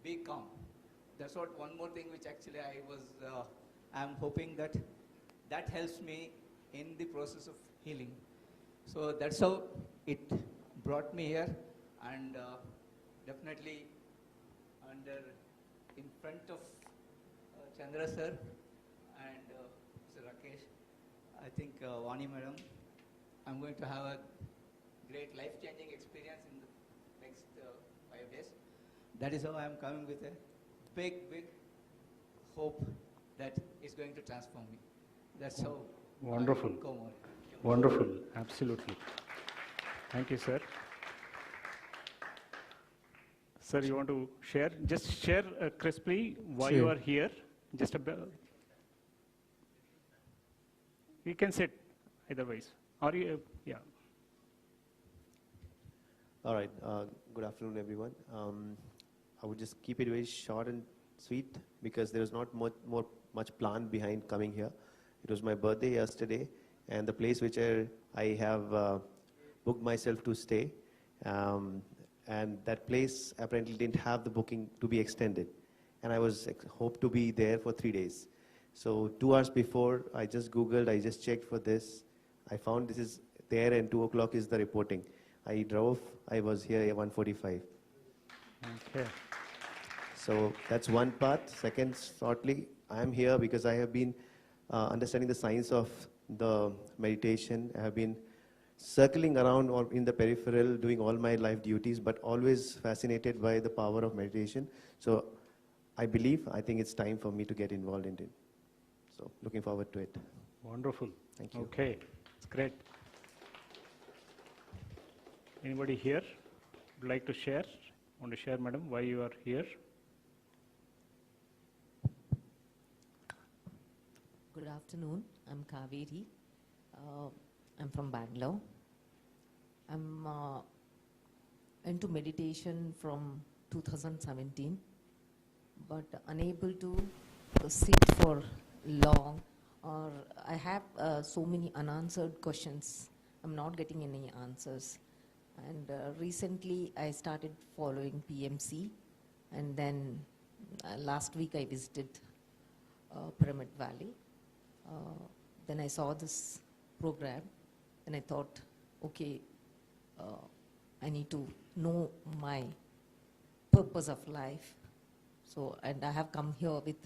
be calm. That's what one more thing which actually I'm hoping that that helps me in the process of healing. So that's how it brought me here, and definitely in front of Chandra sir and Mr. Rakesh, I think Vani madam, I'm going to have a great life-changing experience in the next 5 days. That is how I'm coming with a big, big hope that it's going to transform me. That's how. Wonderful. I come on. Wonderful. Absolutely. Thank you, sir. Sir, you want to share? Just share crisply why you Sure. are here. Just a bit. You can sit either ways. Or you, yeah. All right. Good afternoon, everyone. I would just keep it very short and sweet because there is not much plan behind coming here. It was my birthday yesterday, and the place which I have booked myself to stay, and that place apparently didn't have the booking to be extended, and I was hoped to be there for 3 days. So 2 hours before, I just Googled, I just checked for this. I found this is there, and 2 o'clock is the reporting. I drove, I was here at 1:45. Okay. So that's one part. Second, shortly, I am here because I have been understanding the science of the meditation. I have been circling around or in the peripheral, doing all my life duties, but always fascinated by the power of meditation. So I think it's time for me to get involved in it. So looking forward to it. Wonderful. Thank you. Okay. It's great. Anybody here would like to share? Want to share, madam, why you are here? Good afternoon. I'm Kaveri. I'm from Bangalore. I'm into meditation from 2017, but unable to sit for long, or I have so many unanswered questions. I'm not getting any answers. And recently I started following PMC, and then last week I visited Pyramid Valley. Then I saw this program, and I thought, okay, I need to know my purpose of life. So, and I have come here with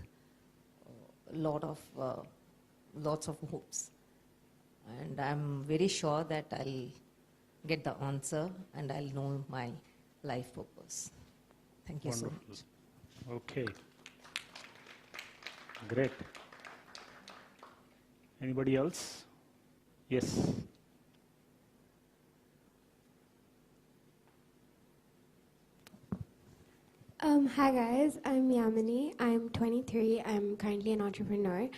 lots of hopes, and I'm very sure that I'll get the answer and I'll know my life purpose. Thank you Wonderful. so much. Okay. Great. Anybody else? Yes. Hi guys, I'm Yamini. I'm 23. I'm currently an entrepreneur.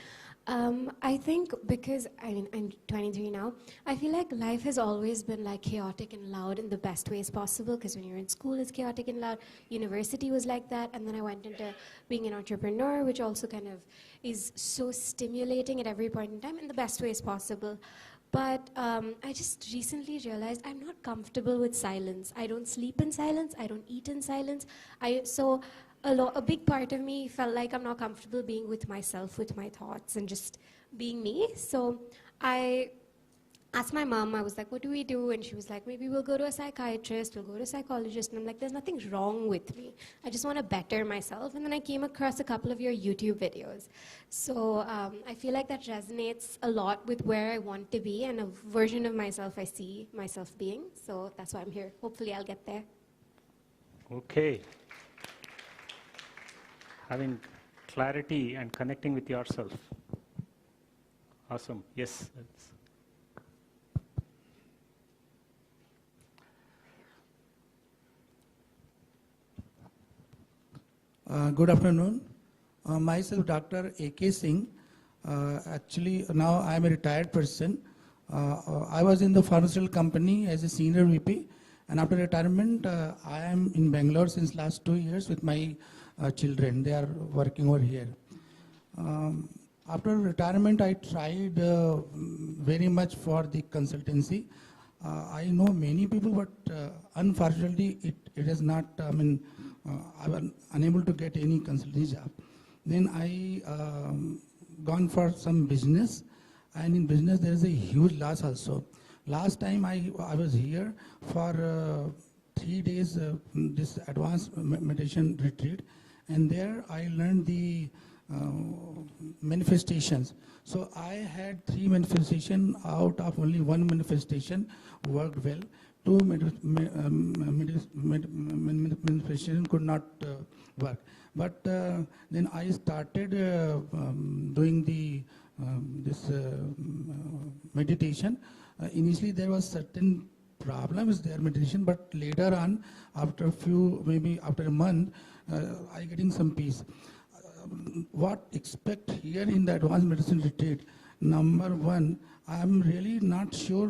I think because I'm 23 now, I feel like life has always been like chaotic and loud in the best ways possible, because when you're in school it's chaotic and loud, university was like that, and then I went into being an entrepreneur, which also kind of is so stimulating at every point in time in the best ways possible. But I just recently realized I'm not comfortable with silence. I don't sleep in silence, I don't eat in silence. A big part of me felt like I'm not comfortable being with myself, with my thoughts, and just being me. So I asked my mom, I was like, what do we do? And she was like, maybe we'll go to a psychiatrist, we'll go to a psychologist. And I'm like, there's nothing wrong with me. I just want to better myself. And then I came across a couple of your YouTube videos. So I feel like that resonates a lot with where I want to be and a version of myself I see myself being. So that's why I'm here. Hopefully I'll get there. Okay. Having clarity and connecting with yourself. Awesome. Yes. Good afternoon. Myself, Dr. A.K. Singh. Actually, now I am a retired person. I was in the pharmaceutical company as a senior VP, and after retirement, I am in Bangalore since last 2 years with my children. They are working over here. After retirement, I tried very much for the consultancy. I know many people, but unfortunately, it is not, I was unable to get any consulting job. Then I gone for some business, and in business there is a huge loss also. Last time I was here for 3 days, this advanced meditation retreat, and there I learned the manifestations. So I had 3 manifestations, out of only 1 manifestation worked well. 2 manifestations could not work. But then I started doing the this meditation. Initially there was certain problems there meditation, but later on, after maybe after a month, I getting some peace. What expect here in the advanced medicine retreat? Number 1, I'm really not sure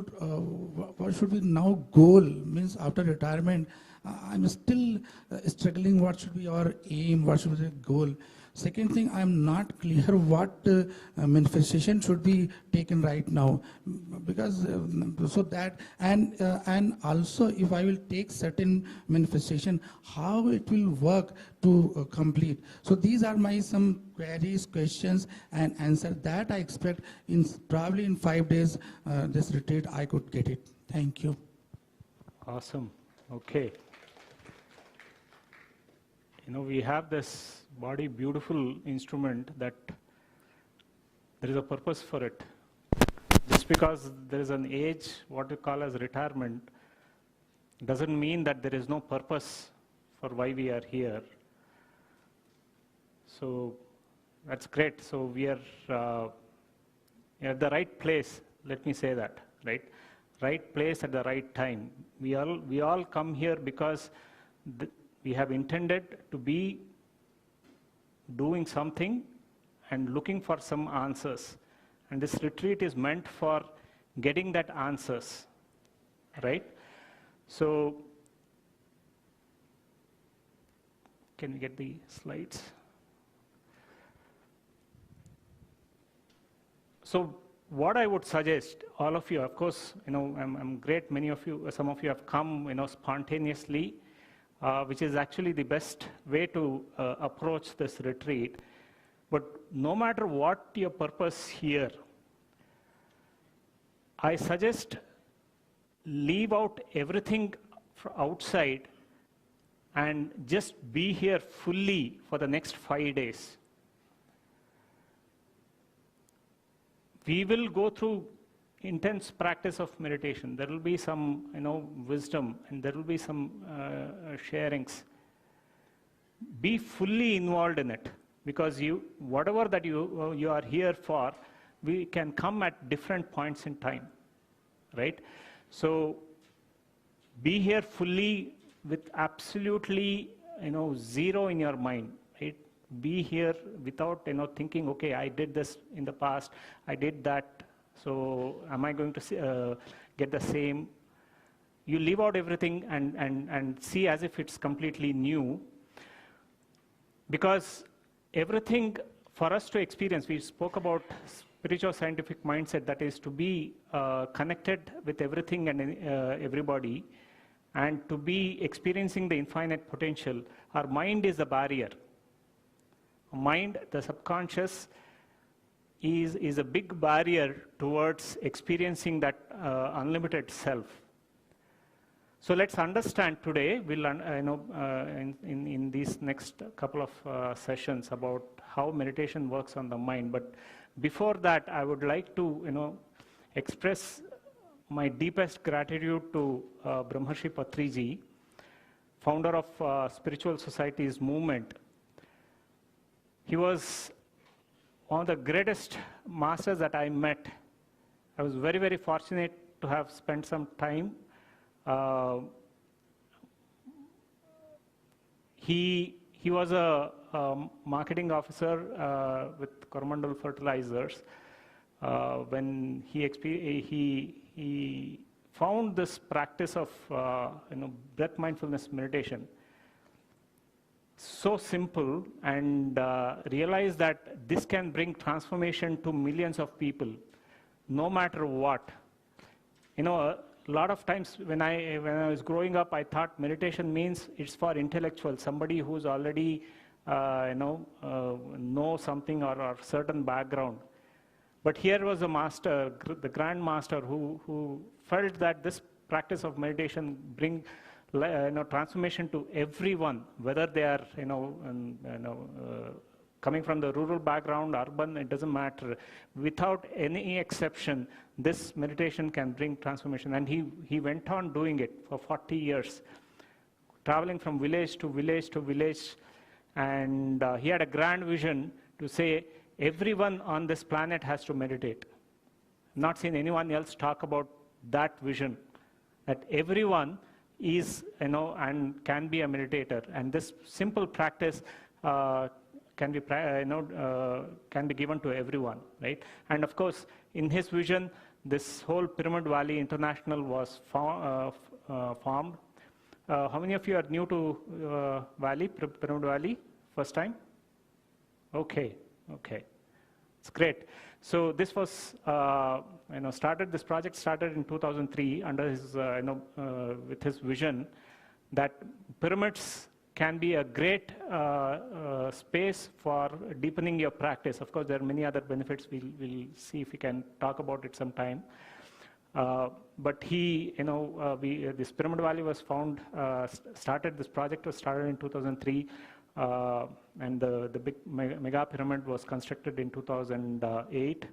what should be now goal, means after retirement. I'm still struggling what should be our aim, what should be the goal. Second thing, I'm not clear what manifestation should be taken right now, because so that, and also if I will take certain manifestation, how it will work to complete. So these are my some queries, questions, and answer that I expect in probably in 5 days this retreat I could get it. Thank you. Awesome. Okay. We have this body, beautiful instrument that there is a purpose for it. Just because there is an age, what you call as retirement, doesn't mean that there is no purpose for why we are here. So that's great. So we are at the right place. Let me say that, right? Right place at the right time. We all come here because we have intended to be doing something and looking for some answers. And this retreat is meant for getting that answers, right? So, can we get the slides? So, what I would suggest, all of you, of course, I'm great, many of you, some of you have come, spontaneously, which is actually the best way to approach this retreat. But no matter what your purpose here, I suggest leave out everything outside and just be here fully for the next 5 days. We will go through intense practice of meditation. There will be some, wisdom, and there will be some sharings. Be fully involved in it, because whatever that you are here for, we can come at different points in time, right? So be here fully with absolutely, zero in your mind, right? Be here without, thinking, okay, I did this in the past, I did that. So am I going to get the same? You leave out everything and see as if it's completely new. Because everything for us to experience, we spoke about spiritual scientific mindset, that is to be connected with everything and everybody, and to be experiencing the infinite potential. Our mind is the barrier. Mind, the subconscious, is a big barrier towards experiencing that unlimited self. So let's understand today, we'll in these next couple of sessions, about how meditation works on the mind. But before that, I would like to express my deepest gratitude to Brahmarshi Patriji, founder of Spiritual Societies movement. He was one of the greatest masters that I met. I was very, very fortunate to have spent some time. He was a marketing officer with Coromandel Fertilizers. When he found this practice of breath mindfulness meditation so simple, and realized that this can bring transformation to millions of people, no matter what. a lot of times when I was growing up, I thought meditation means it's for intellectuals, somebody who's already, know something or certain background. But here was a master, the grand master, who felt that this practice of meditation bring transformation to everyone, whether they are coming from the rural background, urban, it doesn't matter. Without any exception, this meditation can bring transformation. And he went on doing it for 40 years, traveling from village to village to village. And he had a grand vision to say, everyone on this planet has to meditate. Not seen anyone else talk about that vision, that everyone is, and can be a meditator. And this simple practice can be given to everyone, right? And of course, in his vision, this whole Pyramid Valley International was formed. How many of you are new to Pyramid Valley? First time? Okay. It's great. So this was, this project started in 2003 under his, with his vision that pyramids can be a great space for deepening your practice. Of course, there are many other benefits. We'll see if we can talk about it sometime. But this Pyramid Valley was found, this project was started in 2003, and the big mega pyramid was constructed in 2008.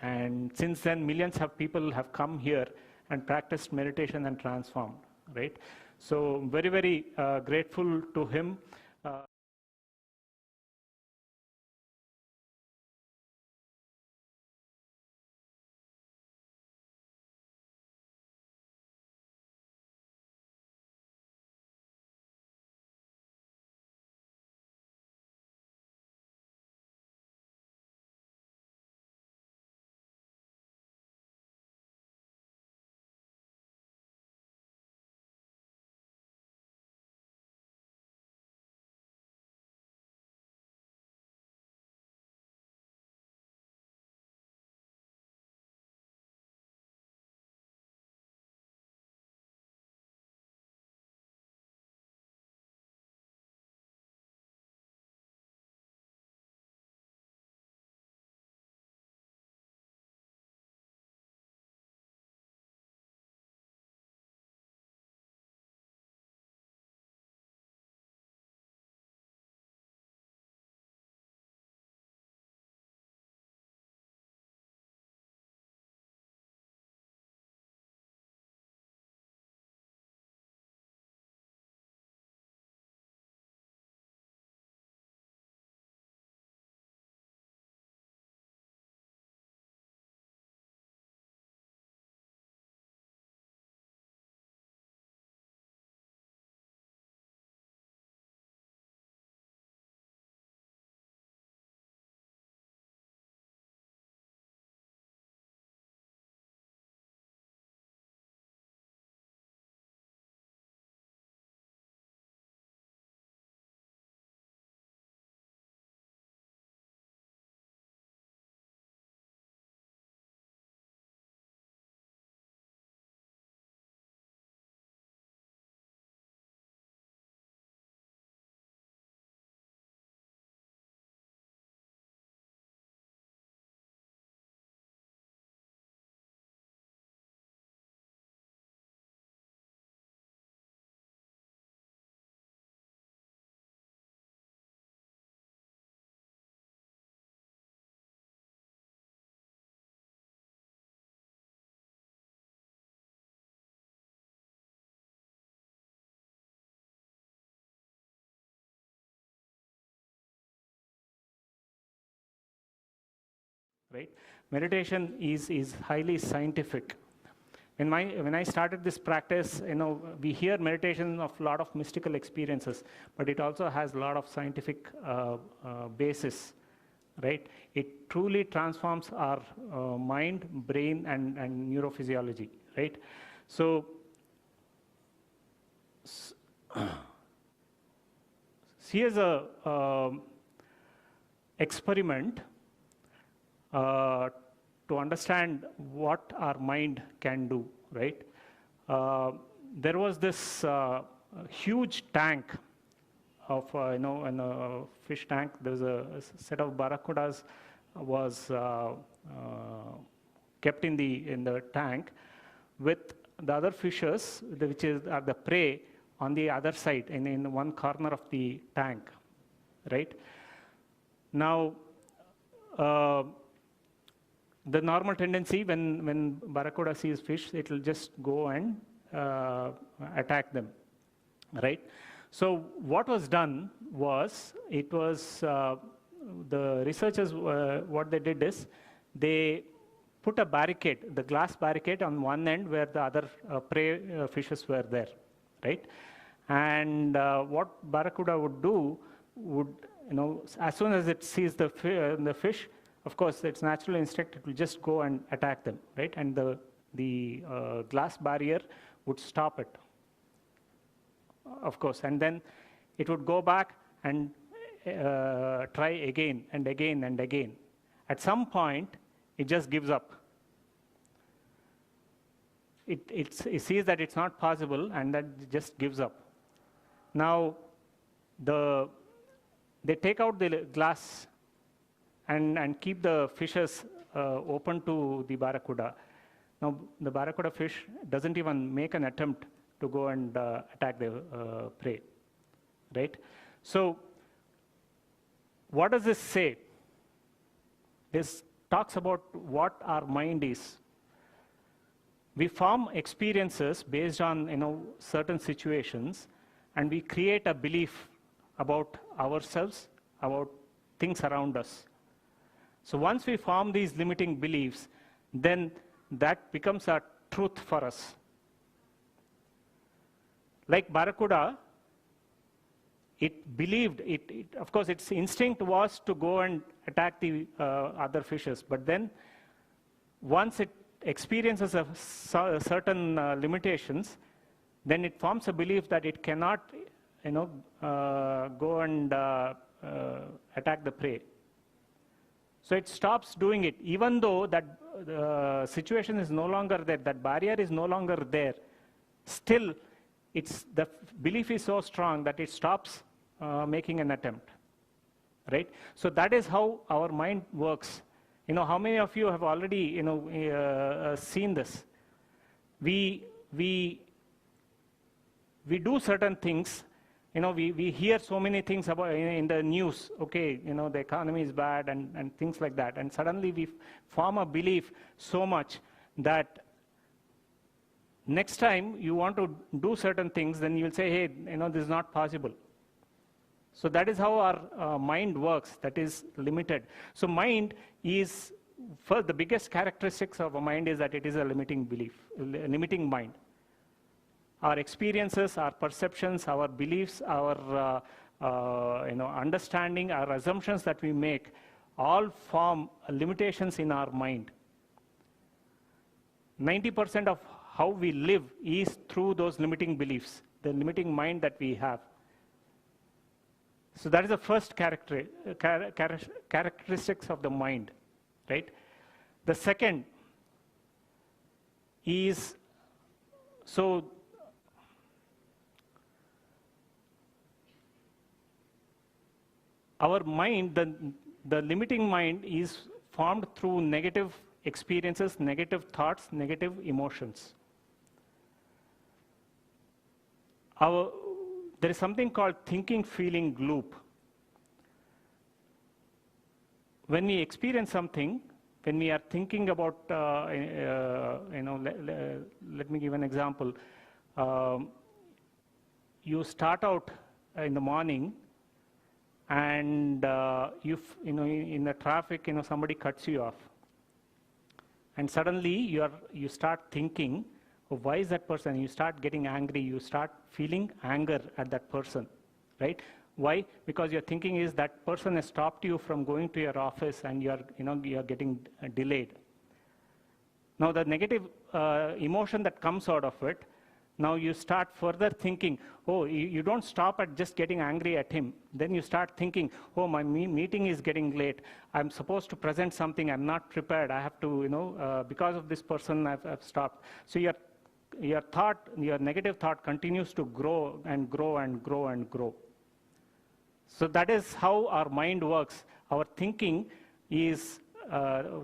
And since then, millions of people have come here and practiced meditation and transformed, right? So very, very grateful to him. Right? Meditation is highly scientific. When I started this practice, we hear meditation of a lot of mystical experiences, but it also has a lot of scientific basis, right? It truly transforms our mind, brain, and neurophysiology, right? So, here's a experiment to understand what our mind can do, right? There was this huge tank of, in a fish tank. There was a set of barracudas was kept in the tank with the other fishes, which are the prey, on the other side, in one corner of the tank, right? Now, the normal tendency when barracuda sees fish, it will just go and attack them, right? So what was done was, the researchers, what they did is, they put a barricade, the glass barricade on one end where the other prey fishes were there, right? And what barracuda would do as soon as it sees the fish, of course, its natural instinct, it will just go and attack them, right? And the glass barrier would stop it, of course. And then it would go back and try again and again and again. At some point, it just gives up. It sees that it's not possible, and that it just gives up. Now, they take out the glass and keep the fishes open to the barracuda. Now, the barracuda fish doesn't even make an attempt to go and attack the prey, right? So, what does this say? This talks about what our mind is. We form experiences based on certain situations, and we create a belief about ourselves, about things around us. So once we form these limiting beliefs, then that becomes a truth for us. Like barracuda, it believed, of course, its instinct was to go and attack the other fishes. But then, once it experiences certain limitations, then it forms a belief that it cannot, go and attack the prey. So it stops doing it, even though that situation is no longer there, that barrier is no longer there. Still, the belief is so strong that it stops making an attempt, right? So that is how our mind works. How many of you have already, seen this? We do certain things. We hear so many things about in the news. Okay, the economy is bad and things like that. And suddenly we form a belief so much that next time you want to do certain things, then you'll say, hey, this is not possible. So that is how our mind works. That is limited. So mind is, first, the biggest characteristics of a mind is that it is a limiting belief, limiting mind. Our experiences, our perceptions, our beliefs, our understanding, our assumptions that we make, all form limitations in our mind. 90% of how we live is through those limiting beliefs, the limiting mind that we have. So that is the first characteristics of the mind, right? The second is, so our mind, the limiting mind is formed through negative experiences, negative thoughts, negative emotions. There is something called thinking-feeling loop. When we experience something, when we are thinking about, let me give an example. You start out in the morning, and in the traffic, somebody cuts you off, and suddenly you start thinking, oh, why is that person? You start getting angry. You start feeling anger at that person, right? Why? Because your thinking is that person has stopped you from going to your office, and you are getting delayed. Now the negative emotion that comes out of it, now you start further thinking, oh, you don't stop at just getting angry at him. Then you start thinking, oh, my meeting is getting late. I'm supposed to present something. I'm not prepared. I have to, because of this person, I've stopped. So you're your negative thought continues to grow and grow and grow and grow. So that is how our mind works. Our thinking is,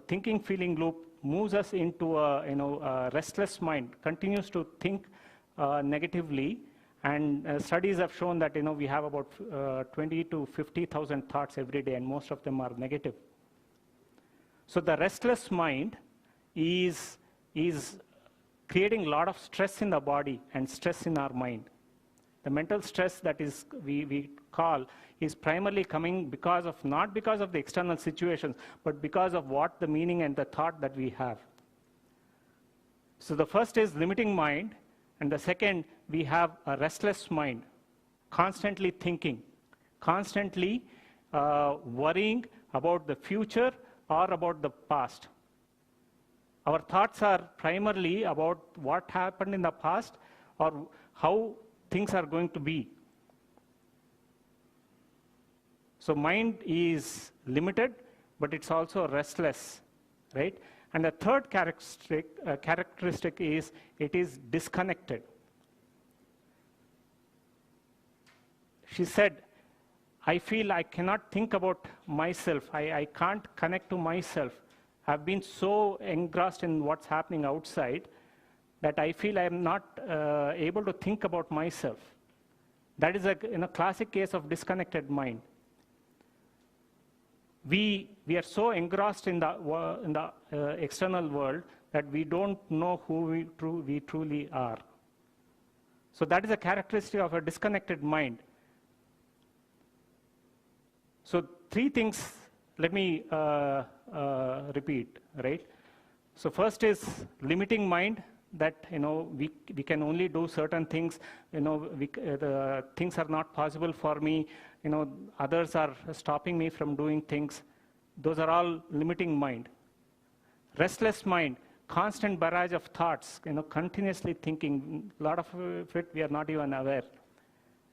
thinking feeling loop moves us into a restless mind, continues to think negatively. And studies have shown that we have about 20 to 50,000 thoughts every day, and most of them are negative. So the restless mind is creating a lot of stress in the body and stress in our mind. The mental stress that is we call is primarily coming not because of the external situations, but because of what the meaning and the thought that we have. So the first is limiting mind, and the second, we have a restless mind, constantly thinking, constantly worrying about the future or about the past. Our thoughts are primarily about what happened in the past or how things are going to be. So mind is limited, but it's also restless, right? And the third characteristic is it is disconnected. She said, I feel I cannot think about myself. I can't connect to myself. I've been so engrossed in what's happening outside that I feel I'm not able to think about myself. That is a classic case of disconnected mind. We are so engrossed in the external world that we don't know who we truly are. So that is a characteristic of a disconnected mind. So three things, let me repeat, right? So first is limiting mind, that we can only do certain things. The things are not possible for me. Others are stopping me from doing things. Those are all limiting mind. Restless mind, constant barrage of thoughts. Continuously thinking. A lot of it we are not even aware,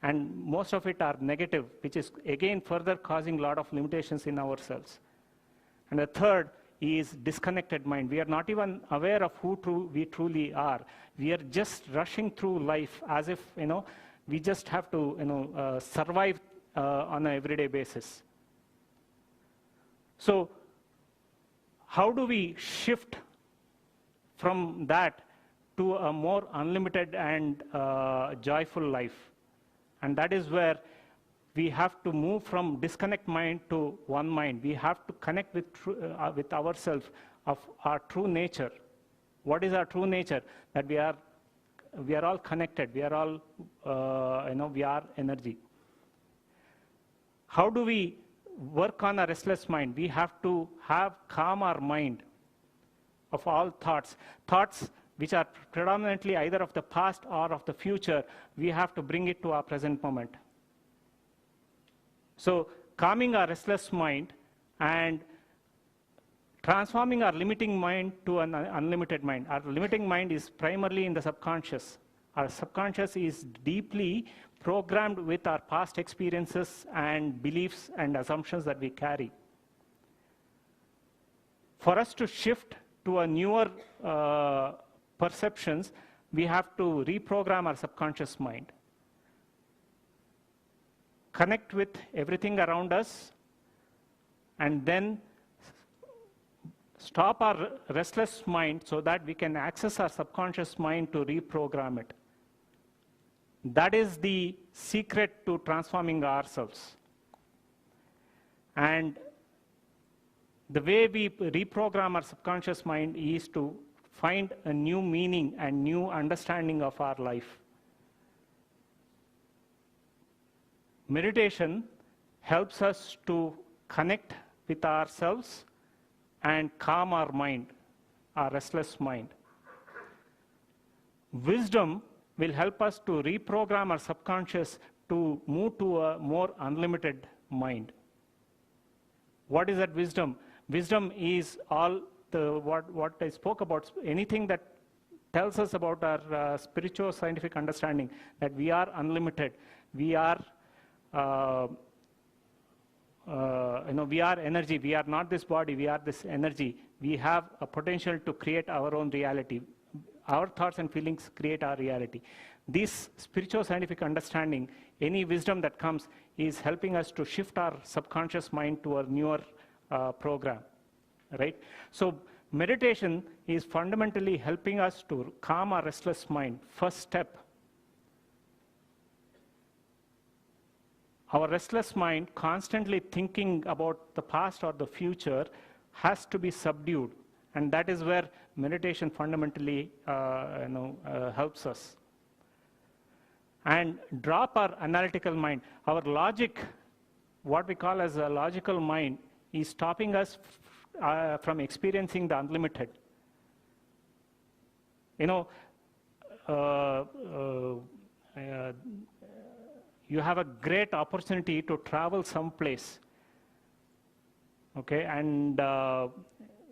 and most of it are negative, which is again further causing a lot of limitations in ourselves. And the third is disconnected mind. We are not even aware of who we truly are. We are just rushing through life as if we just have to survive on an everyday basis. So how do we shift from that to a more unlimited and joyful life? And that is where we have to move from disconnect mind to one mind. We have to connect with ourselves of our true nature. What is our true nature? That we are all connected. We are all we are energy. How do we work on a restless mind? We have to calm our mind of all thoughts which are predominantly either of the past or of the future. We have to bring it to our present moment. So calming our restless mind and transforming our limiting mind to an unlimited mind. Our limiting mind is primarily in the subconscious. Our subconscious is deeply programmed with our past experiences and beliefs and assumptions that we carry. For us to shift to a newer perceptions, we have to reprogram our subconscious mind. Connect with everything around us, and then stop our restless mind so that we can access our subconscious mind to reprogram it. That is the secret to transforming ourselves. And the way we reprogram our subconscious mind is to find a new meaning and new understanding of our life. Meditation helps us to connect with ourselves and calm our mind, our restless mind. Wisdom will help us to reprogram our subconscious to move to a more unlimited mind. What is that wisdom? Wisdom is all what I spoke about, anything that tells us about our spiritual scientific understanding, that we are unlimited, we are we are energy, we are not this body, we are this energy. We have a potential to create our own reality. Our thoughts and feelings create our reality. This spiritual scientific understanding, any wisdom that comes, is helping us to shift our subconscious mind to a newer program, right? So meditation is fundamentally helping us to calm our restless mind. First step. Our restless mind, constantly thinking about the past or the future, has to be subdued. And that is where meditation fundamentally helps us. And drop our analytical mind. Our logic, what we call as a logical mind, is stopping us from experiencing the unlimited. You have a great opportunity to travel someplace, okay, and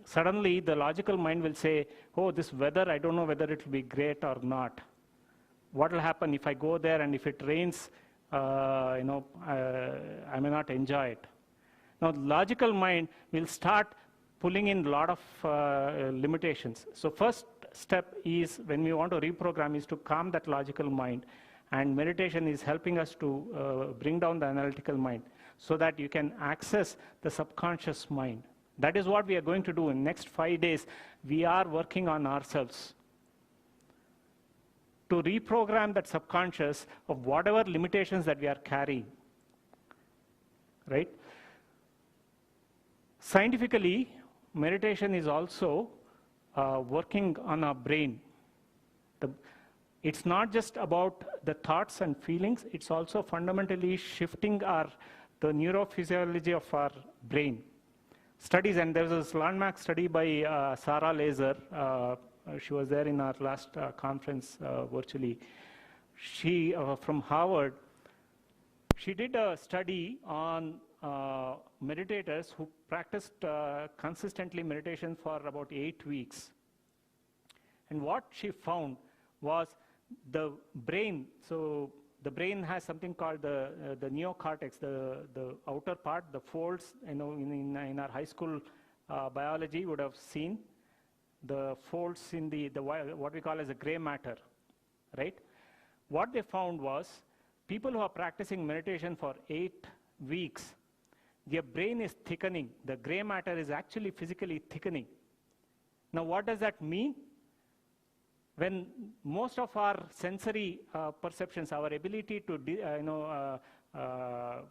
suddenly the logical mind will say, oh, this weather, I don't know whether it will be great or not. What will happen if I go there and if it rains, I may not enjoy it. Now, the logical mind will start pulling in a lot of limitations. So first step is, when we want to reprogram, is to calm that logical mind. And meditation is helping us to bring down the analytical mind so that you can access the subconscious mind. That is what we are going to do in the next 5 days. We are working on ourselves to reprogram that subconscious of whatever limitations that we are carrying, right? Scientifically, meditation is also working on our brain. It's not just about the thoughts and feelings, it's also fundamentally shifting the neurophysiology of our brain. Studies, and there's this landmark study by Sarah Laser. She was there in our last conference virtually. She, from Harvard, she did a study on meditators who practiced consistently meditation for about 8 weeks. And what she found was the brain. So the brain has something called the neocortex, the outer part, the folds. In our high school biology, you would have seen the folds in the what we call as a gray matter, right? What they found was people who are practicing meditation for 8 weeks, their brain is thickening. The gray matter is actually physically thickening. Now, what does that mean? When most of our sensory perceptions, our ability to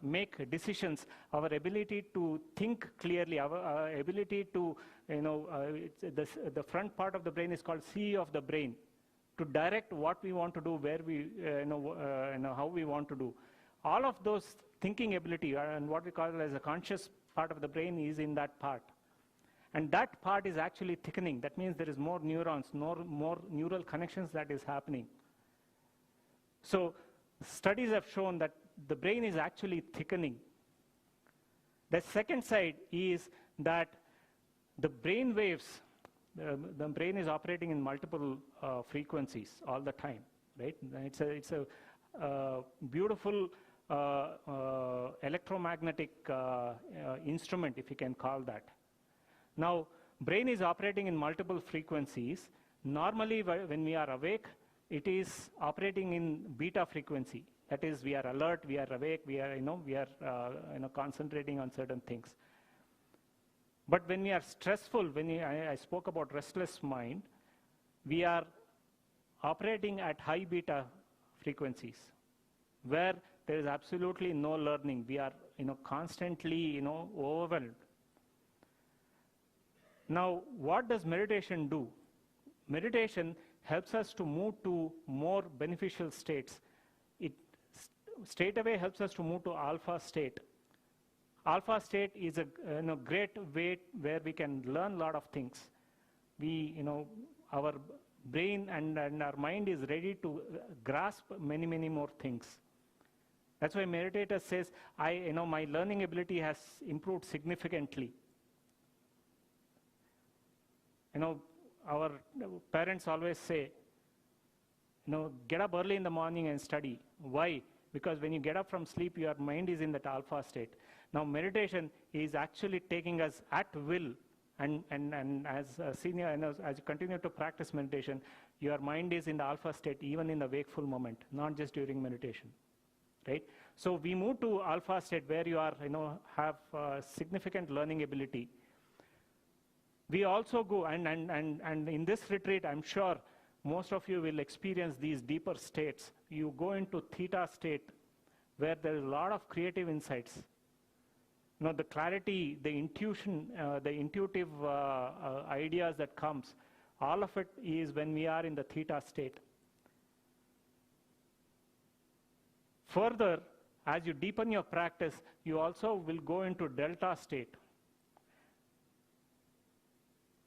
make decisions, our ability to think clearly, our ability to, the front part of the brain is called CEO of the brain, to direct what we want to do, where we, how we want to do. All of those thinking ability and what we call as a conscious part of the brain is in that part. And that part is actually thickening. That means there is more neurons, more neural connections that is happening. So studies have shown that the brain is actually thickening. The second side is that the brain waves, the brain is operating in multiple frequencies all the time, right? It's a beautiful electromagnetic instrument, if you can call that. Now, brain is operating in multiple frequencies. Normally, when we are awake, it is operating in beta frequency. That is, we are alert, we are awake, we are concentrating on certain things. But when we are stressful, I spoke about restless mind, we are operating at high beta frequencies, where there is absolutely no learning. We are, constantly, overwhelmed. Now, what does meditation do? Meditation helps us to move to more beneficial states. It straight away helps us to move to alpha state. Alpha state is a great way where we can learn a lot of things. Our brain and our mind is ready to grasp many, many more things. That's why meditator says, my learning ability has improved significantly. Our parents always say, get up early in the morning and study. Why? Because when you get up from sleep, your mind is in that alpha state. Now, meditation is actually taking us at will, and as a senior, as you continue to practice meditation, your mind is in the alpha state even in the wakeful moment, not just during meditation, right? So we move to alpha state where you are, have significant learning ability. We also go, and in this retreat, I'm sure most of you will experience these deeper states. You go into theta state where there is a lot of creative insights. The clarity, the intuition, the intuitive ideas that comes, all of it is when we are in the theta state. Further, as you deepen your practice, you also will go into delta state.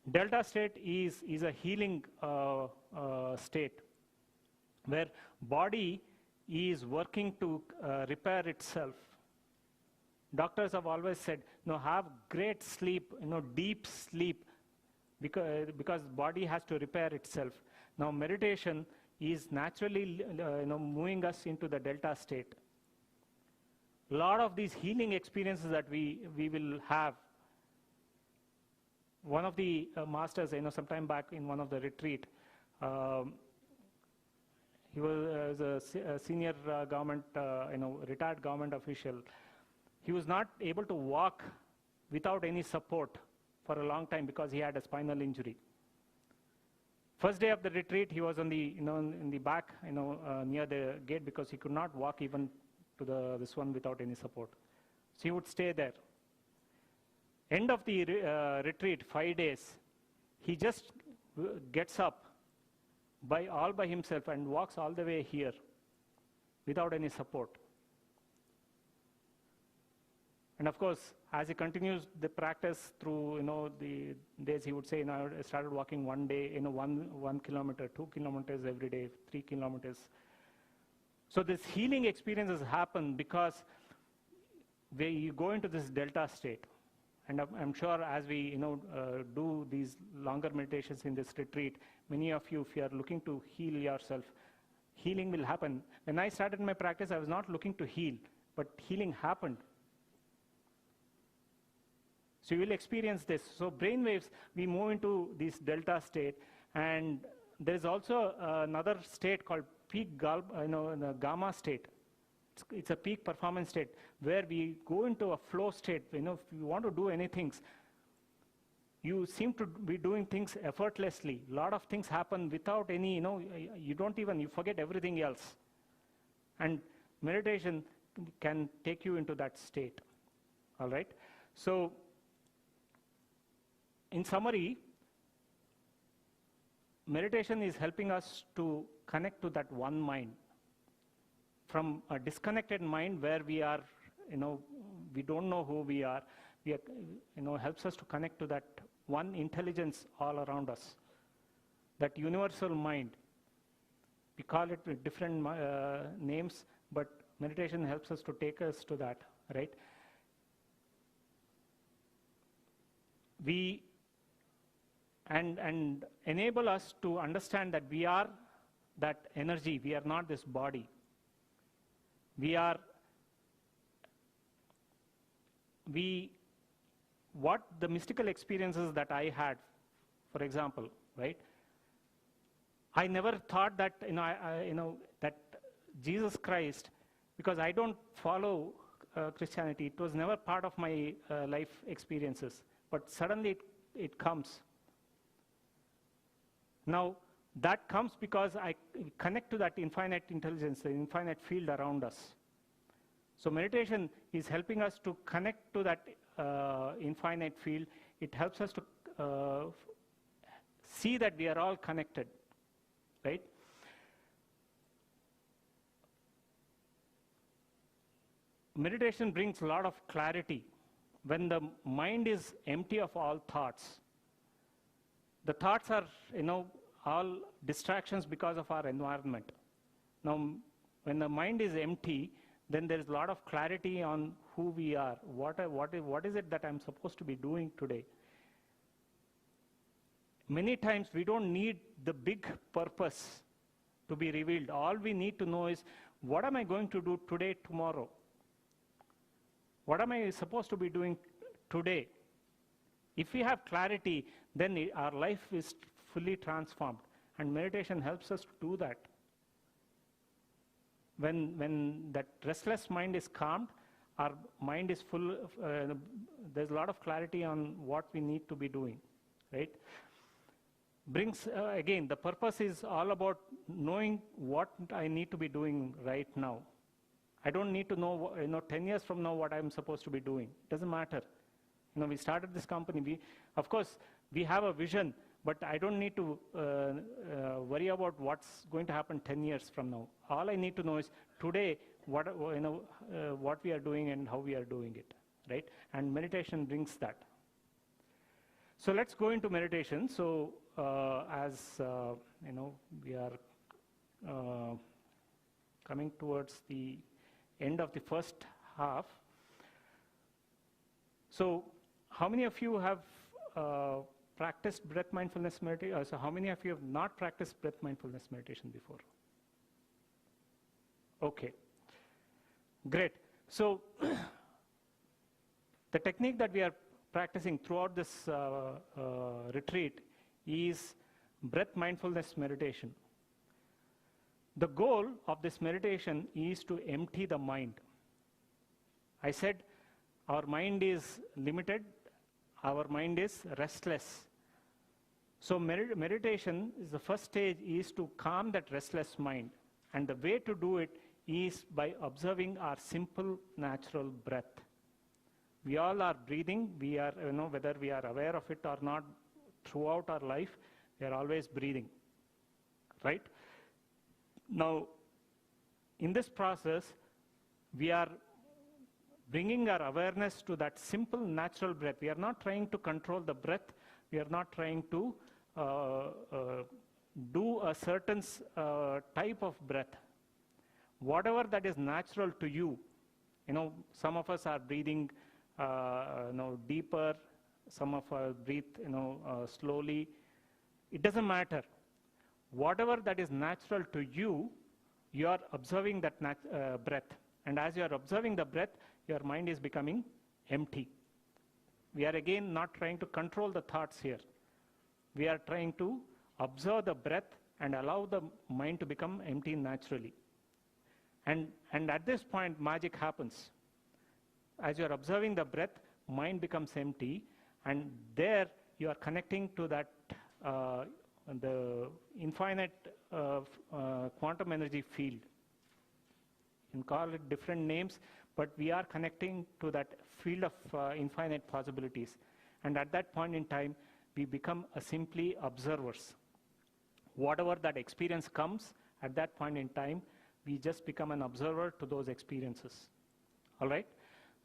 Delta state is a healing state where body is working to repair itself. Doctors have always said, have great sleep, deep sleep, because body has to repair itself. Now meditation is naturally moving us into the delta state. A lot of these healing experiences that we will have. One of the masters, sometime back in one of the retreat, he was a senior government, retired government official. He was not able to walk without any support for a long time because he had a spinal injury. First day of the retreat, he was on the, in the back, near the gate because he could not walk even to this one without any support. So he would stay there. End of the retreat, 5 days, he just gets up all by himself and walks all the way here without any support. And of course, as he continues the practice through, the days, he would say, I started walking one day, 1 kilometer, 2 kilometers every day, 3 kilometers. So this healing experiences happen because you go into this delta state. And I'm sure as we do these longer meditations in this retreat, many of you, if you are looking to heal yourself, healing will happen. When I started my practice, I was not looking to heal, but healing happened. So you will experience this. So brainwaves, we move into this delta state, and there is also another state called peak gamma state. It's a peak performance state where we go into a flow state. If you want to do anything, you seem to be doing things effortlessly. A lot of things happen without any, you forget everything else. And meditation can take you into that state. All right? So, in summary, meditation is helping us to connect to that one mind. From a disconnected mind where we are, we don't know who we are, helps us to connect to that one intelligence all around us, that universal mind. We call it with different names, but meditation helps us to take us to that, right? And enable us to understand that we are that energy, we are not this body. What the mystical experiences that I had, for example, right? I never thought that, that Jesus Christ, because I don't follow Christianity, it was never part of my life experiences, but suddenly it comes. Now, that comes because I connect to that infinite intelligence, the infinite field around us. So meditation is helping us to connect to that infinite field. It helps us to see that we are all connected, right? Meditation brings a lot of clarity. When the mind is empty of all thoughts, the thoughts are, all distractions because of our environment. Now, when the mind is empty, then there is a lot of clarity on who we are. What is it that I'm supposed to be doing today? Many times we don't need the big purpose to be revealed. All we need to know is, what am I going to do today, tomorrow? What am I supposed to be doing today? If we have clarity, then our life is fully transformed. And meditation helps us to do that. When that restless mind is calmed, our mind is full of, there's a lot of clarity on what we need to be doing, right? Brings, again, the purpose is all about knowing what I need to be doing right now. I don't need to know, 10 years from now what I'm supposed to be doing. It doesn't matter. We started this company. Of course, we have a vision, but I don't need to worry about what's going to happen 10 years from now. All I need to know is today what we are doing and how we are doing it, right? And meditation brings that. So let's go into meditation. So as we are coming towards the end of the first half. So how many of you have practiced breath mindfulness meditation? So how many of you have not practiced breath mindfulness meditation before? Okay, great. So the technique that we are practicing throughout this retreat is breath mindfulness meditation. The goal of this meditation is to empty the mind. I said our mind is limited, our mind is restless. So meditation is the first stage is to calm that restless mind. And the way to do it is by observing our simple natural breath. We all are breathing. We are, whether we are aware of it or not, throughout our life, we are always breathing, right? Now, in this process, we are bringing our awareness to that simple natural breath. We are not trying to control the breath. We are not trying to do a certain type of breath. Whatever that is natural to you, some of us are breathing deeper, some of us breathe slowly. It doesn't matter. Whatever that is natural to you, you are observing that breath. And as you are observing the breath, your mind is becoming empty. We are again not trying to control the thoughts here. We are trying to observe the breath and allow the mind to become empty naturally. And at this point, magic happens. As you are observing the breath, mind becomes empty, and there you are connecting to that the infinite quantum energy field. You can call it different names, but we are connecting to that field of infinite possibilities. And at that point in time, we become simply observers. Whatever that experience comes, at that point in time, we just become an observer to those experiences. All right?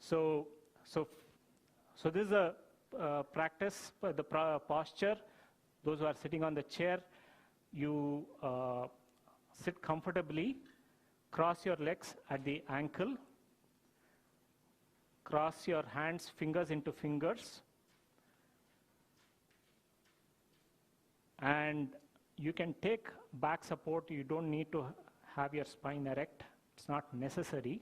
So this is a practice, the posture. Those who are sitting on the chair, you sit comfortably, cross your legs at the ankle, cross your hands, fingers into fingers, and you can take back support. You don't need to have your spine erect. It's not necessary.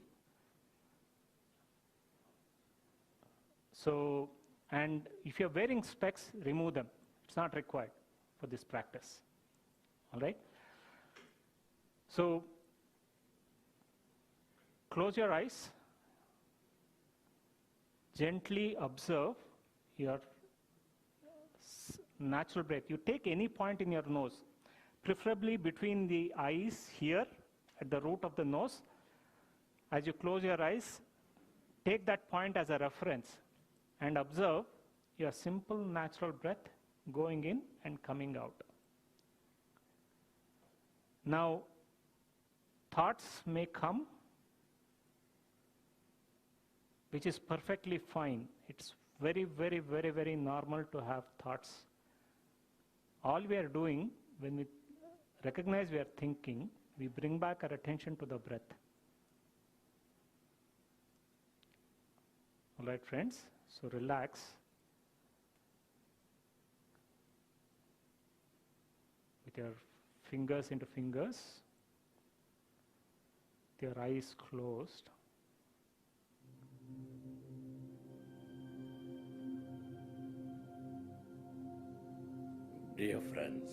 So, and if you're wearing specs, remove them. It's not required for this practice. All right? So, close your eyes. Gently observe your natural breath. You take any point in your nose, preferably between the eyes here at the root of the nose. As you close your eyes, take that point as a reference and observe your simple natural breath going in and coming out. Now, thoughts may come, which is perfectly fine. It's very, very, very, very normal to have thoughts. All we are doing, when we recognize we are thinking, we bring back our attention to the breath. All right, friends? So relax. With your fingers into fingers, with your eyes closed. Dear friends,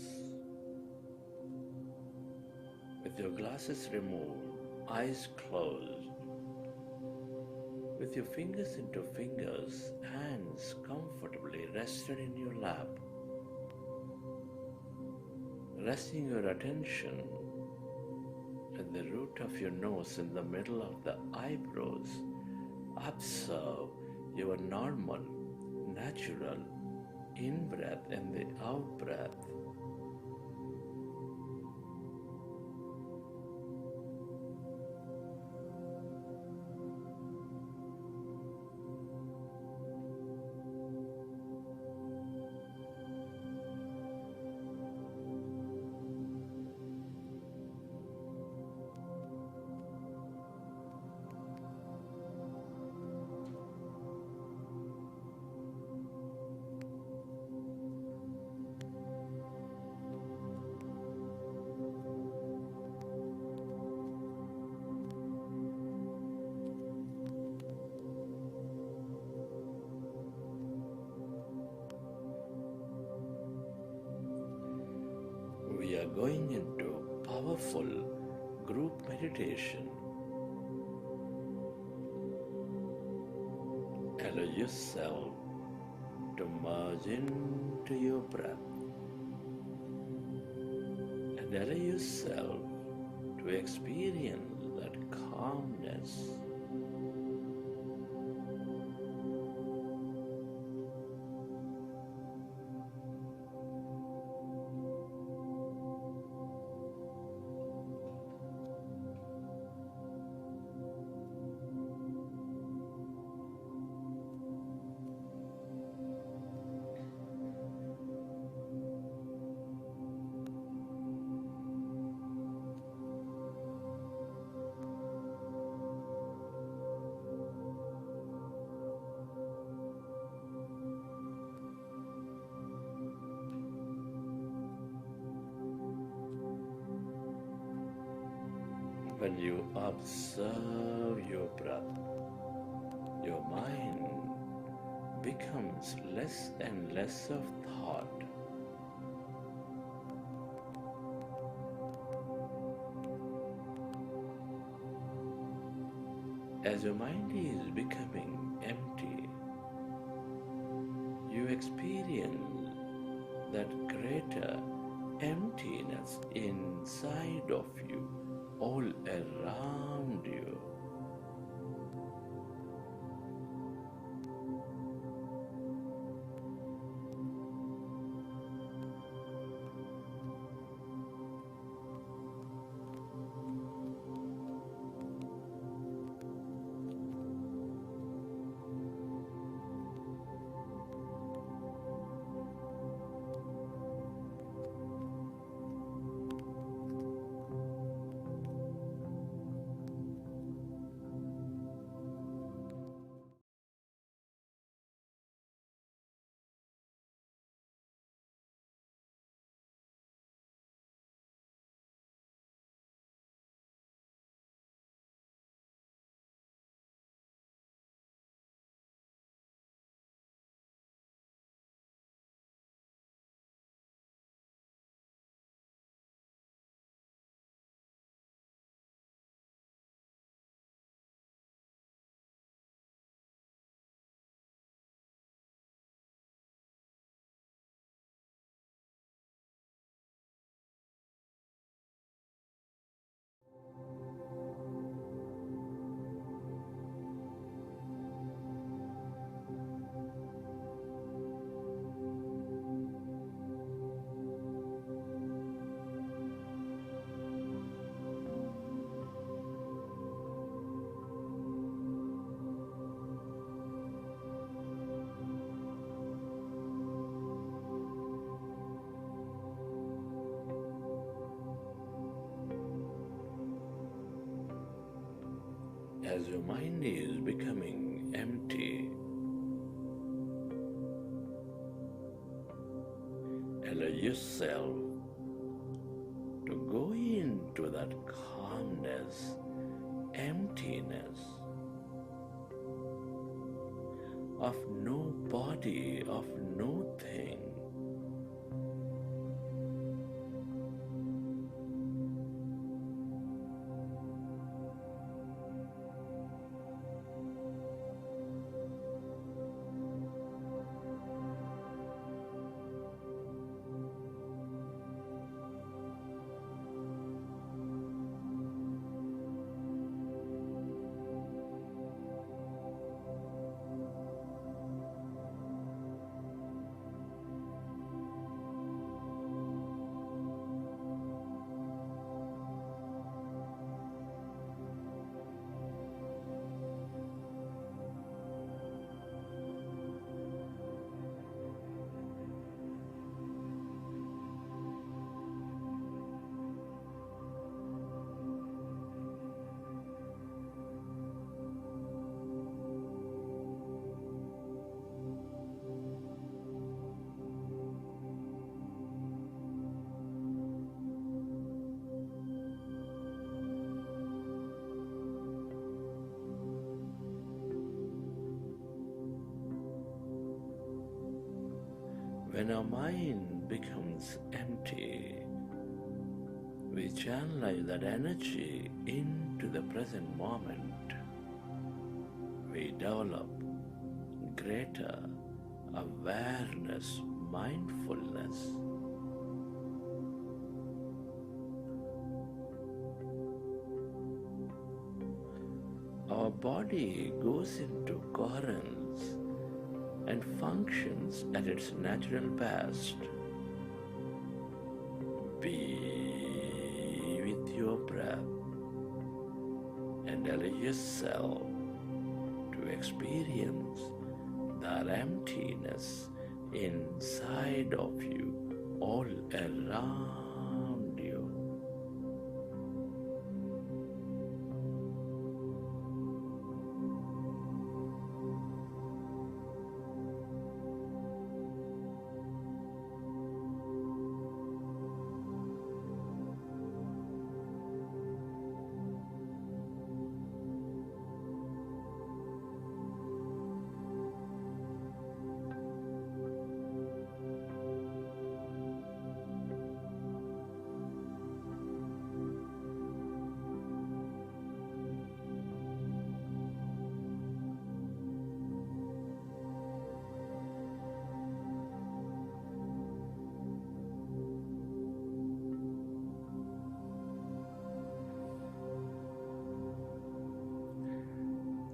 your glasses removed, eyes closed, with your fingers into fingers, hands comfortably rested in your lap, resting your attention at the root of your nose in the middle of the eyebrows. Observe your normal, natural in-breath and the out-breath. We are going into powerful group meditation. Allow yourself to merge into your breath and allow yourself to experience that calmness. When you observe your breath, your mind becomes less and less of thought. As your mind is becoming empty, you experience that greater emptiness inside of you, all around you. As your mind is becoming empty, allow yourself to go into that calmness, emptiness of no body, of no thing. When our mind becomes empty, we channelize that energy into the present moment. We develop greater awareness, mindfulness. Our body goes into coherence and functions at its natural best. Be with your breath and allow yourself to experience that emptiness inside of you, all around you.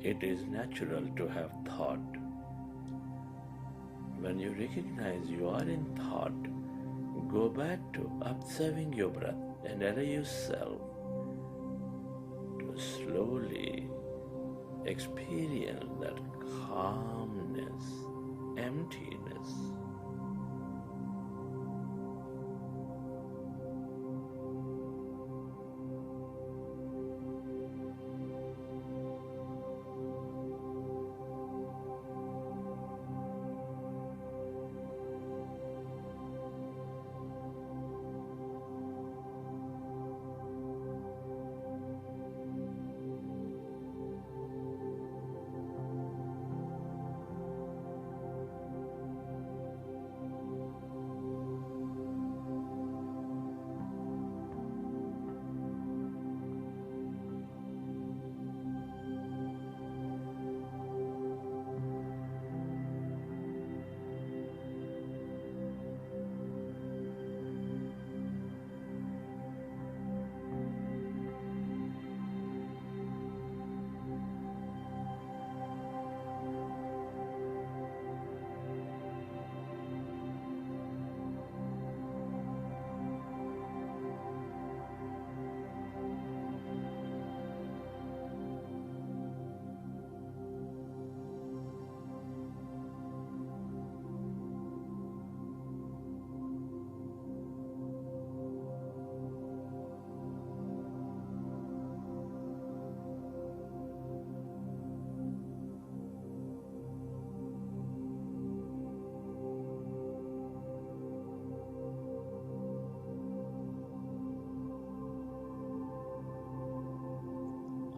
It is natural to have thought. When you recognize you are in thought, go back to observing your breath and allow yourself to slowly experience that calmness, emptiness.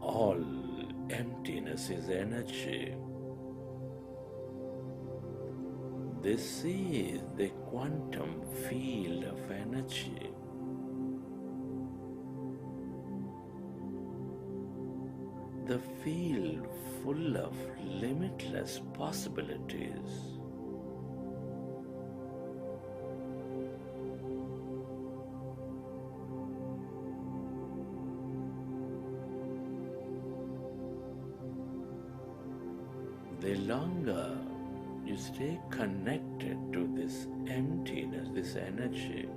All emptiness is energy. This is the quantum field of energy. The field full of limitless possibilities. The longer you stay connected to this emptiness, this energy,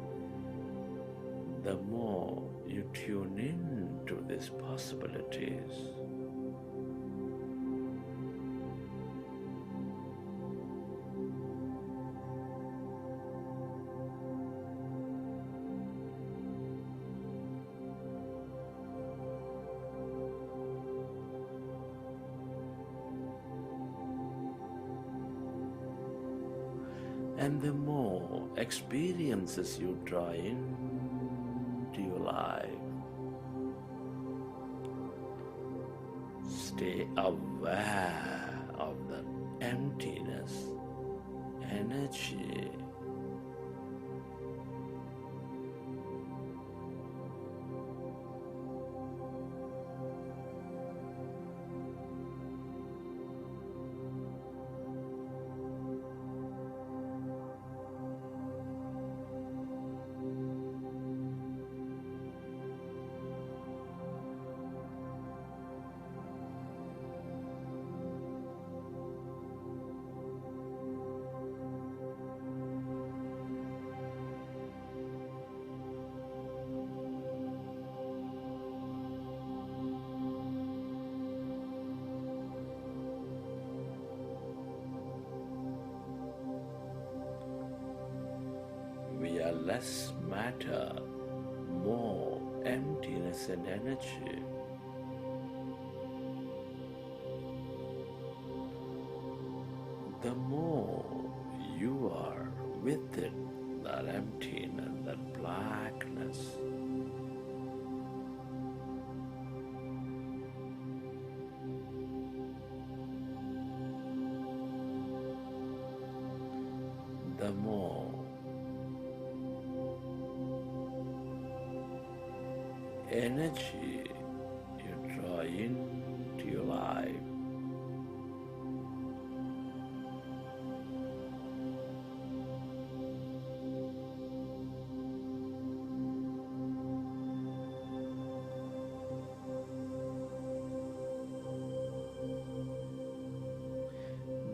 the more you tune in to these possibilities. And the more experiences you draw into your life, stay aware of the emptiness, energy, a less matter, more emptiness and energy. The more you are within that emptiness, that blackness, the more energy you draw into your life.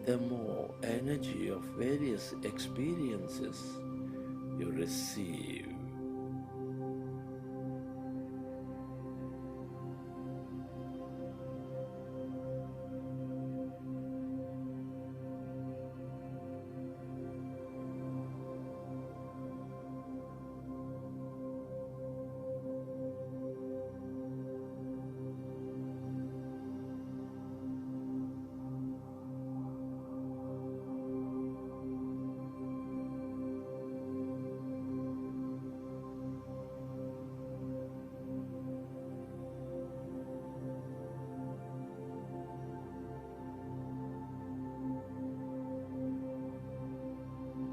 The more energy of various experiences you receive.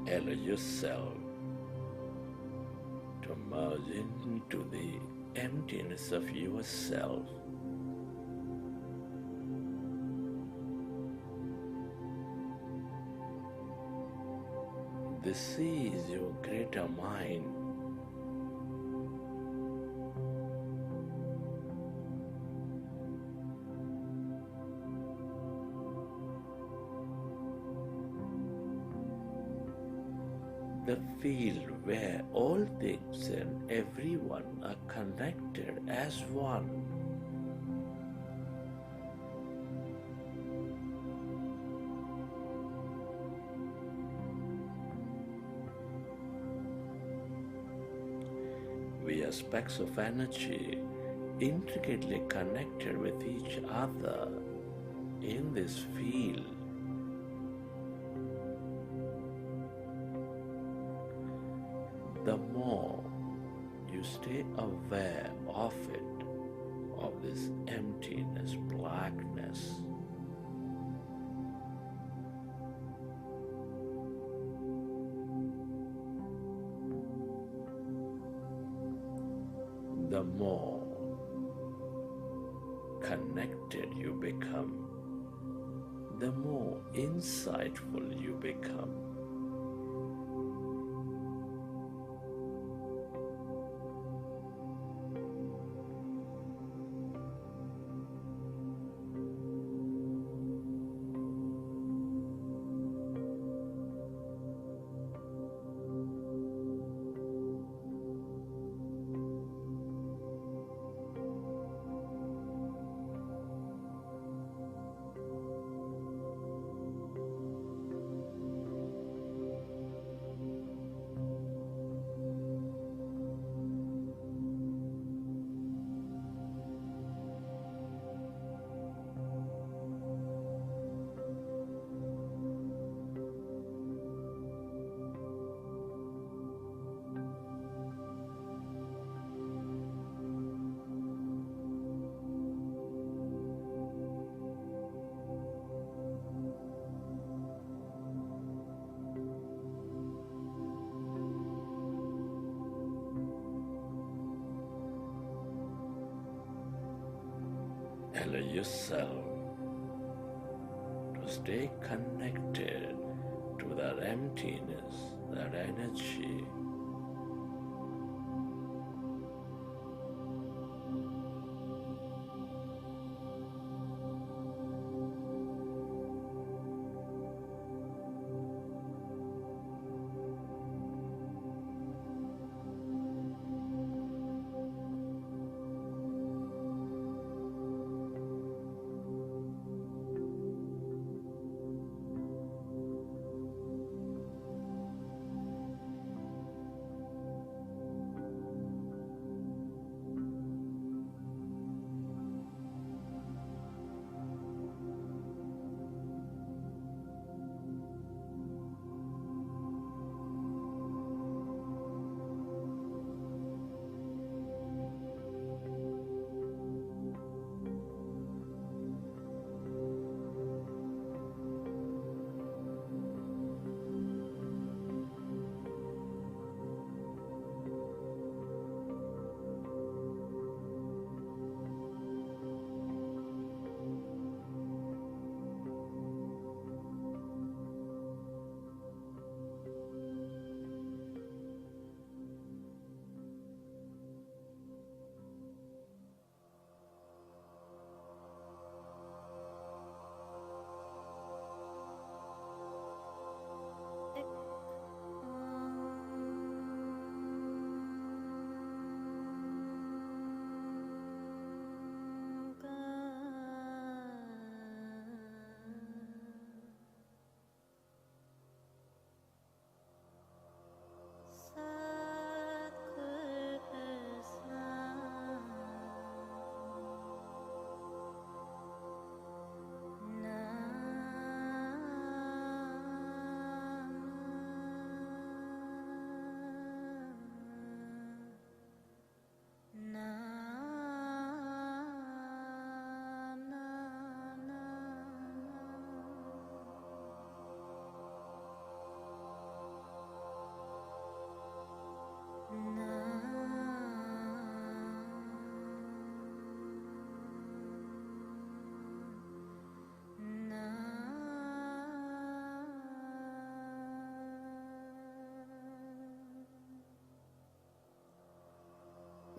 Allow yourself to merge into the emptiness of yourself. This is your greater mind. The field where all things and everyone are connected as one. We are specks of energy intricately connected with each other in this field. The more you stay aware of it, of this emptiness, blackness, the more connected you become, the more insightful you become. Allow yourself to stay connected to that emptiness, that energy.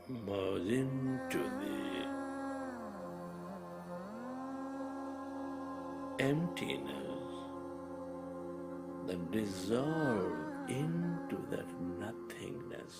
Merge into the emptiness, then dissolve into that nothingness.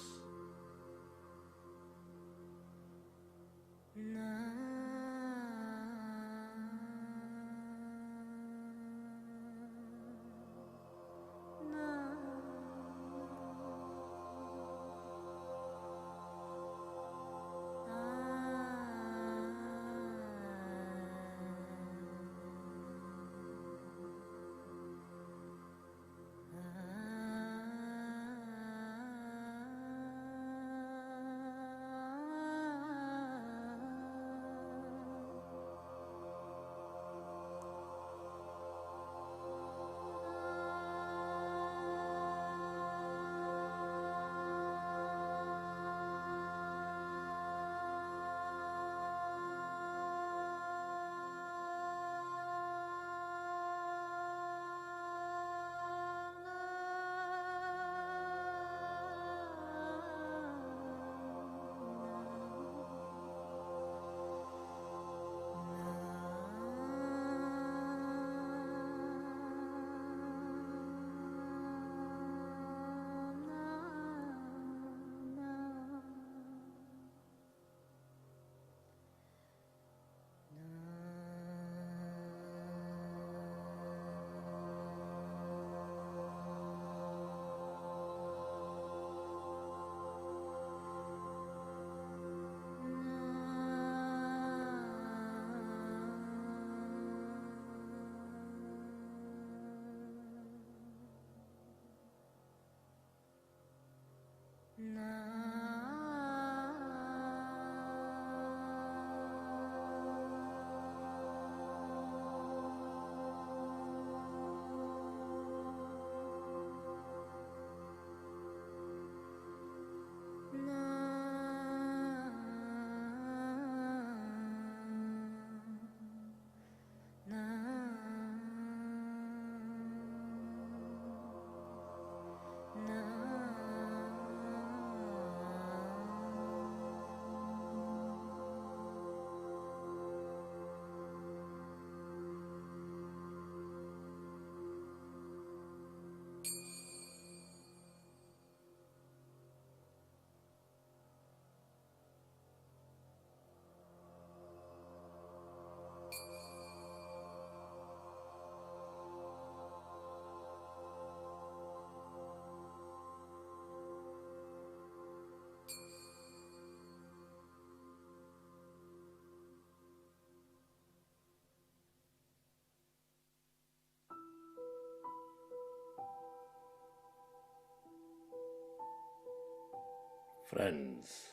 Friends,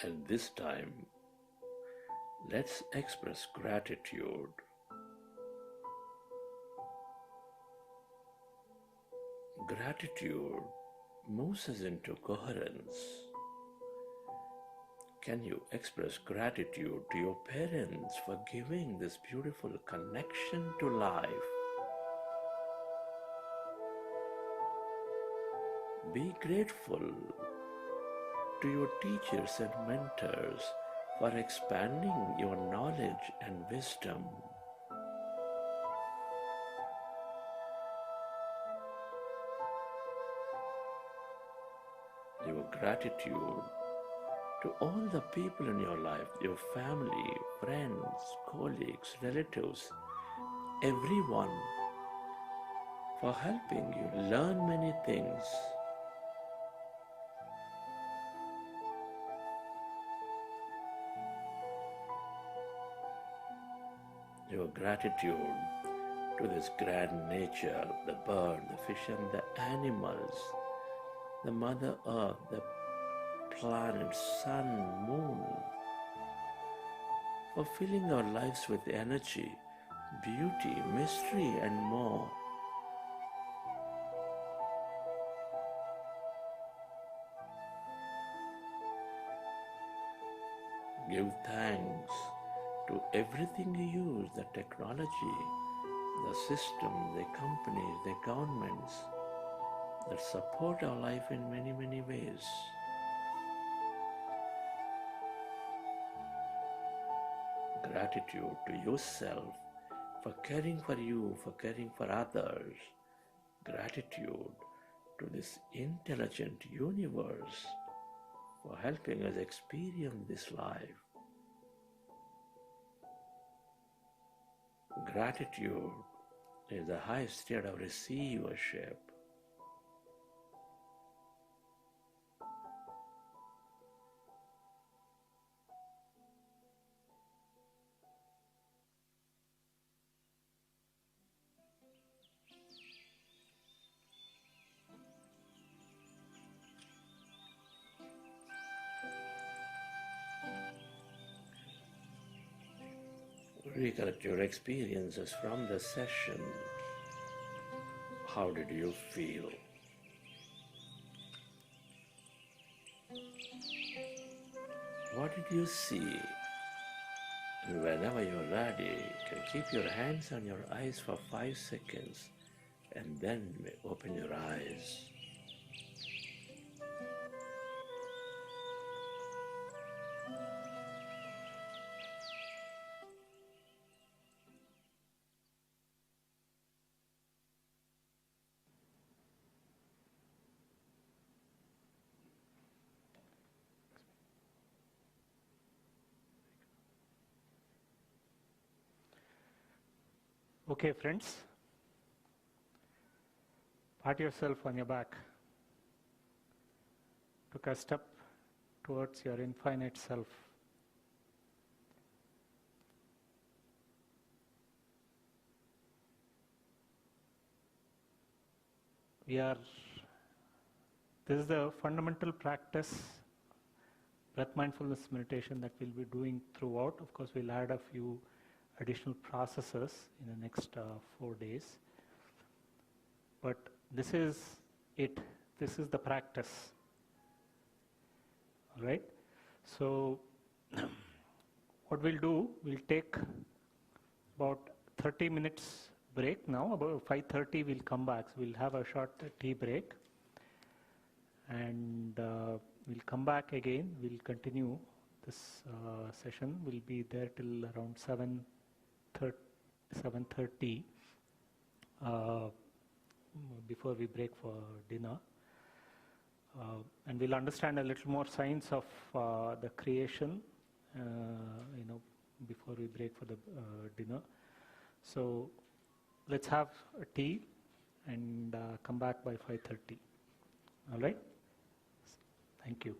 at this time, let's express gratitude. Gratitude moves us into coherence. Can you express gratitude to your parents for giving this beautiful connection to life? Be grateful to your teachers and mentors for expanding your knowledge and wisdom. Your gratitude to all the people in your life, your family, friends, colleagues, relatives, everyone, for helping you learn many things. Your gratitude to this grand nature, the bird, the fish and the animals, the Mother Earth, the planet, sun, moon, for filling our lives with energy, beauty, mystery and more. Give thanks to everything you use, the technology, the system, the companies, the governments, that support our life in many, many ways. Gratitude to yourself for caring for you, for caring for others. Gratitude to this intelligent universe for helping us experience this life. Gratitude is the highest state of receivership. Recollect your experiences from the session. How did you feel? What did you see? And whenever you're ready, you can keep your hands on your eyes for 5 seconds and then open your eyes. Okay, friends, pat yourself on your back. Took a step towards your infinite self. This is the fundamental practice, breath mindfulness meditation that we'll be doing throughout. Of course, we'll add a few additional processes in the next 4 days. But this is it. This is the practice. All right? So, what we'll do, we'll take about 30 minutes break now. About 5:30 we'll come back. So we'll have a short tea break. And we'll come back again. We'll continue this session. We'll be there till around 7:30 before we break for dinner. And we'll understand a little more science of the creation, before we break for the dinner. So let's have a tea and come back by 5:30. All right? Thank you.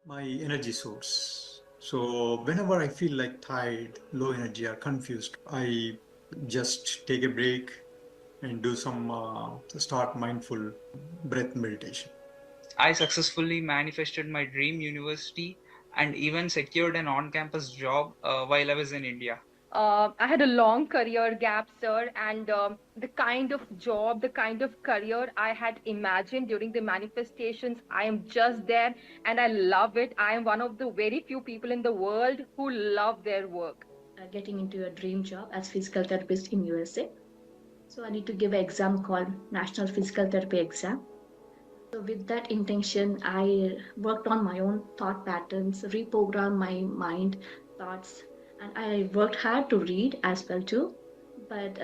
My energy source. So whenever I feel like tired, low energy, or confused, I just take a break and do some start mindful breath meditation. I successfully manifested my dream university and even secured an on-campus job while I was in India. I had a long career gap, sir, and the kind of job, the kind of career I had imagined during the manifestations, I am just there and I love it. I am one of the very few people in the world who love their work. Getting into a dream job as physical therapist in USA. So I need to give an exam called National Physical Therapy Exam. So with that intention, I worked on my own thought patterns, reprogrammed my mind, thoughts, and I worked hard to read as well too. But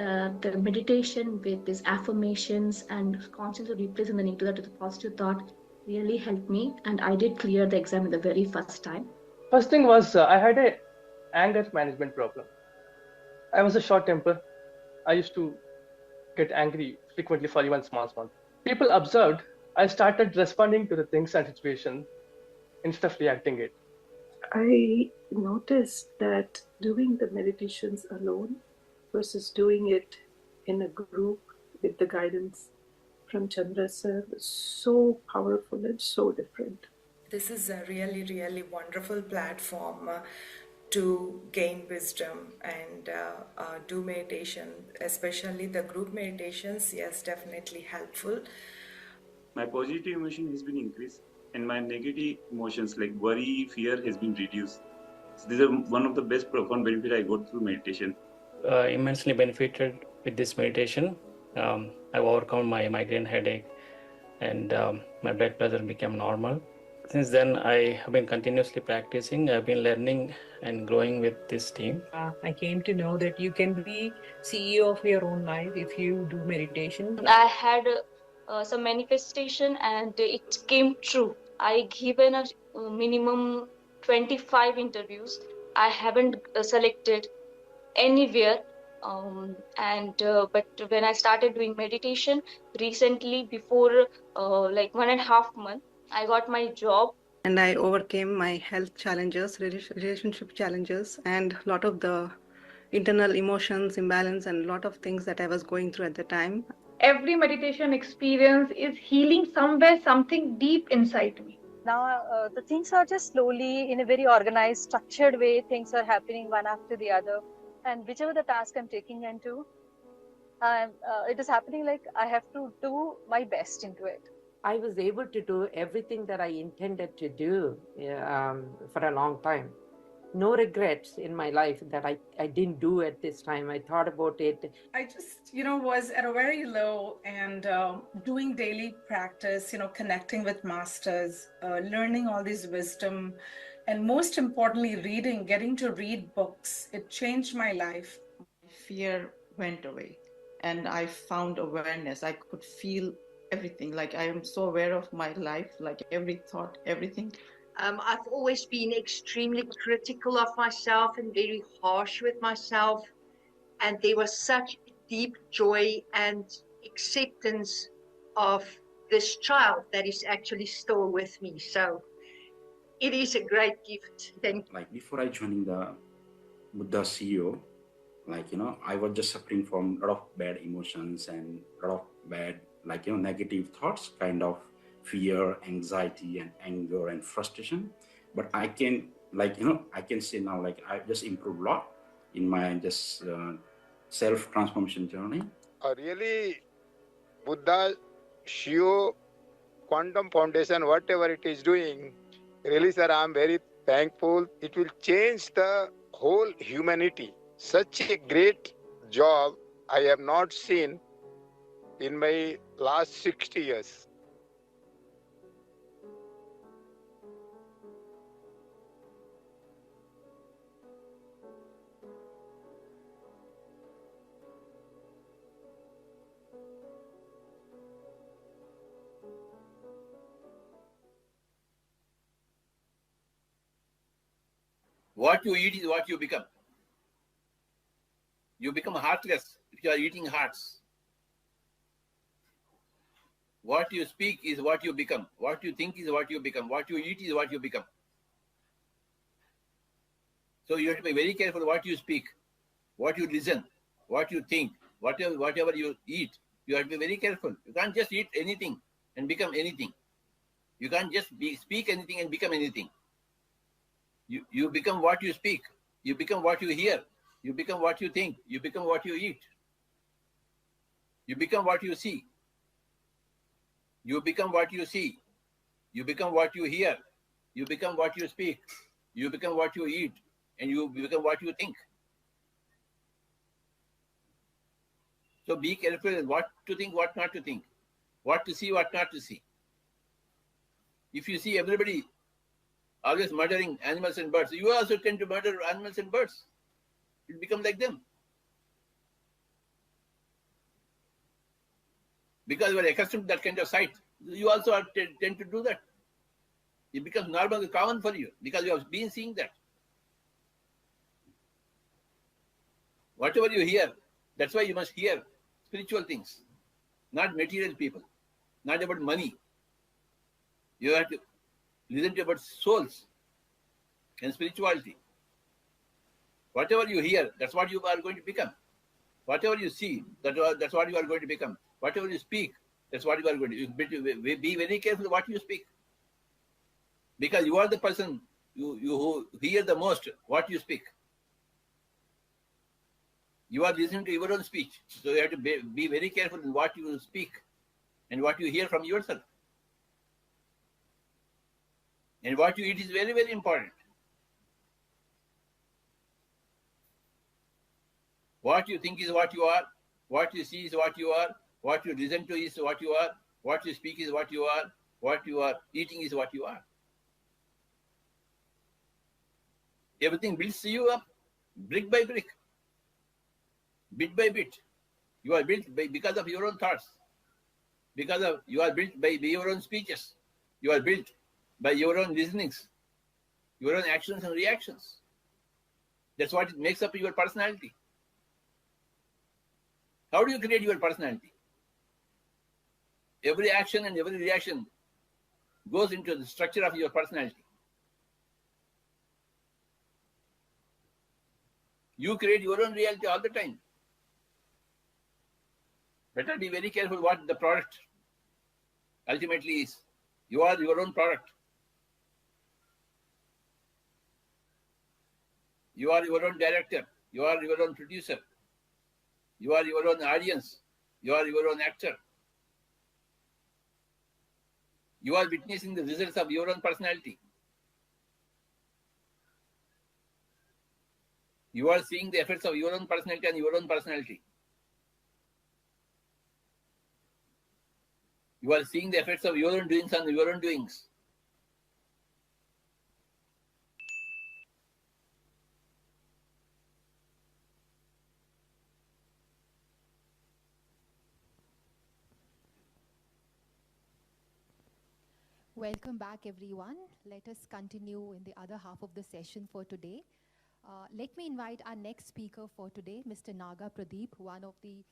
the meditation with these affirmations and constantly replacing the negative thought with a positive thought really helped me, and I did clear the exam the very first time. First thing was I had a anger management problem. I was a short temper. I used to get angry frequently for even small. People observed I started responding to the things and situations instead of reacting it. I noticed that doing the meditations alone versus doing it in a group with the guidance from Chandra sir was so powerful and so different. This is a really, really wonderful platform to gain wisdom and do meditation, especially the group meditations. Yes, definitely helpful. My positive emotion has been increased and my negative emotions like worry, fear has been reduced. So these are one of the best profound benefits I got through meditation. Immensely benefited with this meditation. I've overcome my migraine headache and my blood pressure became normal. Since then, I have been continuously practicing. I've been learning and growing with this team. I came to know that you can be CEO of your own life if you do meditation. I had some manifestation and it came true. I given a minimum 25 interviews. I haven't selected anywhere. But when I started doing meditation recently, before like 1.5 months, I got my job. And I overcame my health challenges, relationship challenges, and a lot of the internal emotions, imbalance, and a lot of things that I was going through at the time. Every meditation experience is healing somewhere, something deep inside me. Now the things are just slowly, in a very organized, structured way, things are happening one after the other. And whichever the task I'm taking into, it is happening like I have to do my best into it. I was able to do everything that I intended to do for a long time. No regrets in my life that I didn't do at this time. I thought about it. I just, was at a very low and doing daily practice, connecting with masters, learning all this wisdom, and most importantly, reading, getting to read books. It changed my life. Fear went away and I found awareness. I could feel everything. Like I am so aware of my life, like every thought, everything. I've always been extremely critical of myself and very harsh with myself. And there was such deep joy and acceptance of this child that is actually still with me. So it is a great gift. Thank you. Like before I joining the Buddha CEO, I was just suffering from a lot of bad emotions and a lot of bad, negative thoughts, kind of fear, anxiety, and anger and frustration. But I can, I can say now, I just improved a lot in my just self-transformation journey. Really, Buddha, Shio, Quantum Foundation, whatever it is doing, really, sir, I'm very thankful. It will change the whole humanity. Such a great job I have not seen in my last 60 years. What you eat is what you become. You become heartless if you are eating hearts. What you speak is what you become. What you think is what you become. What you eat is what you become. So you have to be very careful what you speak, what you listen, what you think, whatever you eat. You have to be very careful. You can't just eat anything and become anything. You can't just speak anything and become anything. You become what you speak. You become what you hear. You become what you think. You become what you eat. You become what you see. You become what you see. You become what you hear. You become what you speak. You become what you eat. And you become what you think. So be careful what to think, what not to think. What to see, what not to see. If you see everybody always murdering animals and birds, you also tend to murder animals and birds. You become like them. Because you are accustomed to that kind of sight, you also tend to do that. It becomes normal, common for you because you have been seeing that. Whatever you hear, that's why you must hear spiritual things, not material people, not about money. You have to listen to about souls and spirituality. Whatever you hear, that's what you are going to become. Whatever you see, that's what you are going to become. Whatever you speak, that's what you are going to be very careful what you speak. Because you are the person who hear the most what you speak. You are listening to your own speech. So you have to be very careful in what you speak and what you hear from yourself. And what you eat is very, very important. What you think is what you are. What you see is what you are. What you listen to is what you are. What you speak is what you are. What you are eating is what you are. Everything builds you up, brick by brick, bit by bit. You are built because of your own thoughts. You are built by your own speeches. You are built by your own listenings, your own actions and reactions. That's what makes up your personality. How do you create your personality? Every action and every reaction goes into the structure of your personality. You create your own reality all the time. Better be very careful what the product ultimately is. You are your own product. You are your own director. You are your own producer. You are your own audience. You are your own actor. You are witnessing the results of your own personality. You are seeing the effects of your own personality and your own personality. You are seeing the effects of your own doings and your own doings. Welcome back, everyone. Let us continue in the other half of the session for today. Let me invite our next speaker for today, Mr. Naga Pradeep, one of the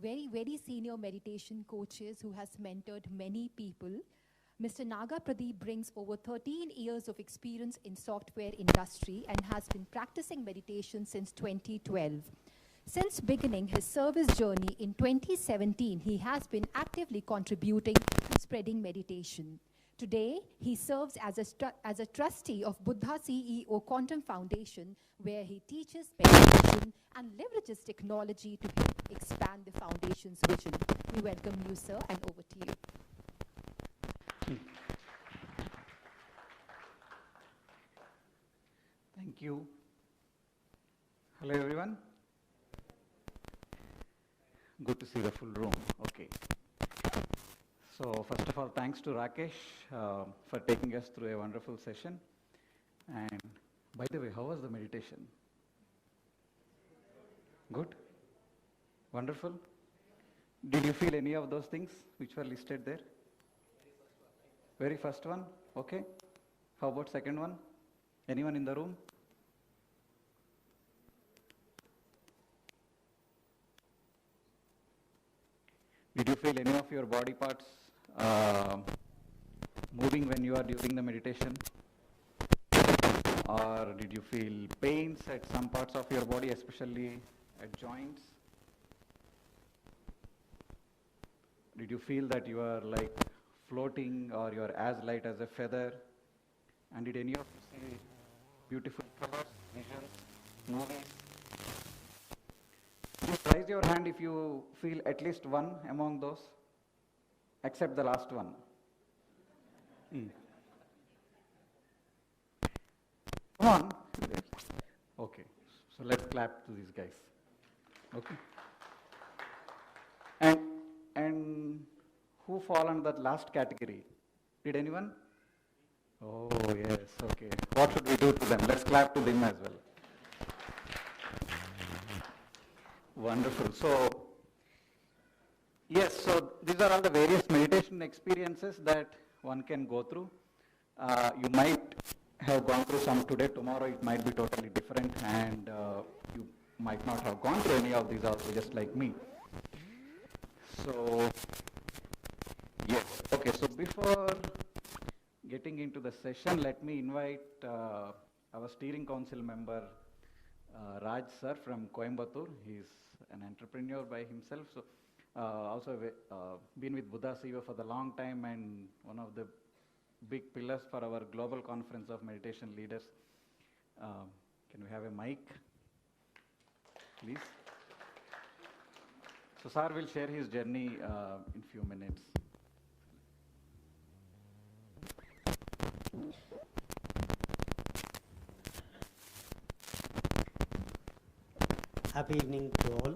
very, very senior meditation coaches who has mentored many people. Mr. Naga Pradeep brings over 13 years of experience in software industry and has been practicing meditation since 2012. Since beginning his service journey in 2017, he has been actively contributing to spreading meditation. Today, he serves as a trustee of Buddha CEO Quantum Foundation, where he teaches meditation and leverages technology to help expand the foundation's vision. We welcome you, sir, and over to you. Thank you. Hello, everyone. Good to see the full room. Okay. So first of all, thanks to Rakesh for taking us through a wonderful session. And by the way, how was the meditation? Good? Wonderful? Did you feel any of those things which were listed there? Very first one? Okay. How about second one? Anyone in the room? Did you feel any of your body parts moving when you are during the meditation? or did you feel pains at some parts of your body, especially at joints? Did you feel that you are like floating or you are as light as a feather? And did any of you see beautiful colors, visions, movies? Just raise your hand if you feel at least one among those, except the last one. Come on. Okay, so let's clap to these guys. Okay. And who fall under that last category? Did anyone? Oh yes, okay. What should we do to them? Let's clap to them as well. Wonderful. So, yes, so these are all the various meditation experiences that one can go through. You might have gone through some today, tomorrow it might be totally different, and you might not have gone through any of these also, just like me. So, yes, okay, so before getting into the session, let me invite our steering council member, Raj sir from Coimbatore. He's an entrepreneur by himself, so also been with Buddha CEO for the long time and one of the big pillars for our global conference of meditation leaders. Can we have a mic, please? So sir will share his journey in few minutes. Happy evening to all.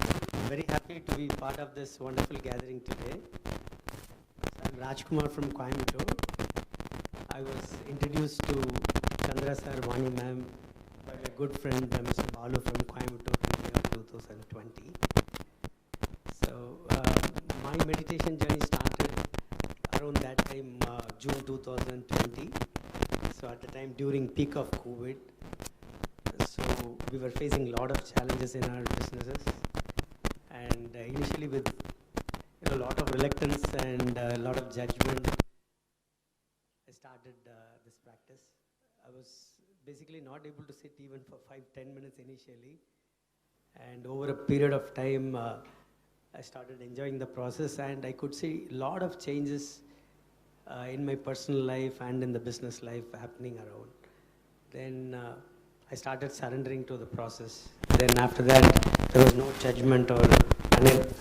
I'm very happy to be part of this wonderful gathering today. So I'm Rajkumar from Coimbatore. I was introduced to Chandra sir, Vani ma'am by my good friend Mr. Balu from Coimbatore in the year 2020. So my meditation journey started around that time, June 2020. So at the time during peak of COVID. So we were facing a lot of challenges in our businesses, and initially with a lot of reluctance and a lot of judgment, I started this practice. I was basically not able to sit even for 5-10 minutes initially, and over a period of time, I started enjoying the process, and I could see a lot of changes in my personal life and in the business life happening around. Then I started surrendering to the process. Then after that, there was no judgment or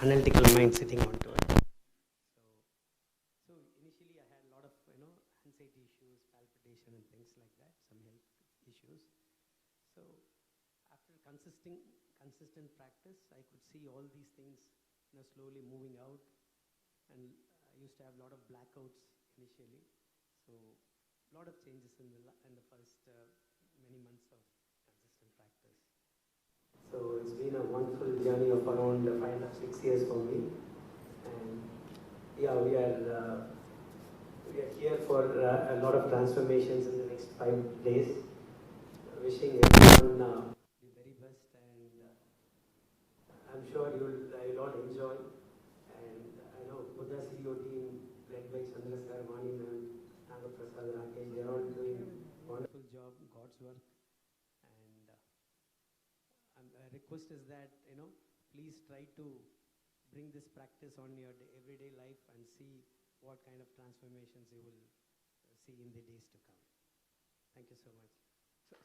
analytical mind sitting onto it. So initially I had a lot of anxiety issues, palpitation and things like that, some health issues. So after consistent practice, I could see all these things slowly moving out, and I used to have a lot of blackouts initially. So a lot of changes in the first many months of consistent practice. So it's been a wonderful journey of around 5.5-6 years for me, and yeah, we are here for a lot of transformations in the next 5 days. Wishing everyone the very best, and I'm sure you'll all enjoy. And I know Buddha CEO team led by Chandra sir, Vani ma'am, Naga Prasad, Rakesh, they're all doing a wonderful job, God's work. And a request is that, please try to bring this practice on your everyday life and see what kind of transformations you will see in the days to come. Thank you so much.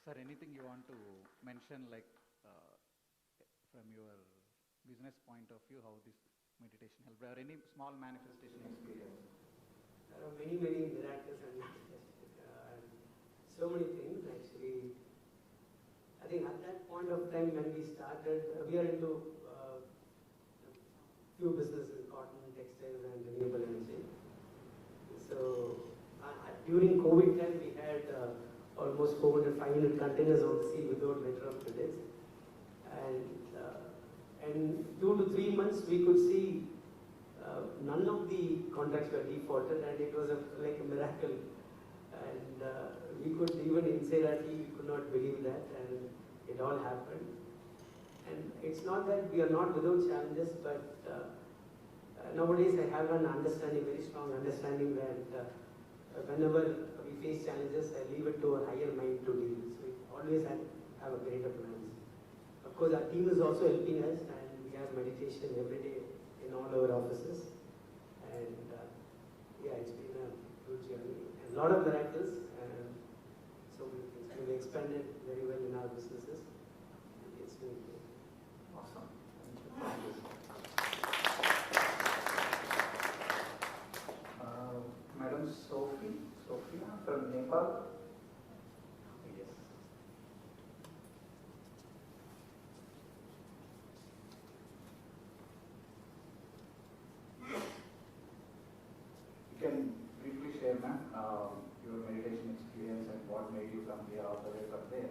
Sir, anything you want to mention, like from your business point of view, how this meditation helped, or any small manifestation experience? There are many miracles and so many things actually. I think at that point of time when we started, we are into few businesses, cotton, textiles and renewable energy. So during COVID time we had almost 400-500 containers on the sea without letter of credits. And 2 to 3 months we could see none of the contracts were defaulted, and it was like a miracle. And we could even inside our team, we could not believe that, and it all happened. And it's not that we are not without challenges, but nowadays I have an understanding, very strong understanding that whenever we face challenges, I leave it to a higher course, our team is also helping us, and we have meditation every day in all our offices. And yeah, it's been a good journey and a lot of miracles. So we've expanded very well in our businesses. It's been great. Awesome. Madam Sophia from Nepal. Yes. You can briefly share, ma'am, your meditation experience and what made you come here all the way from there.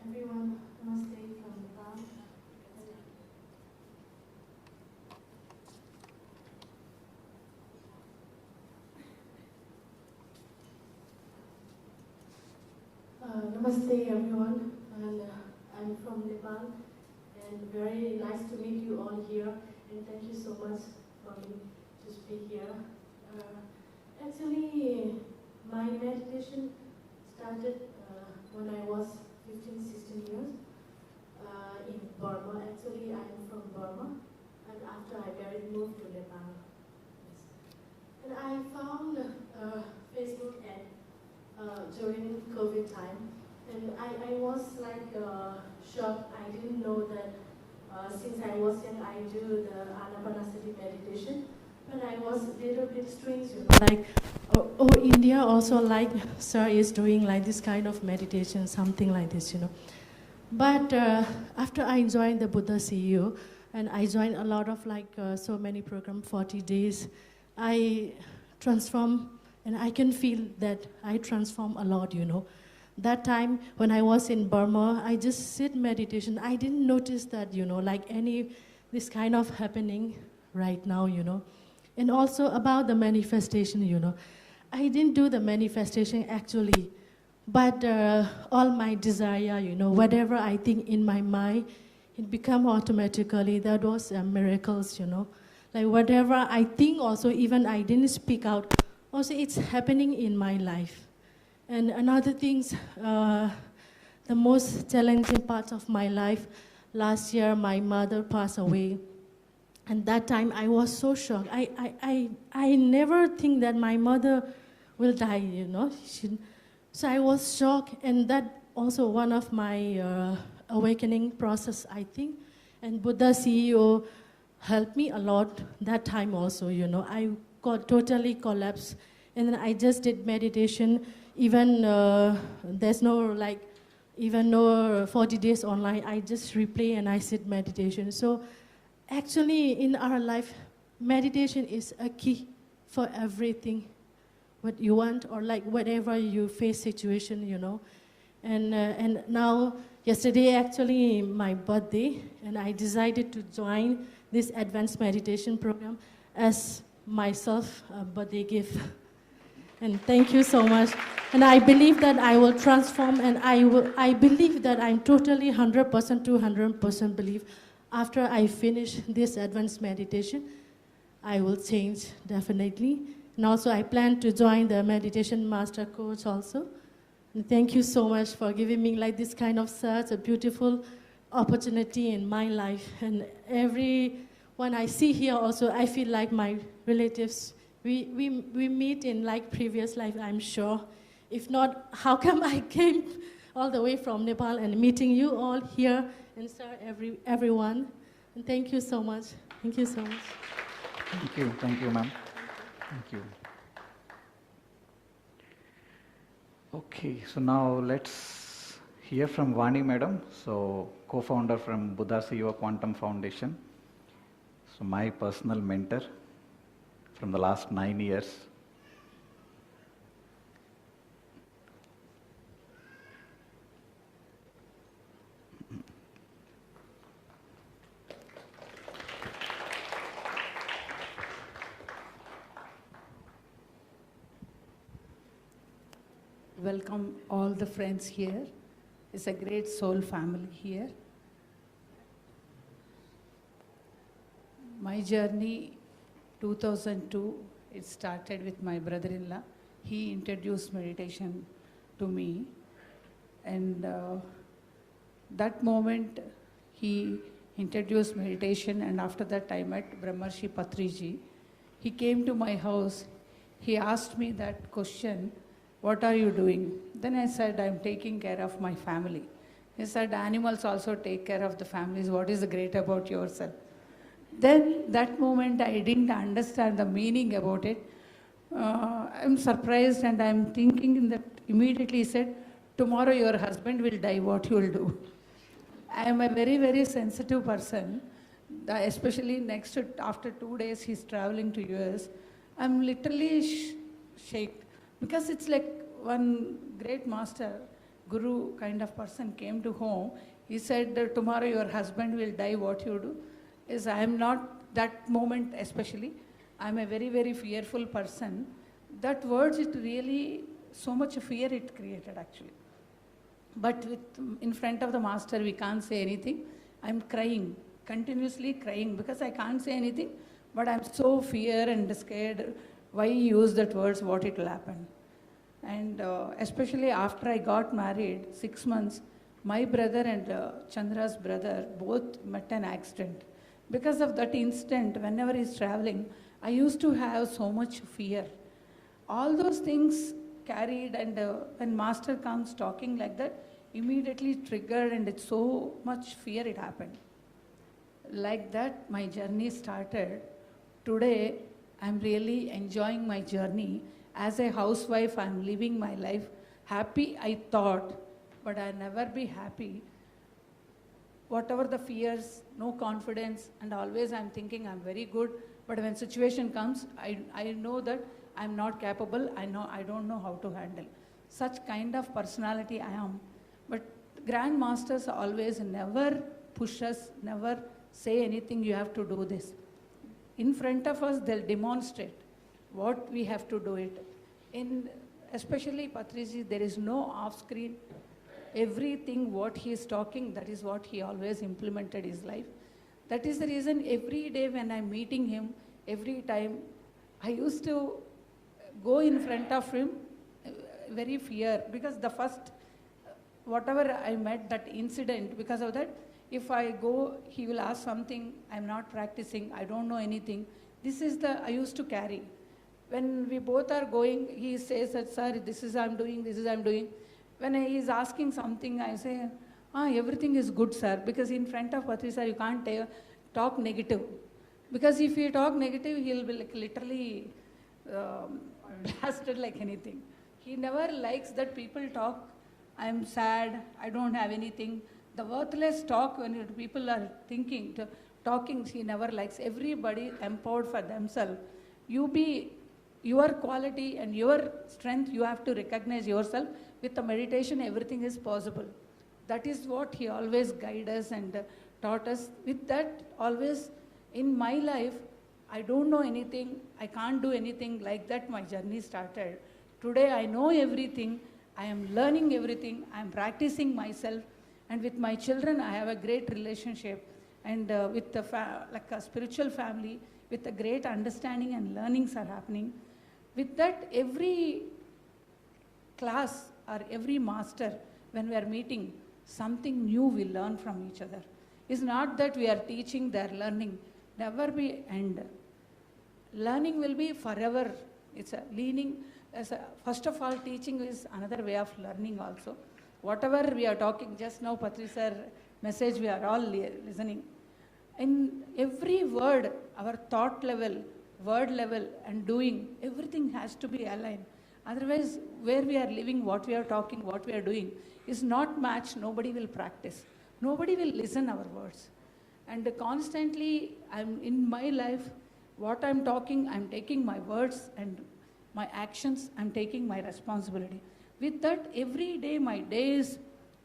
Everyone, namaste from Nepal. Namaste everyone, and I'm from Nepal, and very nice to meet you all here, and thank you so much for me to speak here. Actually, my meditation started when I was 15, 16 years in Burma. Actually, I'm from Burma, and after I married, moved to Nepal. Yes. And I found Facebook ad during COVID time, and I was like shocked. I didn't know that since I was young, I do the Anapanasati meditation, but I was a little bit strange, you know, like, oh, India also like sir is doing like this kind of meditation, something like this, you know. But after I joined the Buddha CEO, and I joined a lot of like so many programs, 40 days, I transform. And I can feel that I transform a lot, you know. That time when I was in Burma, I just sit meditation. I didn't notice that, you know, like this kind of happening right now, you know. And also about the manifestation, you know. I didn't do the manifestation actually, but all my desire, you know, whatever I think in my mind, it become automatically. That was miracles, you know. Like whatever I think also, even I didn't speak out, also, it's happening in my life. And another things, the most challenging part of my life, last year my mother passed away. And that time I was so shocked. I never think that my mother will die, you know. So I was shocked, and that also one of my awakening process, I think. And Buddha CEO helped me a lot that time also, you know. I got totally collapsed, and then I just did meditation. Even there's no like, even no 40 days online. I just replay and I sit meditation. So actually, in our life, meditation is a key for everything, what you want or like whatever you face situation, you know. And now yesterday actually my birthday, and I decided to join this advanced meditation program as myself a birthday gift. And thank you so much. And I believe that I will transform, and I believe that I'm totally 100%, 200% believe after I finish this advanced meditation, I will change definitely. And also I plan to join the meditation master course also. And thank you so much for giving me like this kind of such a beautiful opportunity in my life. And everyone I see here also, I feel like my relatives. We meet in like previous life, I'm sure. If not, how come I came all the way from Nepal and meeting you all here, and sir, everyone. And thank you so much. Thank you so much. Thank you, ma'am. Thank you. Okay, so now let's hear from Vani madam, so co-founder from Buddha CEO Quantum Foundation. So my personal mentor from the last 9 years. Welcome all the friends here. It's a great soul family here. My journey, 2002, it started with my brother-in-law. He introduced meditation to me, and That moment, he introduced meditation, and after that I met Brahmarshi Patriji. He came to my house. He asked me that question, what are you doing? Then I said, I'm taking care of my family. He said, animals also take care of the families. What is great about yourself? Then that moment I didn't understand the meaning about it. I'm surprised and I'm thinking that immediately he said, tomorrow your husband will die, what you will do? I am a very, very sensitive person, especially after 2 days he's traveling to US. I'm literally shaken because it's like one great master, guru kind of person came to home. He said, tomorrow your husband will die, what you do? Is I am not, that moment especially, I'm a very, very fearful person. That words, it really, so much fear it created actually. But in front of the master, we can't say anything. I'm crying, continuously crying because I can't say anything, but I'm so fear and scared. Why use that words, what it will happen? And especially after I got married, 6 months, my brother and Chandra's brother both met an accident. Because of that incident, whenever he's traveling, I used to have so much fear. All those things carried, and when master comes talking like that, immediately triggered, and it's so much fear it happened. Like that, my journey started. Today, I'm really enjoying my journey. As a housewife, I'm living my life. Happy, I thought, but I'll never be happy. Whatever the fears, no confidence, and always I'm thinking I'm very good, but when situation comes, I know that I'm not capable, I don't know how to handle. Such kind of personality I am. But Grand Masters always never push us, never say anything, you have to do this. In front of us, they'll demonstrate what we have to do it. Especially Patriji, there is no off-screen. Everything what he is talking, that is what he always implemented his life. That is the reason every day when I'm meeting him, every time, I used to go in front of him, very fear, because the first, whatever I met, that incident, because of that, if I go, he will ask something, I'm not practicing, I don't know anything. This is I used to carry. When we both are going, he says that, sir, this is I'm doing, this is I'm doing. When he is asking something, I say, everything is good, sir, because in front of Patri, sir, you can't talk negative. Because if you talk negative, he'll be like literally blasted like anything. He never likes that people talk, I'm sad, I don't have anything. The worthless talk when people are talking, he never likes. Everybody empowered for themselves. You be your quality and your strength, you have to recognize yourself. With the meditation, everything is possible. That is what he always guided us and taught us. With that, always in my life, I don't know anything, I can't do anything. Like that, my journey started. Today, I know everything, I am learning everything, I am practicing myself. And with my children, I have a great relationship. And with like a spiritual family, with a great understanding and learnings are happening. With that, every class or every master, when we are meeting, something new we learn from each other. It's not that we are teaching, they are learning. Never be end. Learning will be forever. It's a learning. First of all, teaching is another way of learning also. Whatever we are talking, just now Patri sir message, we are all listening. In every word, our thought level, word level and doing, everything has to be aligned. Otherwise, where we are living, what we are talking, what we are doing is not matched, nobody will practice. Nobody will listen our words. And constantly, I'm in my life, what I'm talking, I'm taking my words and my actions, I'm taking my responsibility. With that, every day, my day is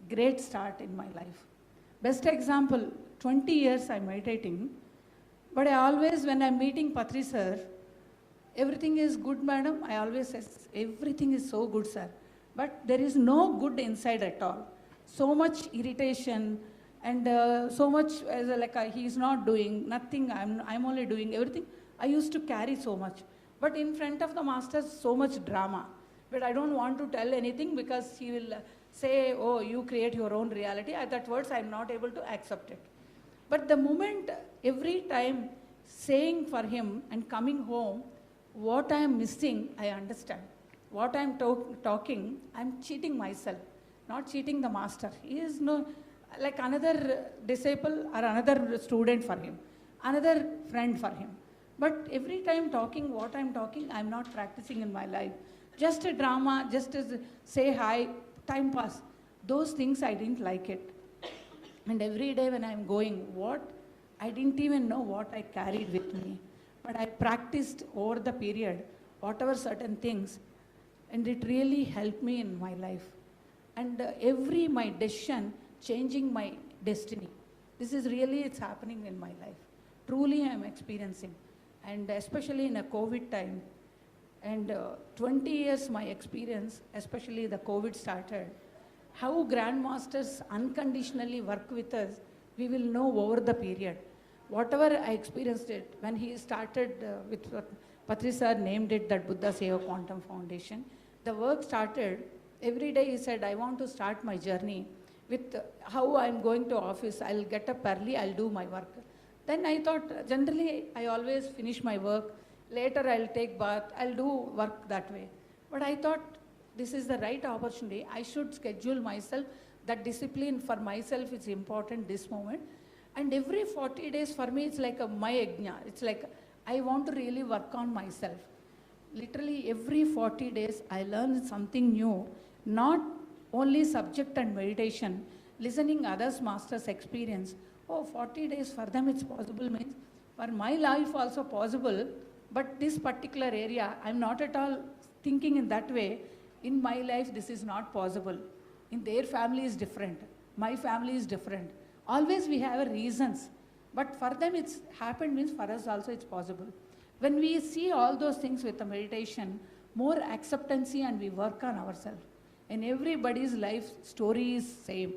great start in my life. Best example, 20 years I'm meditating, but I always, when I'm meeting Patri sir, everything is good, madam. I always say, everything is so good, sir. But there is no good inside at all. So much irritation and so much he is not doing, nothing, I'm only doing everything. I used to carry so much. But in front of the masters, so much drama. But I don't want to tell anything because he will say, oh, you create your own reality, that words I'm not able to accept it. But the moment, every time saying for him and coming home, what I am missing, I understand. What I am talking, I am cheating myself, not cheating the master. He is no, like another disciple or another student for him, another friend for him. But every time talking what I'm talking, I'm not practicing in my life. Just a drama, just as say hi, time pass. Those things I didn't like it. And every day when I'm going, I didn't even know what I carried with me. But I practiced over the period, whatever certain things, and it really helped me in my life. And my decision, changing my destiny. This is really, it's happening in my life. Truly I'm experiencing. And especially in a COVID time, and 20 years my experience, especially the COVID started, how grandmasters unconditionally work with us, we will know over the period. Whatever I experienced it, when he started with Patri sir named it that Buddha Seva Quantum Foundation, the work started, every day he said, I want to start my journey with how I'm going to office, I'll get up early, I'll do my work. Then I thought, generally I always finish my work, later I'll take bath, I'll do work that way. But I thought, this is the right opportunity, I should schedule myself, that discipline for myself is important this moment. And every 40 days for me, it's like my yajna. It's like, I want to really work on myself. Literally every 40 days, I learn something new, not only subject and meditation, listening others' masters' experience. Oh, 40 days for them it's possible means, for my life also possible, but this particular area, I'm not at all thinking in that way. In my life, this is not possible. In their family is different. My family is different. Always we have reasons, but for them it's happened means for us also it's possible. When we see all those things with the meditation, more acceptancy and we work on ourselves. In everybody's life, story is same.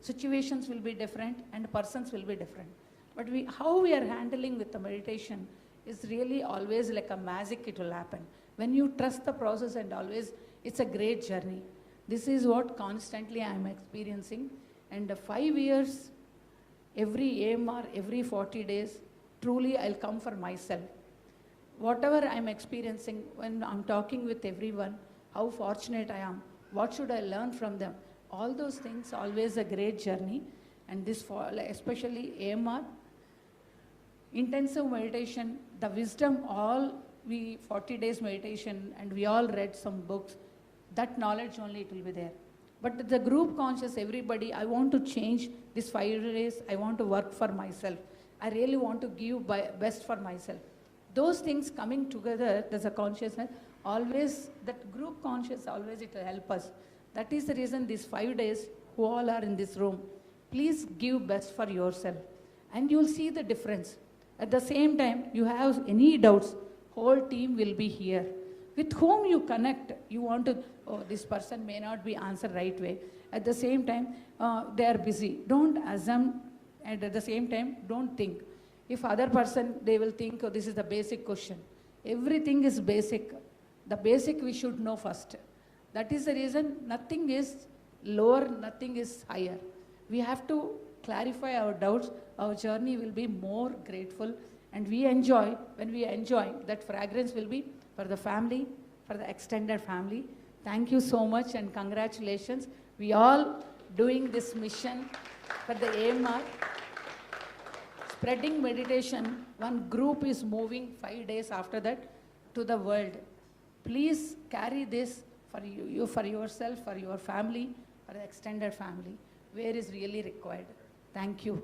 Situations will be different and persons will be different. But how we are handling with the meditation is really always like a magic, it will happen. When you trust the process and always, it's a great journey. This is what constantly I am experiencing. And 5 years, every AMR, every 40 days, truly I'll come for myself. Whatever I'm experiencing, when I'm talking with everyone, how fortunate I am, what should I learn from them? All those things, always a great journey. And this, especially AMR, intensive meditation, the wisdom, 40 days meditation, and we all read some books, that knowledge only it will be there. But the group conscious, everybody, I want to change this 5 days, I want to work for myself. I really want to give best for myself. Those things coming together, there's a consciousness, always, that group conscious, always it will help us. That is the reason these 5 days, who all are in this room, please give best for yourself. And you'll see the difference. At the same time, you have any doubts, whole team will be here. With whom you connect, you want to, oh, this person may not be answered right way. At the same time, they are busy. Don't assume, and at the same time, don't think. If other person, they will think, oh, this is the basic question. Everything is basic. The basic we should know first. That is the reason nothing is lower, nothing is higher. We have to clarify our doubts. Our journey will be more grateful. And we enjoy, when we enjoy, that fragrance will be for the family, for the extended family. Thank you so much and congratulations. We all doing this mission for the AMR. Spreading meditation, one group is moving 5 days after that to the world. Please carry this for you, for yourself, for your family, for the extended family, where is really required. Thank you.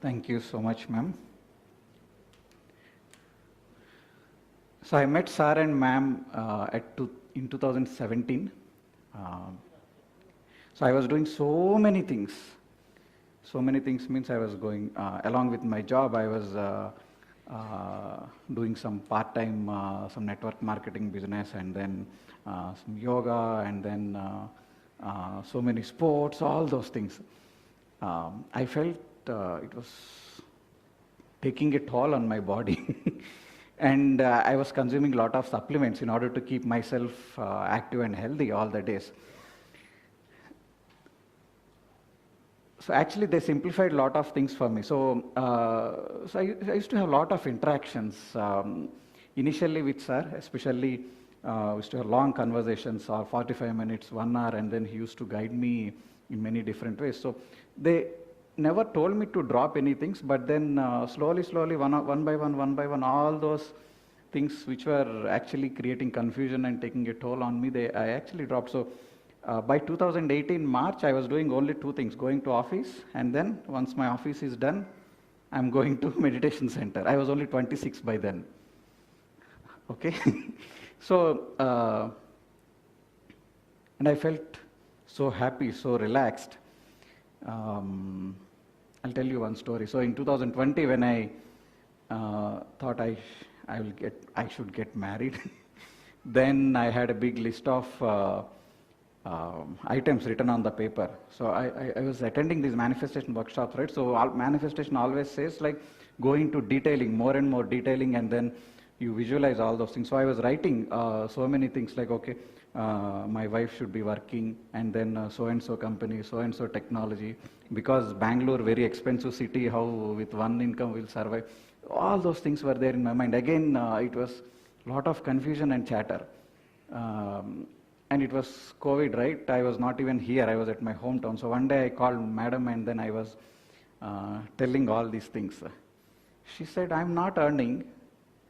Thank you so much, ma'am. So I met sir and ma'am in 2017. So I was doing so many things. So many things means I was going, along with my job, I was doing some part-time, some network marketing business, and then some yoga, and then so many sports, all those things. I felt it was taking a toll on my body. And I was consuming a lot of supplements in order to keep myself active and healthy all the days. So actually, they simplified a lot of things for me. So, I used to have a lot of interactions initially with sir, especially we used to have long conversations, or 45 minutes, 1 hour, and then he used to guide me in many different ways. So they never told me to drop any things, but then slowly, one by one, all those things which were actually creating confusion and taking a toll on me, I actually dropped. So by 2018 March, I was doing only 2 things: going to office, and then once my office is done, I'm going to meditation center. I was only 26 by then. Okay. So, and I felt so happy, so relaxed. I'll tell you one story. So in 2020, when I thought I should get married, then I had a big list of items written on the paper. So I was attending these manifestation workshops, right? So manifestation always says like go into detailing, more and more detailing, and then you visualize all those things. So I was writing so many things like, okay, my wife should be working, and then so-and-so company, so-and-so technology, because Bangalore, very expensive city, how with one income we'll survive. All those things were there in my mind. Again, it was a lot of confusion and chatter. And it was COVID, right? I was not even here. I was at my hometown. So one day I called madam, and then I was telling all these things. She said, I'm not earning,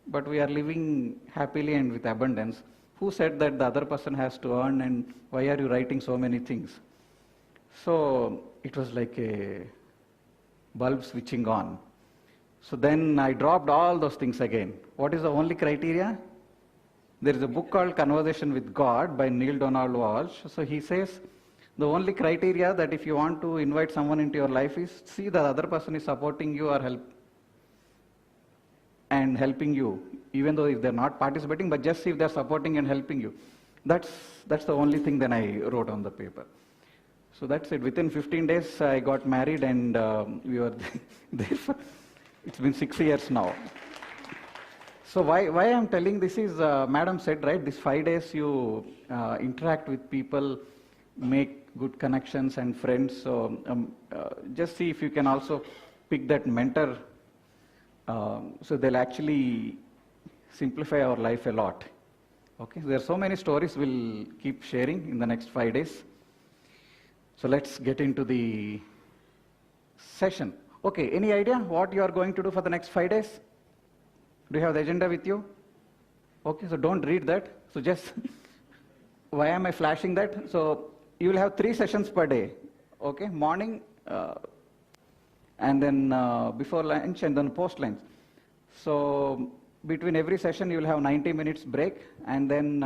but we are living happily and with abundance. Who said that the other person has to earn, and why are you writing so many things? So it was like a bulb switching on. So then I dropped all those things again. What is the only criteria? There is a book called Conversation with God by Neil Donald Walsh. So he says the only criteria that if you want to invite someone into your life is see the other person is supporting you or helping you, even though if they're not participating, but just see if they're supporting and helping you. That's the only thing that I wrote on the paper. So that's it. Within 15 days, I got married, and we were there for, it's been 6 years now. So why I'm telling this is, madam said, right, this 5 days you interact with people, make good connections and friends. So just see if you can also pick that mentor. So they'll actually simplify our life a lot. Okay, there are so many stories we'll keep sharing in the next 5 days. So let's get into the session. Okay, any idea what you are going to do for the next 5 days? Do you have the agenda with you? Okay, so don't read that. So just, why am I flashing that? So you will have 3 sessions per day. Okay, morning, and then before lunch, and then post lunch. So between every session you will have 90 minutes break, and then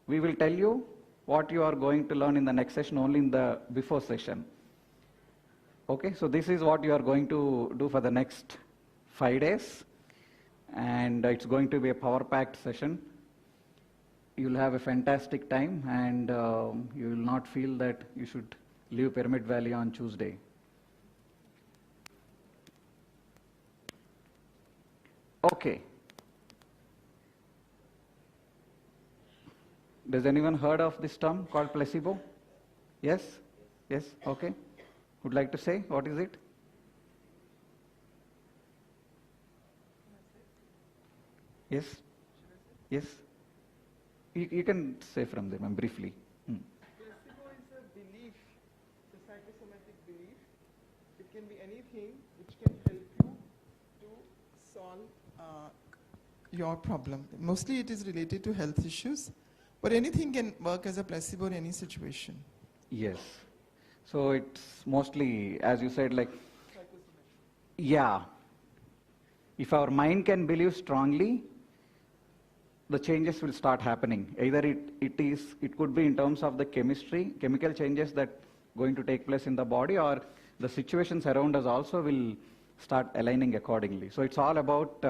we will tell you what you are going to learn in the next session only in the before session. Okay, so this is what you are going to do for the next 5 days, and it's going to be a power-packed session. You'll have a fantastic time, and you will not feel that you should leave Pyramid Valley on Tuesday. Okay. Does anyone heard of this term called placebo? Yes? Yes? Okay. Would like to say, what is it? Yes? Yes? You can say from them briefly. Placebo is a belief, it's a psychosomatic belief. It can be anything which can help you to solve your problem. Mostly it is related to health issues, but anything can work as a placebo in any situation. Yes. So it's mostly, as you said, like, yeah. If our mind can believe strongly, the changes will start happening. Either it could be in terms of the chemical changes that going to take place in the body, or the situations around us also will start aligning accordingly. So it's all about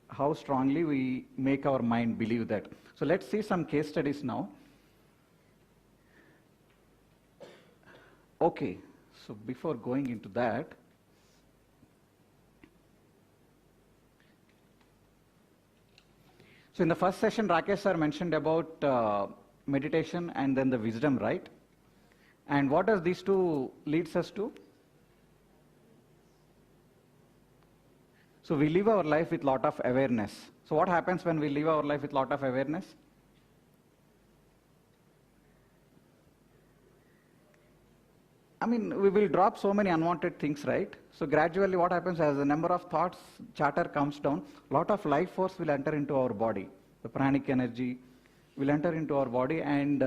how strongly we make our mind believe that. So let's see some case studies now. Okay, so before going into that, So in the first session, Rakesh sir mentioned about meditation and then the wisdom, right? And what does these two leads us to? So we live our life with lot of awareness. So what happens when we live our life with lot of awareness? I mean, we will drop so many unwanted things, right? So gradually what happens as the number of thoughts chatter comes down, lot of life force will enter into our body. The pranic energy will enter into our body and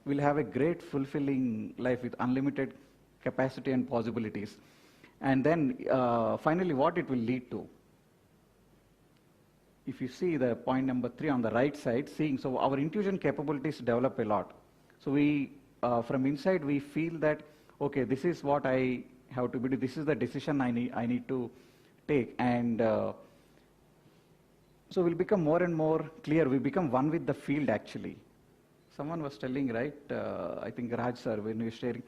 we'll have a great fulfilling life with unlimited capacity and possibilities. And then finally what it will lead to? If you see the point number 3 on the right side, seeing, so our intuition capabilities develop a lot. So we, from inside we feel that, okay, this is what I have to be, this is the decision I need to take. And so we'll become more and more clear. We become one with the field actually. Someone was telling, right, I think Raj sir, when we were sharing,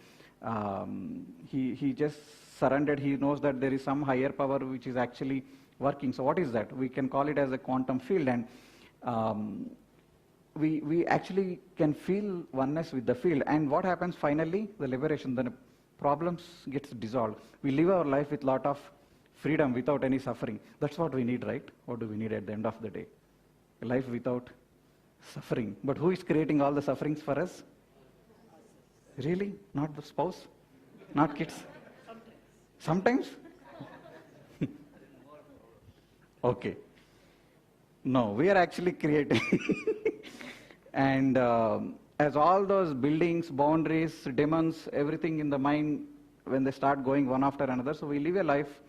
he just surrendered. He knows that there is some higher power which is actually working. So what is that? We can call it as a quantum field, and we actually can feel oneness with the field. And what happens finally? The liberation, the problems gets dissolved. We live our life with lot of freedom without any suffering. That's what we need, right? What do we need at the end of the day? A life without suffering. But who is creating all the sufferings for us? Really? Not the spouse? Not kids? Sometimes? Okay. No, we are actually creating. And as all those buildings, boundaries, demons, everything in the mind, when they start going one after another, so we live a life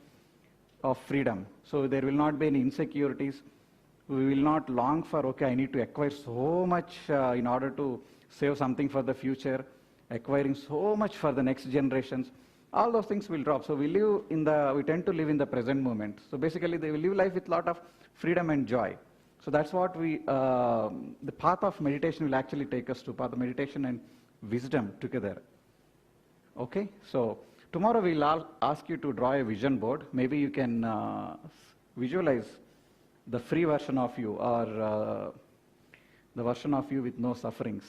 of freedom. So there will not be any insecurities. We will not long for, okay, I need to acquire so much in order to save something for the future, acquiring so much for the next generations. All those things will drop. So we tend to live in the present moment. So basically they will live life with a lot of freedom and joy. So that's what the path of meditation will actually take us to, path of meditation and wisdom together. Okay, so tomorrow we'll ask you to draw a vision board. Maybe you can visualize the free version of you, or the version of you with no sufferings.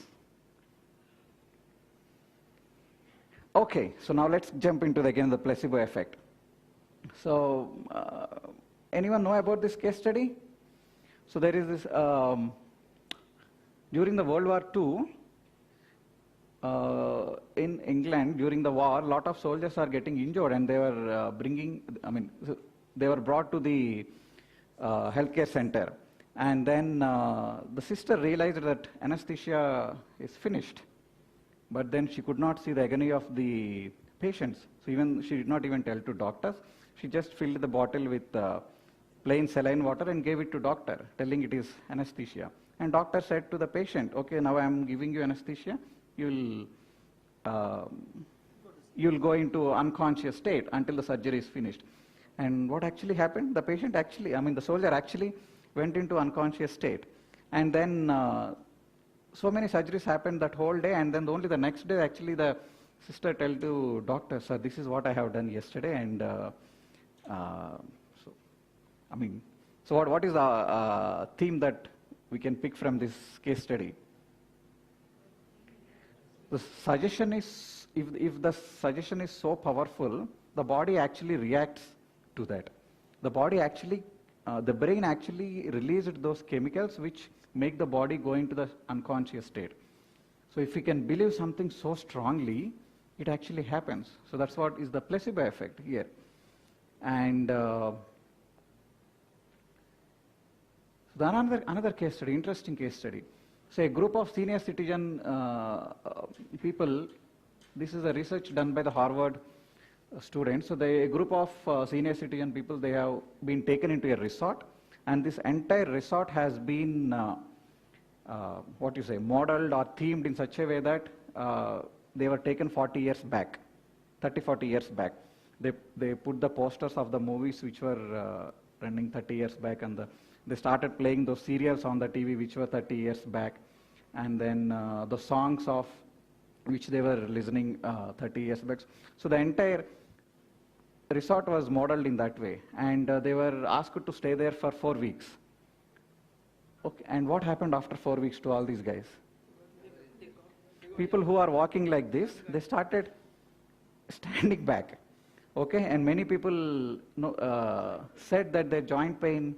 Okay, so now let's jump into the placebo effect. So anyone know about this case study? So there is this, during the World War II, in England, during the war, a lot of soldiers are getting injured, and they were they were brought to the healthcare center. And then the sister realized that anesthesia is finished, but then she could not see the agony of the patients. So she did not even tell to doctors. She just filled the bottle with plain saline water and gave it to doctor, telling it is anesthesia. And doctor said to the patient, okay, now I am giving you anesthesia. You'll go into unconscious state until the surgery is finished. And what actually happened? The patient actually, the soldier actually went into unconscious state. And then so many surgeries happened that whole day, and then only the next day actually the sister tell to doctor, sir, this is what I have done yesterday. And so what is the theme that we can pick from this case study? The suggestion is, if the suggestion is so powerful, the body actually reacts to that. The body actually, the brain actually released those chemicals which make the body go into the unconscious state. So if we can believe something so strongly, it actually happens. So that's what is the placebo effect here. And another case study, interesting case study. So a group of senior citizen people, this is a research done by the Harvard students. So a group of senior citizen people, they have been taken into a resort, and this entire resort has been, modeled or themed in such a way that they were taken 40 years back, 30, 40 years back. They put the posters of the movies which were running 30 years back, and they started playing those serials on the TV which were 30 years back, and then the songs of which they were listening 30 years back. So the entire resort was modeled in that way, and they were asked to stay there for 4 weeks. Okay, and what happened after 4 weeks to all these guys? People who are walking like this, they started standing back. Okay, and many people said that their joint pain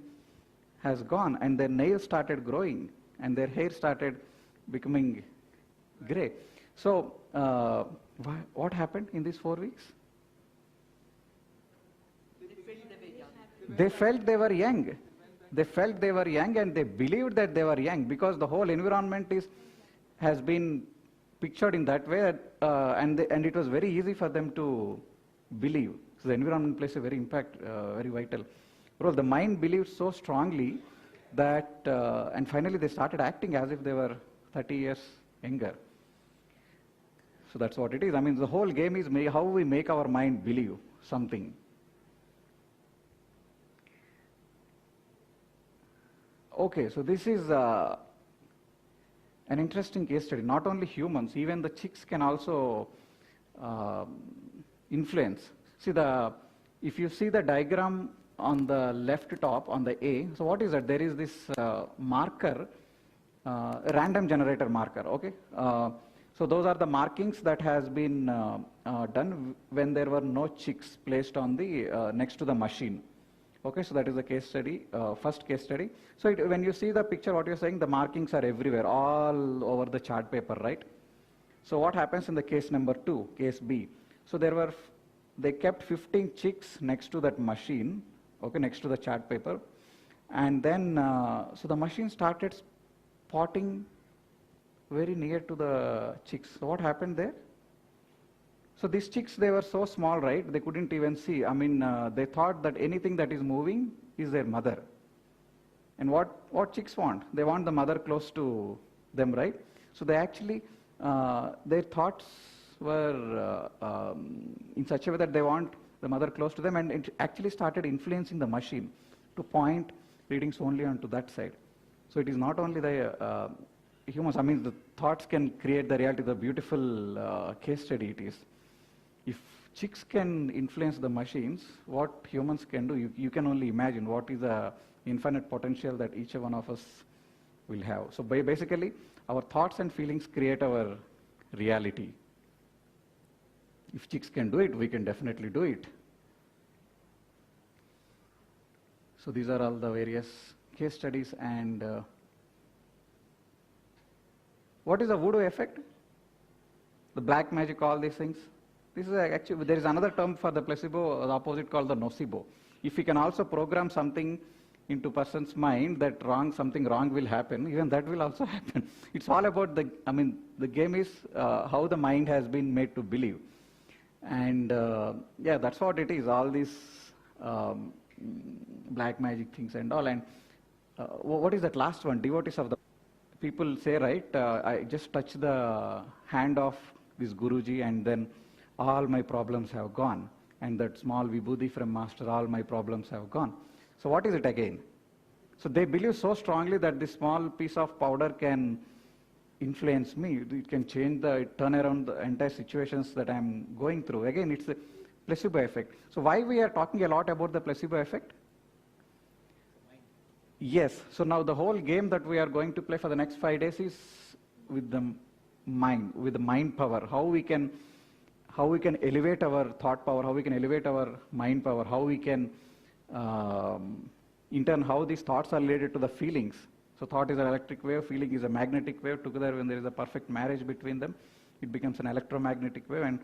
has gone and their nails started growing and their hair started becoming gray. So, what happened in these 4 weeks? They felt they were young. They felt they were young and they believed that they were young because the whole environment has been pictured in that way, and it was very easy for them to believe. So the environment plays a very vital role. The mind believed so strongly that, and finally they started acting as if they were 30 years younger. So that's what it is. I mean, the whole game is how we make our mind believe something. Okay, so this is an interesting case study. Not only humans, even the chicks can also influence. See, if you see the diagram on the left top, on the A, so what is that? There is this marker, random generator marker, okay? So those are the markings that has been done when there were no chicks placed on the next to the machine. Okay, so that is the case study, first case study. So when you see the picture, what you're saying, the markings are everywhere, all over the chart paper, right? So what happens in the case number 2, case B? So they kept 15 chicks next to that machine, okay, next to the chart paper. And then, so the machine started spotting very near to the chicks. So what happened there? So these chicks, they were so small, right? They couldn't even see. I mean, they thought that anything that is moving is their mother. And what chicks want? They want the mother close to them, right? So they actually, their thoughts were in such a way that they want the mother close to them, and it actually started influencing the machine to point readings only onto that side. So it is not only the humans, I mean, the thoughts can create the reality. The beautiful case study it is. If chicks can influence the machines, what humans can do, you can only imagine what is the infinite potential that each one of us will have. So basically, our thoughts and feelings create our reality. If chicks can do it, we can definitely do it. So these are all the various case studies. And what is the voodoo effect? The black magic, all these things. This is actually, there is another term for the placebo, the opposite, called the nocebo. If we can also program something into person's mind that something wrong will happen, even that will also happen. It's all about the game is how the mind has been made to believe. And yeah, that's what it is, all these black magic things and all. And what is that last one? Devotees of the people say, right, I just touch the hand of this Guruji and then all my problems have gone. And that small vibhuti from master, all my problems have gone. So what is it again? So they believe so strongly that this small piece of powder can influence me. It can turn around the entire situations that I'm going through. Again, it's the placebo effect. So why we are talking a lot about the placebo effect? Yes. So now the whole game that we are going to play for the next 5 days is with the mind, with the mind power. How we can elevate our thought power, how we can elevate our mind power, how we can, in turn, how these thoughts are related to the feelings. So thought is an electric wave, feeling is a magnetic wave. Together, when there is a perfect marriage between them, it becomes an electromagnetic wave. And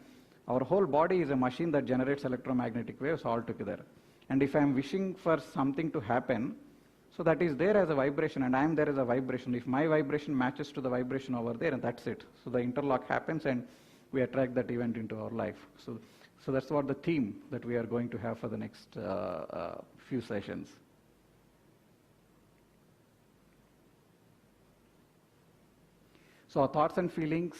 our whole body is a machine that generates electromagnetic waves all together. And if I am wishing for something to happen, so that is there as a vibration, and I am there as a vibration. If my vibration matches to the vibration over there, and that's it. So the interlock happens, and we attract that event into our life. So that's what the theme that we are going to have for the next few sessions. So our thoughts and feelings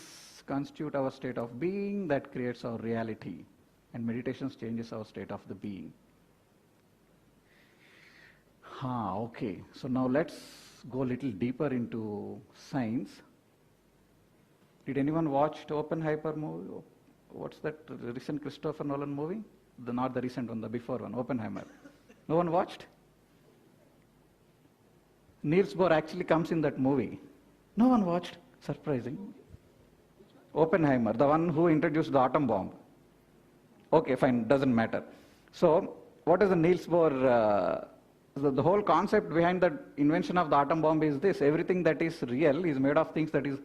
constitute our state of being that creates our reality, and meditation changes our state of the being. Okay. So now let's go a little deeper into science. Did anyone watch the Oppenheimer movie? What's that recent Christopher Nolan movie? Not the recent one, the before one, Oppenheimer. No one watched? Niels Bohr actually comes in that movie. No one watched. Surprising. Oppenheimer, the one who introduced the atom bomb. Okay, fine, doesn't matter. So, what is the Niels Bohr? The whole concept behind the invention of the atom bomb is this: everything that is real is made of things that is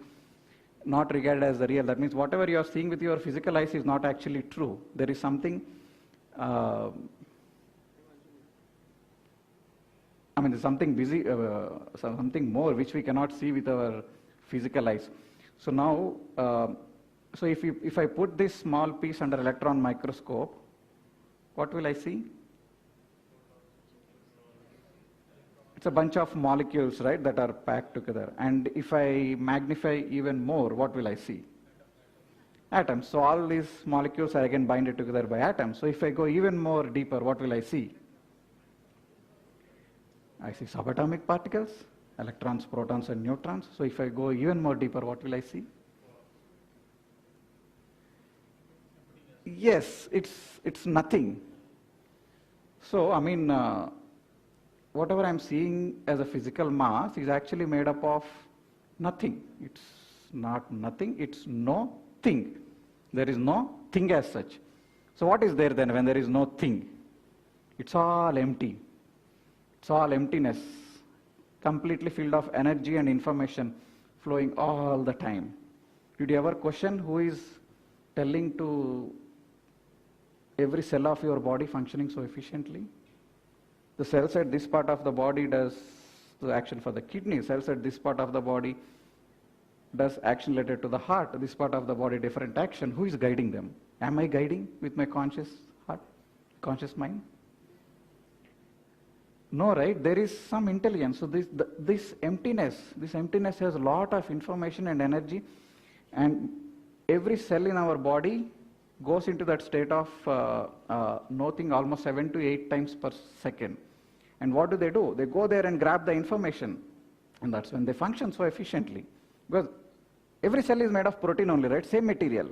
not regarded as the real. That means whatever you are seeing with your physical eyes is not actually true. There is something, there's something busy, something more which we cannot see with our physical eyes. So now, so if I put this small piece under electron microscope, what will I see? It's a bunch of molecules, right, that are packed together. And if I magnify even more, what will I see? Atoms. So all these molecules are again binded together by atoms. So if I go even more deeper, what will I see? I see subatomic particles, electrons, protons, and neutrons. So if I go even more deeper, what will I see? Yes, it's nothing. So, whatever I'm seeing as a physical mass is actually made up of nothing. It's not nothing, it's no thing. There is no thing as such. So what is there then when there is no thing? It's all empty. It's all emptiness, completely filled of energy and information flowing all the time. Did you ever question who is telling to every cell of your body functioning so efficiently? The cells at this part of the body does the action for the kidney. Cells at this part of the body does action related to the heart. This part of the body, different action. Who is guiding them? Am I guiding with my conscious heart, conscious mind? No, right? There is some intelligence. So this emptiness has a lot of information and energy, and every cell in our body goes into that state of nothing almost 7 to 8 times per second. And what do? They go there and grab the information, and that's when they function so efficiently. Because every cell is made of protein only, right? Same material,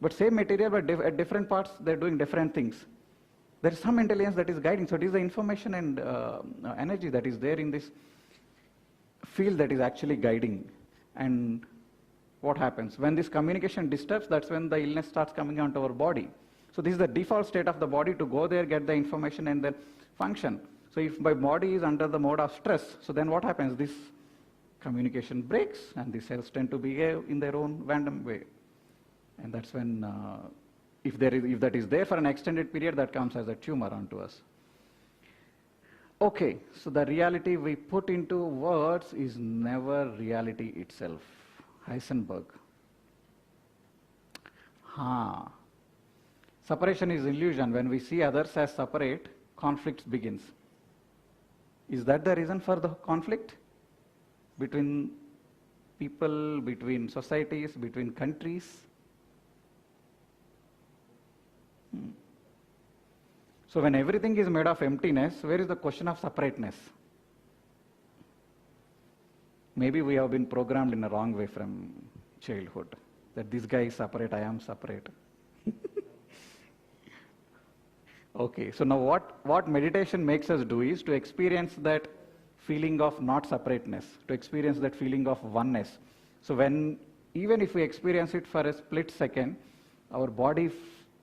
but at different parts they're doing different things. There is some intelligence that is guiding. So it is the information and energy that is there in this field that is actually guiding. And what happens? When this communication disturbs, that's when the illness starts coming onto our body. So this is the default state of the body, to go there, get the information, and then function. So if my body is under the mode of stress, so then what happens? This communication breaks, and the cells tend to behave in their own random way. And that's when, if that is there for an extended period, that comes as a tumor onto us. Okay, so the reality we put into words is never reality itself. Heisenberg. Separation is illusion. When we see others as separate, conflicts begins. Is that the reason for the conflict? Between people, between societies, between countries? So when everything is made of emptiness, where is the question of separateness? Maybe we have been programmed in a wrong way from childhood, that this guy is separate, I am separate. Okay, so now what meditation makes us do is to experience that feeling of not separateness, to experience that feeling of oneness. So even if we experience it for a split second, our body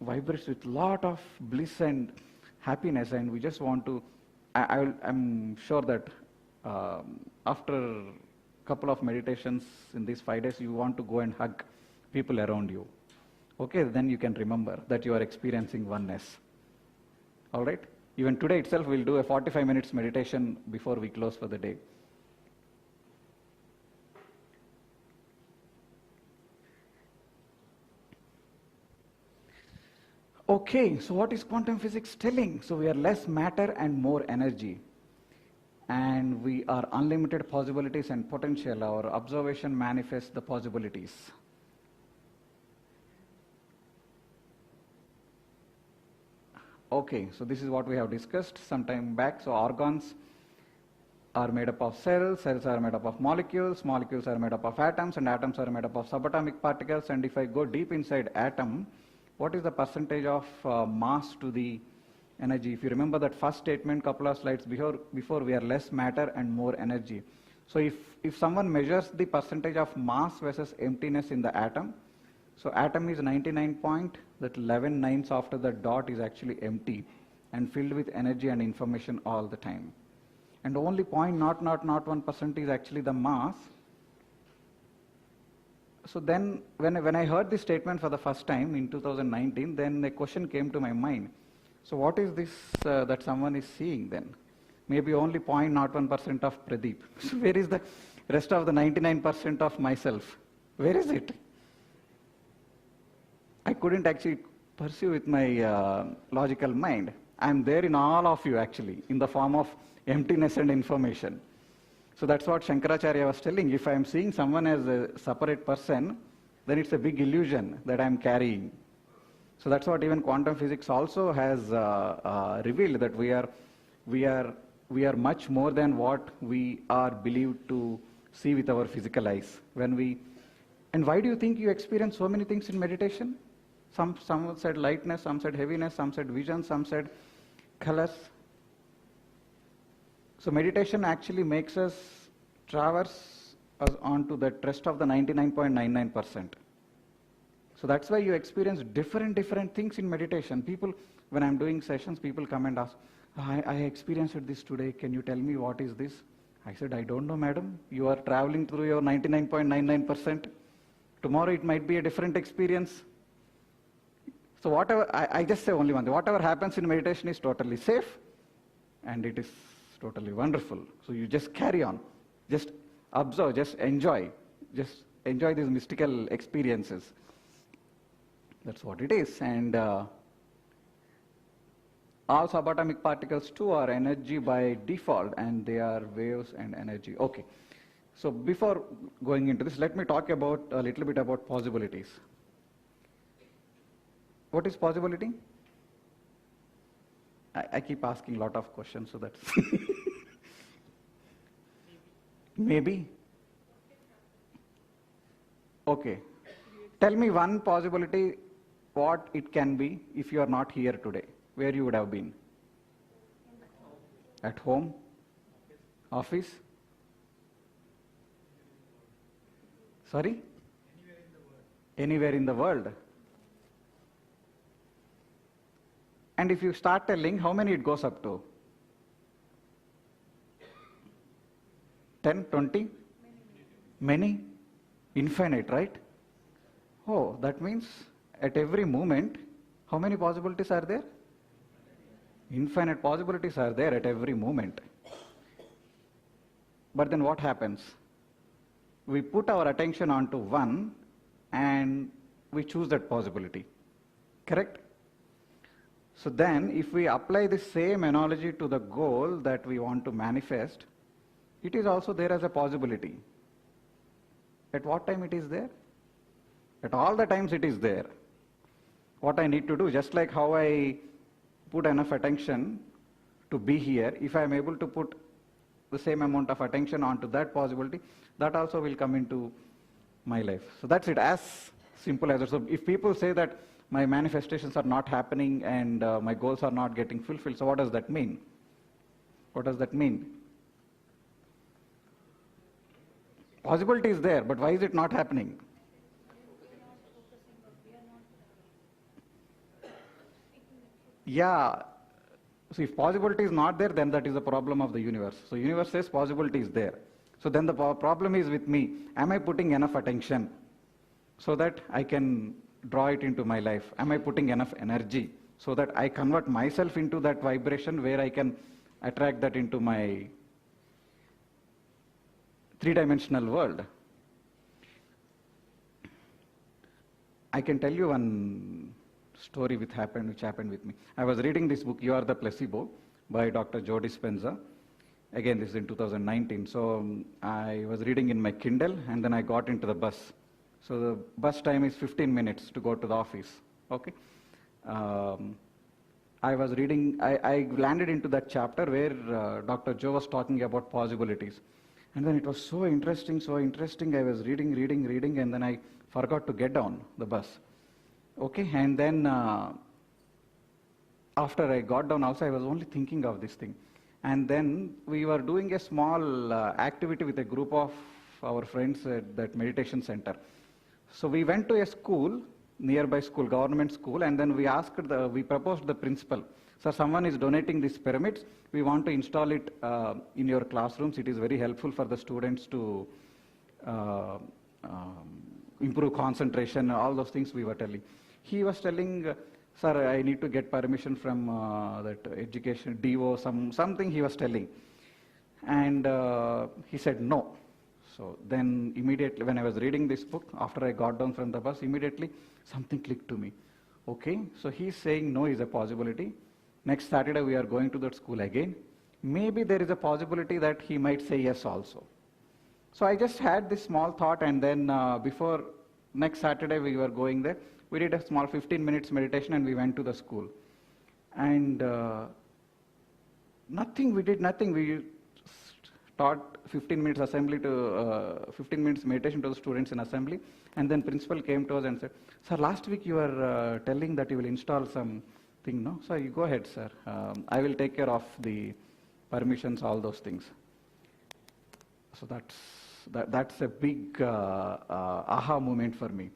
vibrates with lot of bliss and happiness, and we just want to, I'm sure that after a couple of meditations in these 5 days, you want to go and hug people around you. Okay, then you can remember that you are experiencing oneness. All right? Even today itself, we'll do a 45 minutes meditation before we close for the day. Okay, so what is quantum physics telling? So we are less matter and more energy. And we are unlimited possibilities and potential. Our observation manifests the possibilities. Okay, so this is what we have discussed some time back. So organs are made up of cells, cells are made up of molecules, molecules are made up of atoms, and atoms are made up of subatomic particles. And if I go deep inside atom, what is the percentage of mass to the energy? If you remember that first statement couple of slides before, we are less matter and more energy. So if someone measures the percentage of mass versus emptiness in the atom, so atom is 99 point, that 11 nines after the dot is actually empty and filled with energy and information all the time. And only 0.0001% is actually the mass. So then when I heard this statement for the first time in 2019, then a question came to my mind. So what is this that someone is seeing then? Maybe only 0.01% of Pradeep. So where is the rest of the 99% of myself? Where is it? I couldn't actually pursue with my logical mind. I'm there in all of you actually, in the form of emptiness and information. So that's what Shankaracharya was telling. If I'm seeing someone as a separate person, then it's a big illusion that I'm carrying. So that's what even quantum physics also has revealed, that we are much more than what we are believed to see with our physical eyes. And why do you think you experience so many things in meditation? Some said lightness, some said heaviness, some said vision, some said colors. So meditation actually makes us traverse us onto the rest of the 99.99%. So that's why you experience different things in meditation. People, when I'm doing sessions, people come and ask, I experienced this today, can you tell me what is this? I said, I don't know, madam. You are traveling through your 99.99%. Tomorrow it might be a different experience. So whatever, I just say only one thing, whatever happens in meditation is totally safe and it is totally wonderful. So you just carry on, just observe, just enjoy these mystical experiences. That's what it is. And all subatomic particles too are energy by default, and they are waves and energy. Okay. So before going into this, let me talk about a little bit about possibilities. What is possibility? I keep asking a lot of questions, so that's maybe. Okay. Tell me one possibility, what it can be if you are not here today. Where you would have been? At home? Office? Sorry? Anywhere in the world. And if you start telling, how many it goes up to? 10, 20? Many? Infinite, right? Oh, that means at every moment, how many possibilities are there? Infinite possibilities are there at every moment. But then what happens? We put our attention onto one and we choose that possibility. Correct? So then, if we apply the same analogy to the goal that we want to manifest, it is also there as a possibility. At what time it is there? At all the times it is there. What I need to do, just like how I put enough attention to be here, if I am able to put the same amount of attention onto that possibility, that also will come into my life. So that's it, as simple as that. So if people say that my manifestations are not happening and my goals are not getting fulfilled, so what does that mean? What does that mean? Possibility is there, but why is it not happening? Yeah. So if possibility is not there, then that is the problem of the universe. So universe says possibility is there. So then the problem is with me. Am I putting enough attention so that I can draw it into my life? Am I putting enough energy so that I convert myself into that vibration where I can attract that into my three-dimensional world? I can tell you one story which happened with me. I was reading this book, You Are the Placebo, by Dr. Joe Dispenza. Again, this is in 2019. So I was reading in my Kindle, and then I got into the bus. So the bus time is 15 minutes to go to the office. Okay. I was reading, I landed into that chapter where Dr. Joe was talking about possibilities. And then it was so interesting. I was reading, and then I forgot to get down the bus. Okay, and then after I got down also, I was only thinking of this thing. And then we were doing a small activity with a group of our friends at that meditation center. So we went to a school, nearby school, government school, and then we proposed the principal. So someone is donating these pyramids. We want to install it in your classrooms. It is very helpful for the students to improve concentration, all those things we were telling. He was telling, sir, I need to get permission from that education, DO, something he was telling. And he said no. So then immediately when I was reading this book, after I got down from the bus, immediately something clicked to me. Okay, so he's saying no is a possibility. Next Saturday we are going to that school again. Maybe there is a possibility that he might say yes also. So I just had this small thought, and then before next Saturday we were going there. We did a small 15 minutes meditation and we went to the school. And we did nothing. We taught 15 minutes assembly to 15 minutes meditation to the students in assembly, and then principal came to us and said, sir, last week you were telling that you will install some thing, no? So you go ahead, sir. I will take care of the permissions, all those things. So that's a big aha moment for me.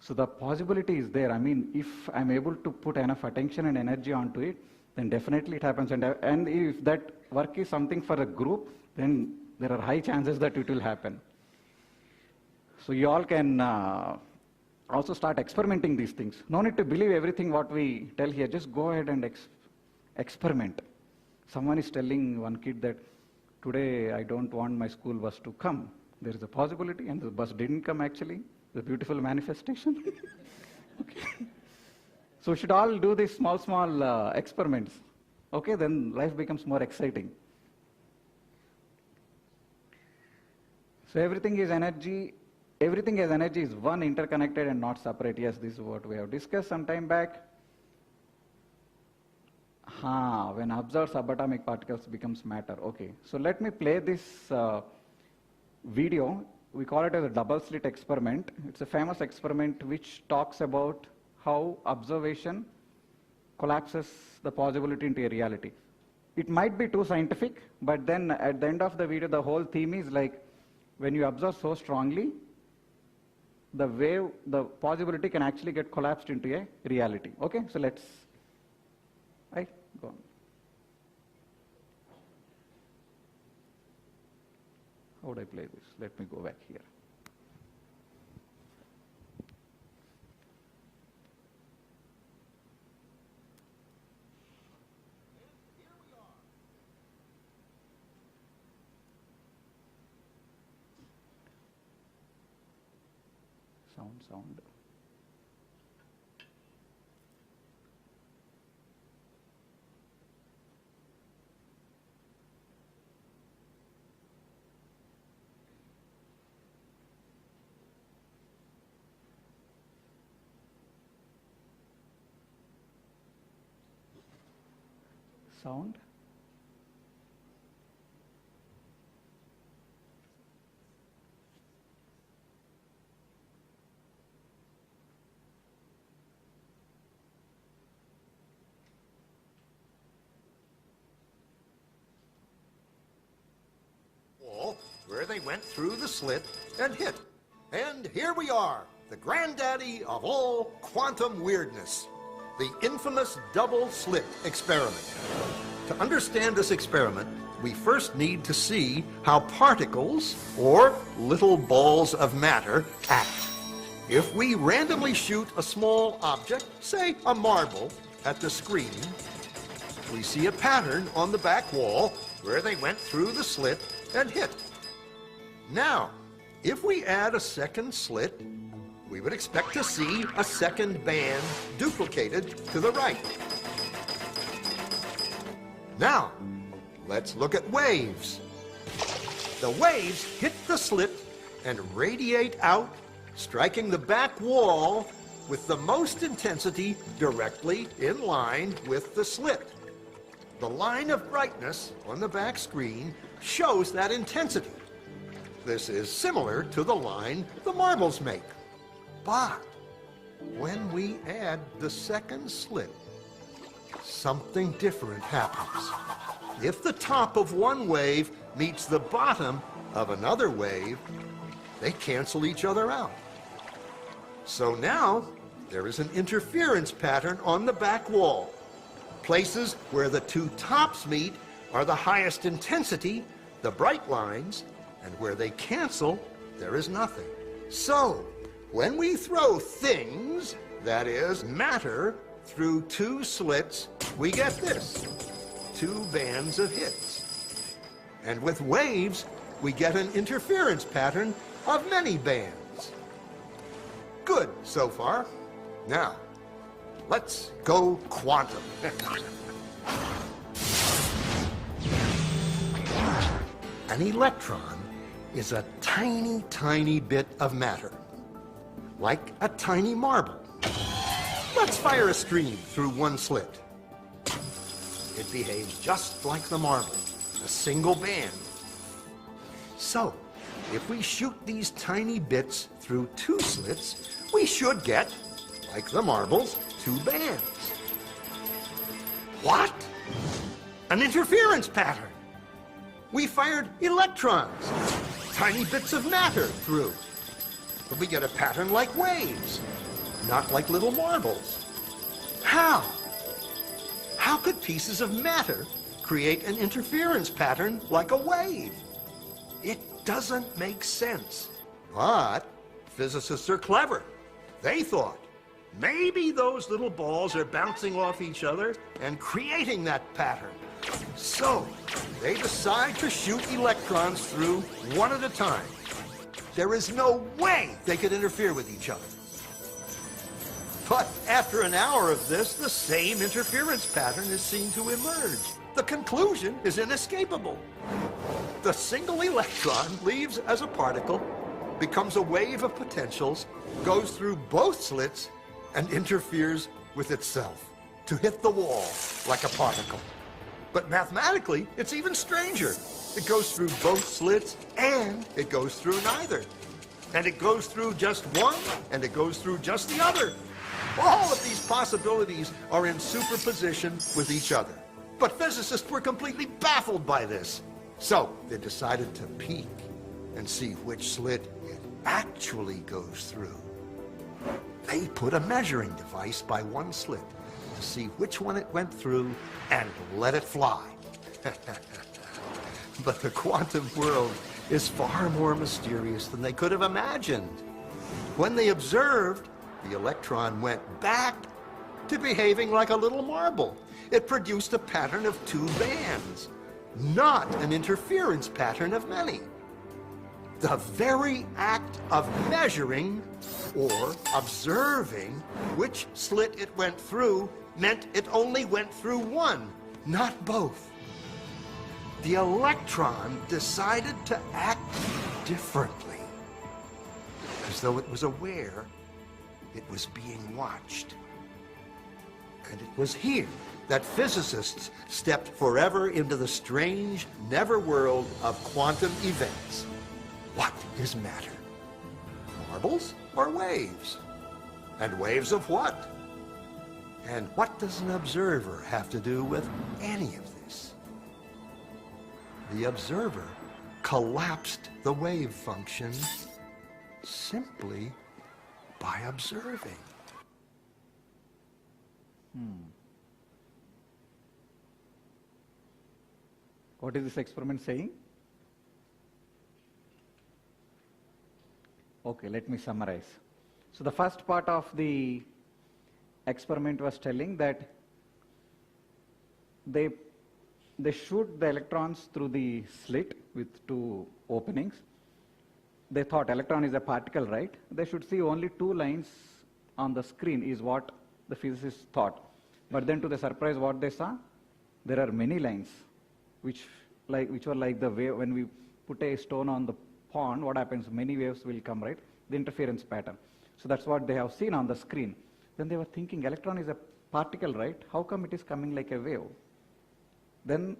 So the possibility is there. I mean, if I'm able to put enough attention and energy onto it, then definitely it happens. And if that work is something for a group, then there are high chances that it will happen. So you all can also start experimenting these things. No need to believe everything what we tell here. Just go ahead and experiment. Someone is telling one kid that today I don't want my school bus to come. There is a possibility, and the bus didn't come actually. The beautiful manifestation. Okay. So we should all do these small experiments. Okay, then life becomes more exciting. So everything is energy. Everything as energy is one, interconnected and not separate. Yes, this is what we have discussed some time back. When observed subatomic particles becomes matter. Okay, so let me play this video. We call it as a double slit experiment. It's a famous experiment which talks about how observation collapses the possibility into a reality. It might be too scientific, but then at the end of the video, the whole theme is like, when you observe so strongly, the possibility can actually get collapsed into a reality. Okay, so let's, right, go on. How would I play this? Let me go back here. Sound. Sound. Where they went through the slit and hit. And here we are, the granddaddy of all quantum weirdness, the infamous double slit experiment. To understand this experiment, we first need to see how particles, or little balls of matter, act. If we randomly shoot a small object, say a marble, at the screen, we see a pattern on the back wall where they went through the slit and hit. Now, if we add a second slit, we would expect to see a second band duplicated to the right. Now, let's look at waves. The waves hit the slit and radiate out, striking the back wall with the most intensity directly in line with the slit. The line of brightness on the back screen shows that intensity. This is similar to the line the marbles make. But when we add the second slit, something different happens. if the top of one wave meets the bottom of another wave, they cancel each other out. So now there is an interference pattern on the back wall. Places where the two tops meet are the highest intensity, the bright lines, and where they cancel, there is nothing. So, when we throw things, that is, matter, through two slits, we get this, two bands of hits. And with waves, we get an interference pattern of many bands. Good so far. Now, let's go quantum. An electron is a tiny, tiny bit of matter, like a tiny marble. Let's fire a stream through one slit. It behaves just like the marble, a single band. So, if we shoot these tiny bits through two slits, we should get, like the marbles, two bands. What? An interference pattern. We fired electrons, tiny bits of matter through. But we get a pattern like waves, not like little marbles. How? How could pieces of matter create an interference pattern like a wave? It doesn't make sense. But physicists are clever. They thought, maybe those little balls are bouncing off each other and creating that pattern. So, they decide to shoot electrons through one at a time. There is no way they could interfere with each other. But after an hour of this, the same interference pattern is seen to emerge. The conclusion is inescapable. The single electron leaves as a particle, becomes a wave of potentials, goes through both slits, and interferes with itself to hit the wall like a particle. But mathematically, it's even stranger. It goes through both slits, and it goes through neither. And it goes through just one, and it goes through just the other. All of these possibilities are in superposition with each other. But physicists were completely baffled by this. So they decided to peek and see which slit it actually goes through. They put a measuring device by one slit to see which one it went through and let it fly. But the quantum world is far more mysterious than they could have imagined. When they observed, the electron went back to behaving like a little marble. It produced a pattern of two bands, not an interference pattern of many. The very act of measuring or observing which slit it went through meant it only went through one, not both. The electron decided to act differently, as though it was aware it was being watched. And it was here that physicists stepped forever into the strange, never world of quantum events. What is matter? Marbles or waves? And waves of what? And what does an observer have to do with any of this? The observer collapsed the wave function simply by observing. What is this experiment saying? Okay, let me summarize. So the first part of the experiment was telling that they shoot the electrons through the slit with two openings. They thought electron is a particle, right? They should see only two lines on the screen is what the physicists thought. But then to the surprise, what they saw? There are many lines which were like the wave. When we put a stone on the pond, what happens? Many waves will come, right? The interference pattern. So that's what they have seen on the screen. Then they were thinking, electron is a particle, right? How come it is coming like a wave? Then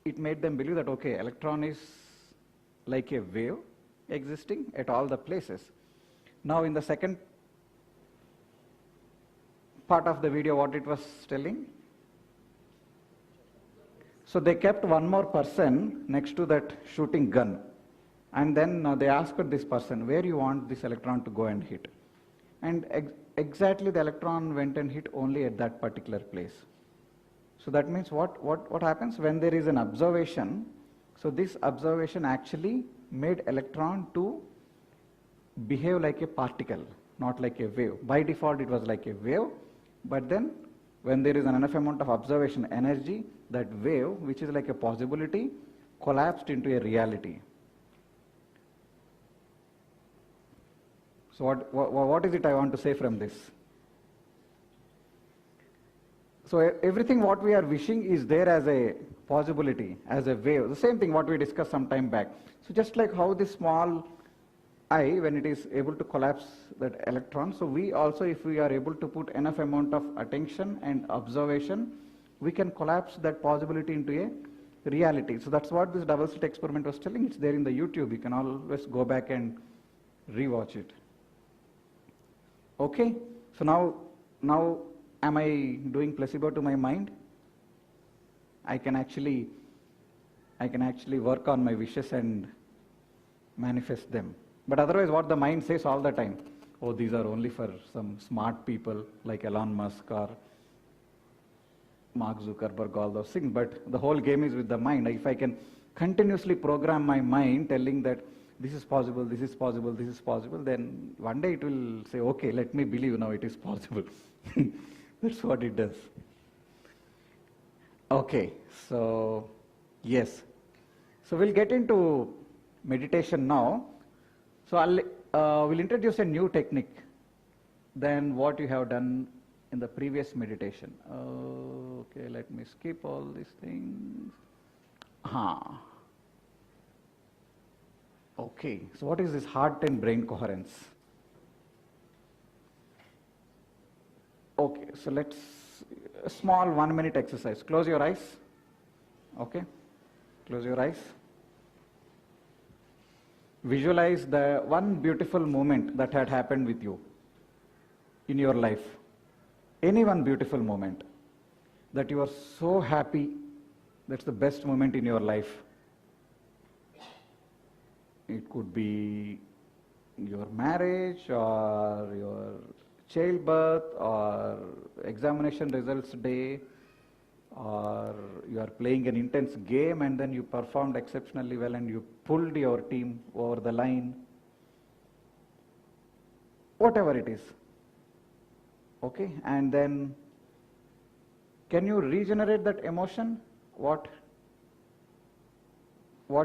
it made them believe that, okay, electron is like a wave existing at all the places. Now in the second part of the video, what it was telling? So they kept one more person next to that shooting gun. And then they asked this person, where you want this electron to go and hit. And exactly the electron went and hit only at that particular place. So that means what happens when there is an observation? So this observation actually made electron to behave like a particle, not like a wave. By default it was like a wave, but then when there is an enough amount of observation energy, that wave, which is like a possibility, collapsed into a reality. So what is it I want to say from this? So everything what we are wishing is there as a possibility, as a wave. The same thing what we discussed some time back. So just like how this small eye, when it is able to collapse that electron, so we also, if we are able to put enough amount of attention and observation, we can collapse that possibility into a reality. So that's what this double slit experiment was telling. It's there in the YouTube. You can always go back and rewatch it. Okay, so now am I doing placebo to my mind? I can actually work on my wishes and manifest them. But otherwise what the mind says all the time, oh, these are only for some smart people like Elon Musk or Mark Zuckerberg, all those things. But the whole game is with the mind. If I can continuously program my mind telling that this is possible, this is possible, this is possible, then one day it will say, okay, let me believe now it is possible. That's what it does. Okay, so yes. So we'll get into meditation now. So we'll introduce a new technique than what you have done in the previous meditation. Okay, let me skip all these things. Okay, so what is this heart and brain coherence? Okay, so let's, a small 1-minute exercise. Close your eyes. Okay, close your eyes. Visualize the one beautiful moment that had happened with you in your life. Any one beautiful moment that you are so happy, that's the best moment in your life. It could be your marriage or your childbirth or examination results day, or you are playing an intense game and then you performed exceptionally well and you pulled your team over the line. Whatever it is. Okay, and then can you regenerate that emotion? What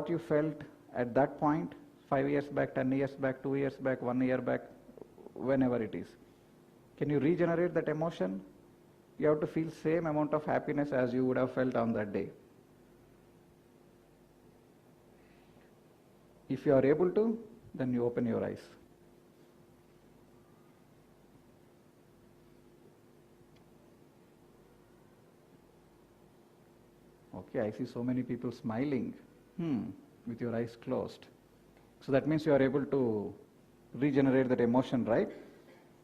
you felt at that point, 5 years back, 10 years back, 2 years back, 1 year back, whenever it is. Can you regenerate that emotion? You have to feel same amount of happiness as you would have felt on that day. If you are able to, then you open your eyes. Okay, I see so many people smiling. With your eyes closed. So that means you are able to regenerate that emotion, right?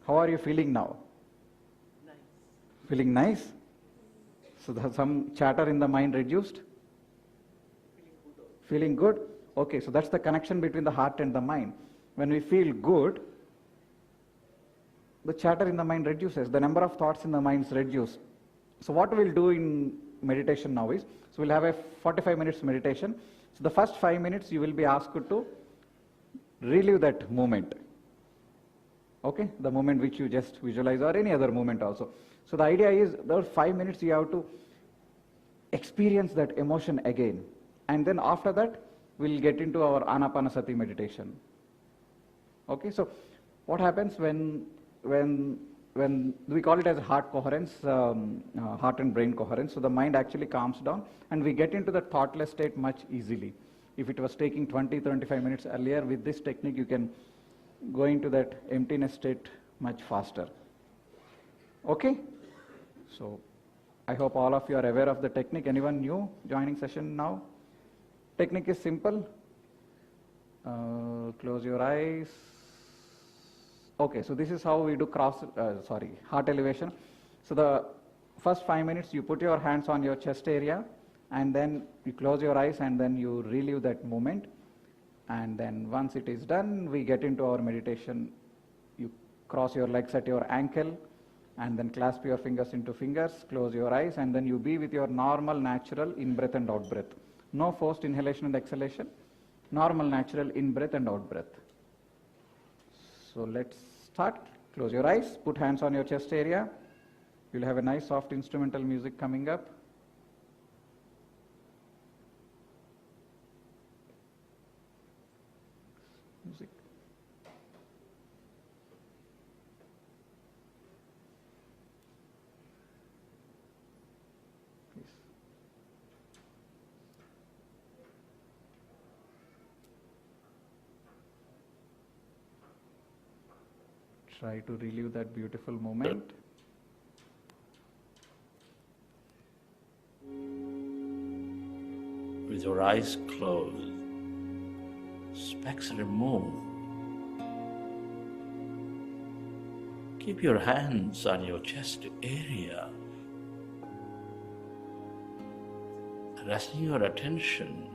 How are you feeling now? Nice. Feeling nice? So there's some chatter in the mind reduced? Feeling good? Okay, so that's the connection between the heart and the mind. When we feel good, the chatter in the mind reduces, the number of thoughts in the mind is reduced. So what we'll do in meditation now is, so we'll have a 45 minutes meditation. So the first 5 minutes you will be asked to relive that moment. Okay, the moment which you just visualize, or any other moment also. So the idea is those 5 minutes you have to experience that emotion again. And then after that we'll get into our Anapanasati meditation. Okay, so what happens when we call it as heart coherence, heart and brain coherence. So the mind actually calms down and we get into the thoughtless state much easily. If it was taking 20-25 minutes earlier, with this technique you can go into that emptiness state much faster. Okay? So I hope all of you are aware of the technique. Anyone new joining session now? Technique is simple. Close your eyes. Okay, so this is how we do heart elevation. So the first 5 minutes you put your hands on your chest area and then you close your eyes and then you relive that moment. And then once it is done, we get into our meditation. You cross your legs at your ankle and then clasp your fingers into fingers, close your eyes, and then you be with your normal, natural in-breath and out-breath. No forced inhalation and exhalation, normal, natural in-breath and out-breath. So let's start. Close your eyes, put hands on your chest area. You'll have a nice soft instrumental music coming up. Music. Please. Try to relive that beautiful moment. With your eyes closed, specs removed. Keep your hands on your chest area. Resting your attention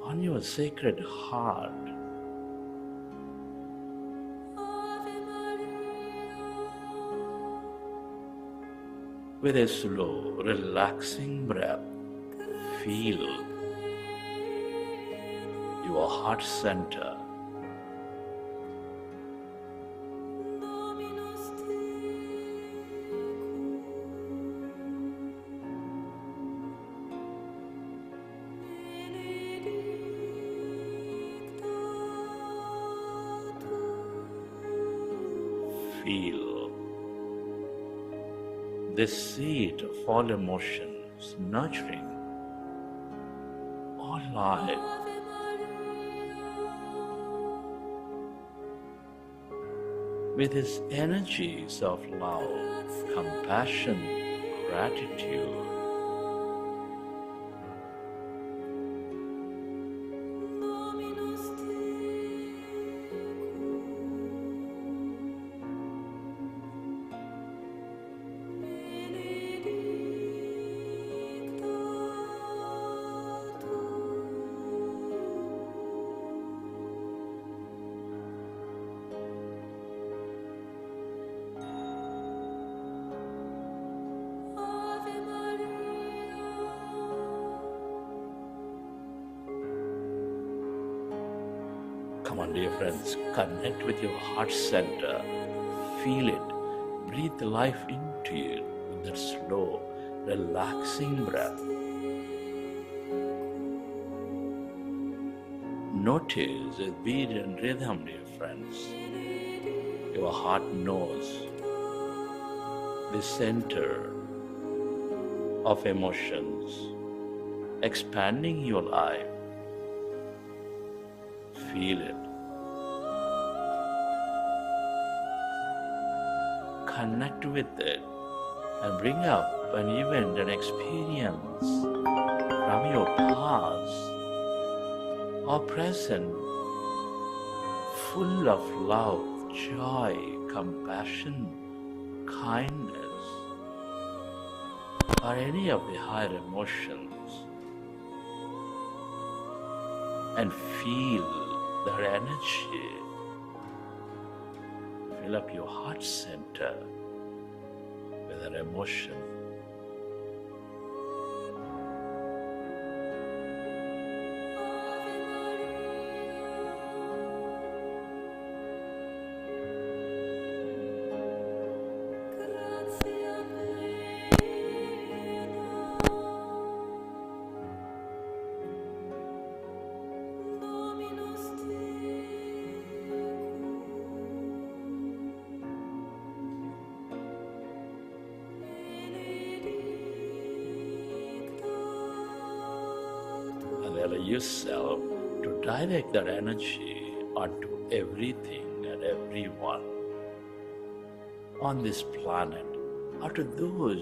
on your sacred heart. With a slow, relaxing breath, feel your heart center. Feel this seed of all emotions nurturing all life. With its energies of love, compassion, gratitude. Come on, dear friends, connect with your heart center. Feel it. Breathe the life into it with that slow, relaxing breath. Notice the beat and rhythm, dear friends. Your heart knows the center of emotions, expanding your life. Feel it. Connect with it and bring up an event, an experience from your past or present, full of love, joy, compassion, kindness, or any of the higher emotions, and feel that energy fill up your heart center with an emotion. Allow yourself to direct that energy onto everything and everyone on this planet, or to those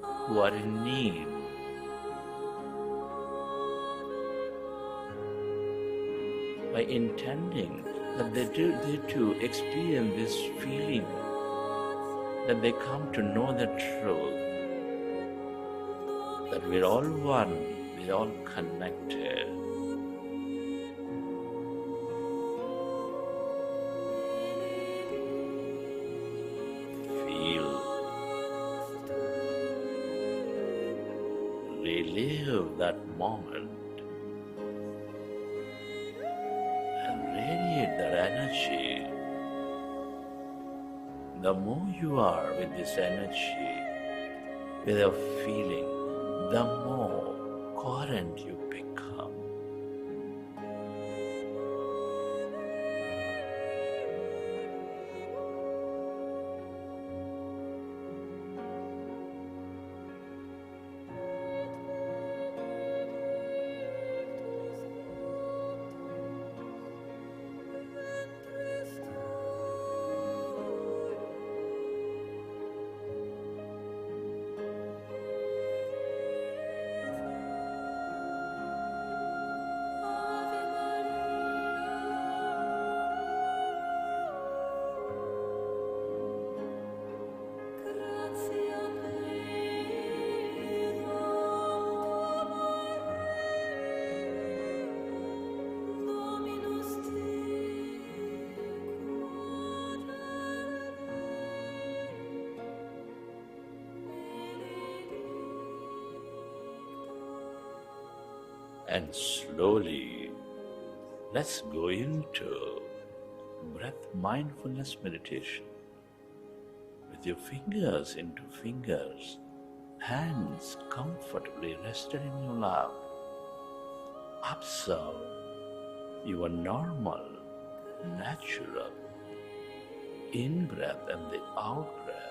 who are in need. By intending that they too experience this feeling, that they come to know the truth, that we're all one, we're all connected. Feel, relive that moment and radiate that energy. The more you are with this energy, with your feeling, the more coherent you become. And slowly, let's go into breath mindfulness meditation. With your fingers into fingers, hands comfortably rested in your lap. Observe your normal, natural in-breath and the out-breath.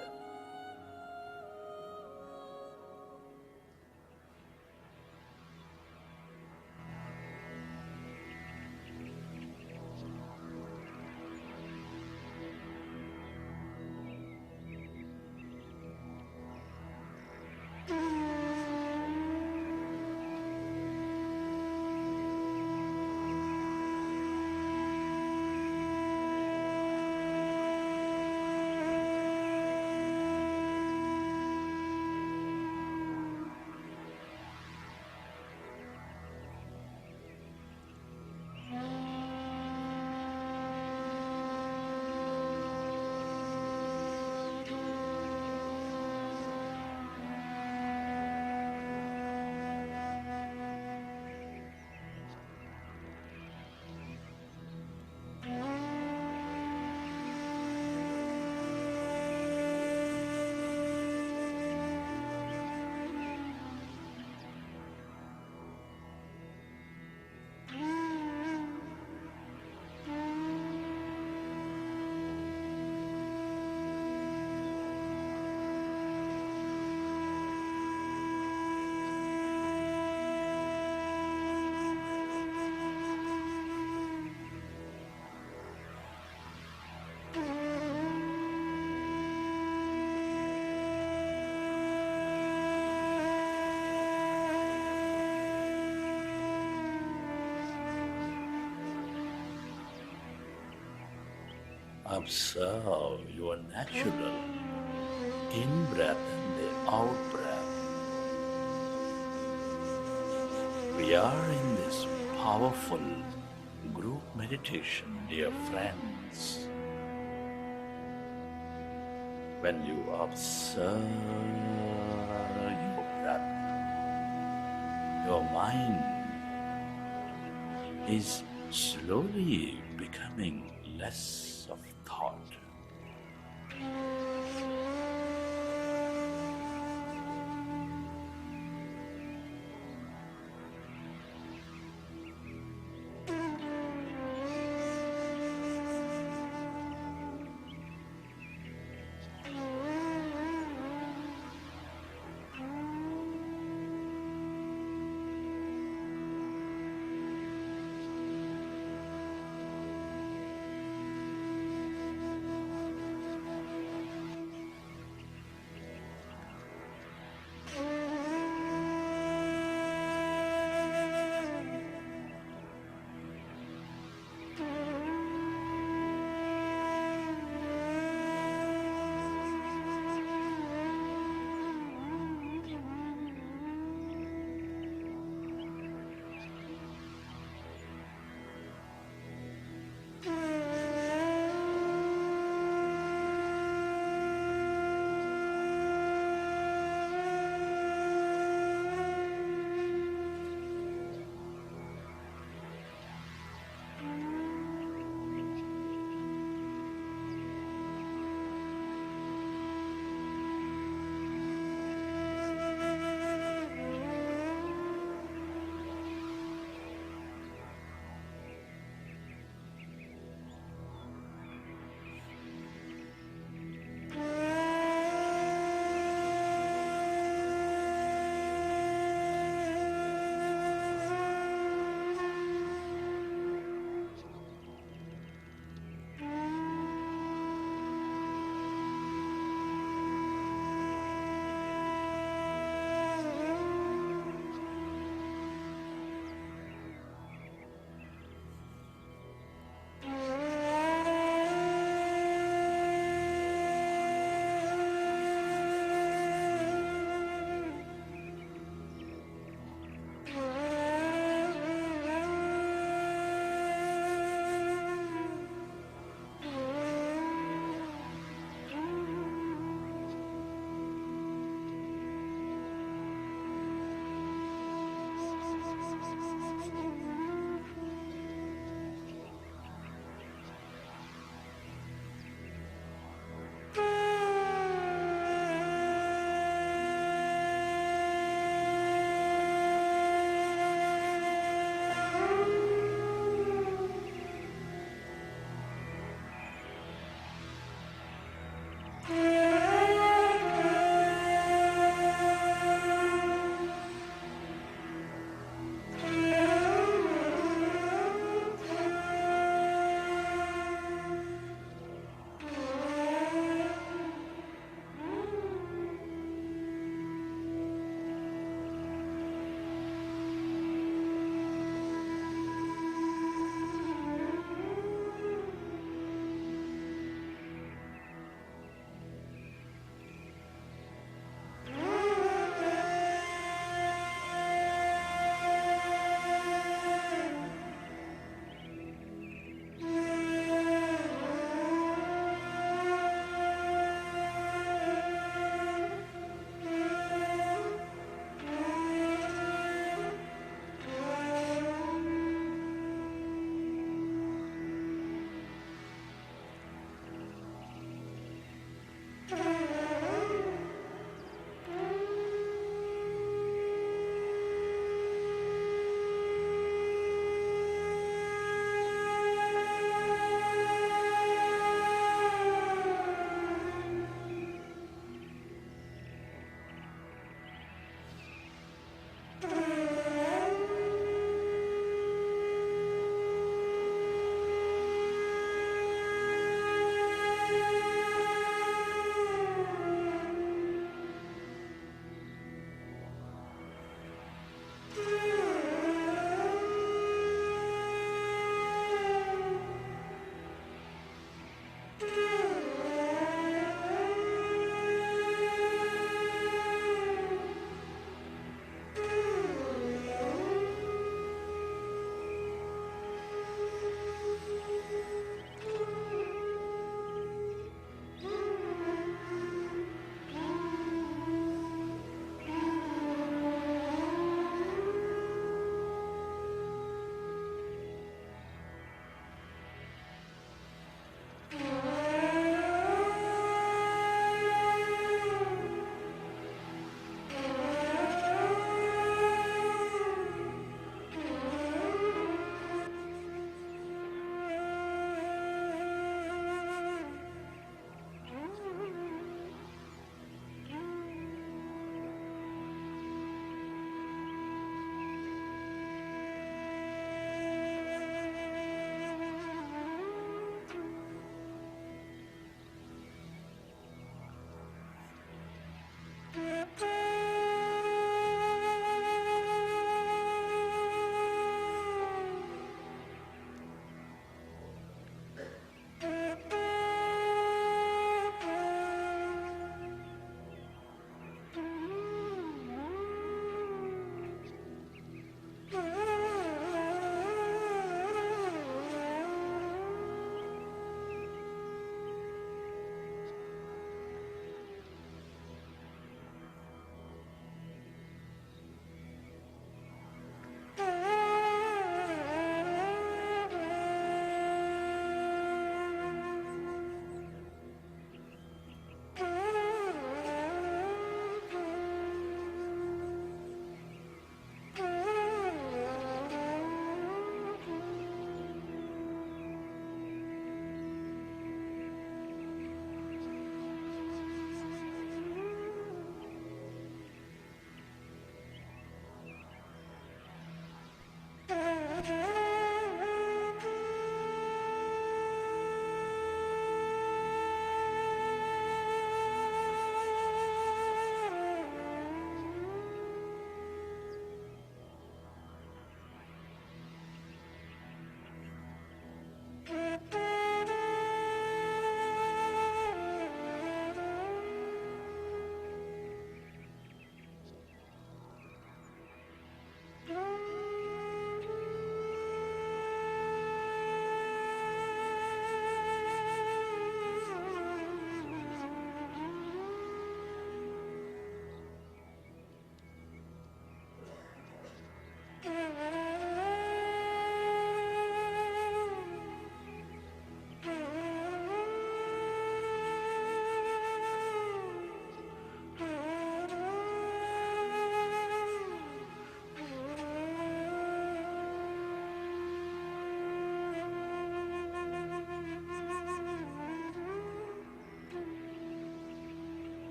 Observe your natural in-breath and the out-breath. We are in this powerful group meditation, dear friends. When you observe your breath, your mind is slowly becoming less of thought.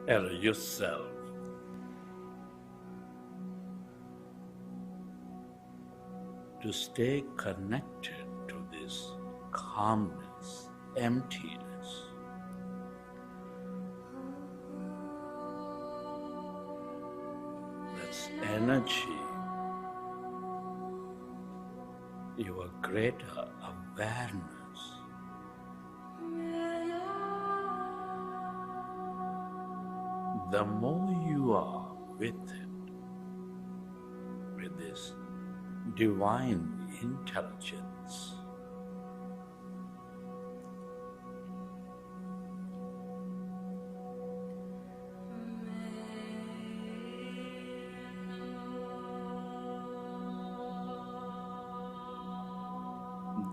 Allow yourself to stay connected to this calmness, emptiness. That's energy, your greater awareness. The more you are with it, with this divine intelligence,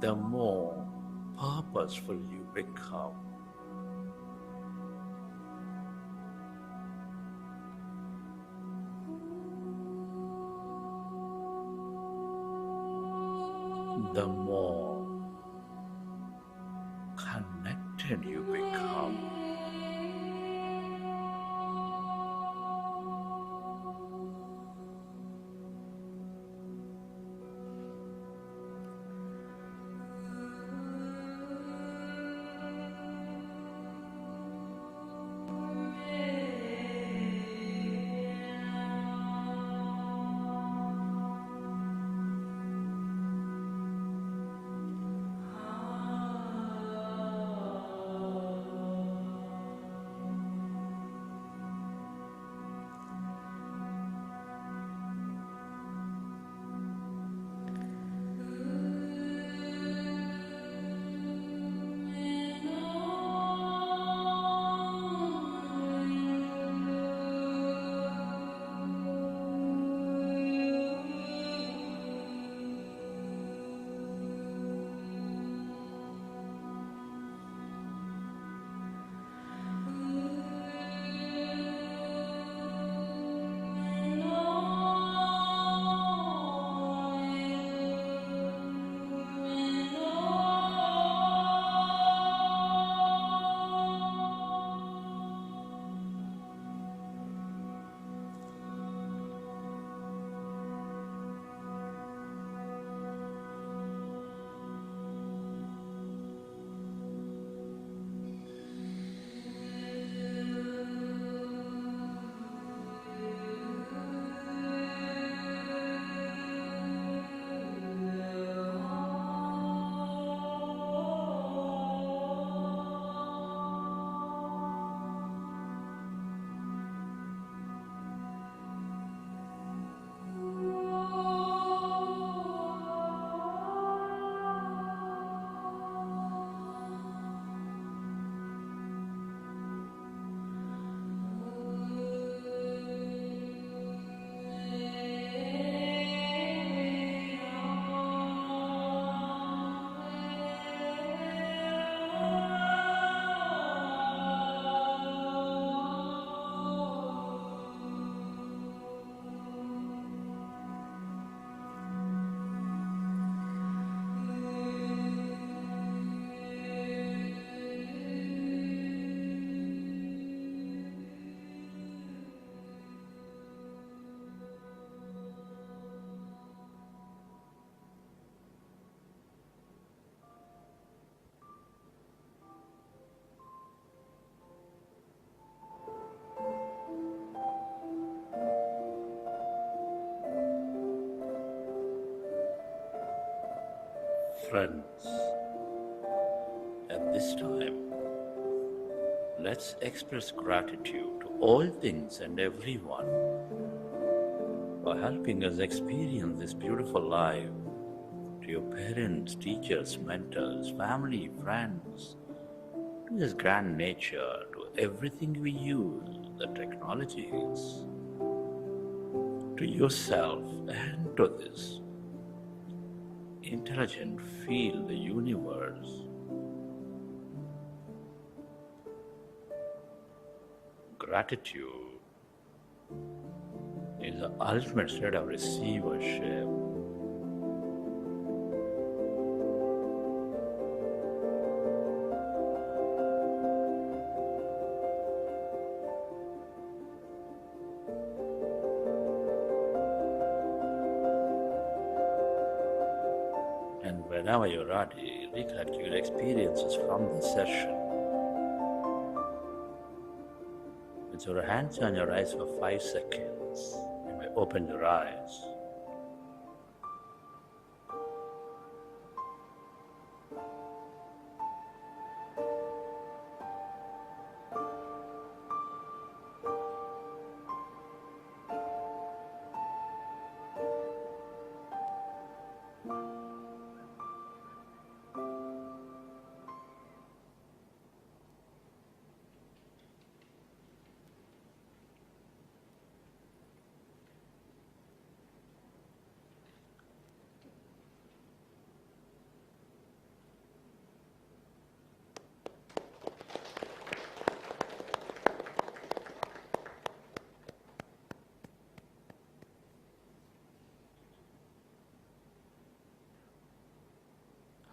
the more purposeful you become. The more connected you become. Friends, at this time, let's express gratitude to all things and everyone for helping us experience this beautiful life. To your parents, teachers, mentors, family, friends, to this grand nature, to everything we use, the technologies, to yourself and to this intelligent field, the universe. Gratitude is the ultimate state of receivership. Whenever you're ready, recollect your experiences from the session. With your hands on your eyes for 5 seconds, you may open your eyes.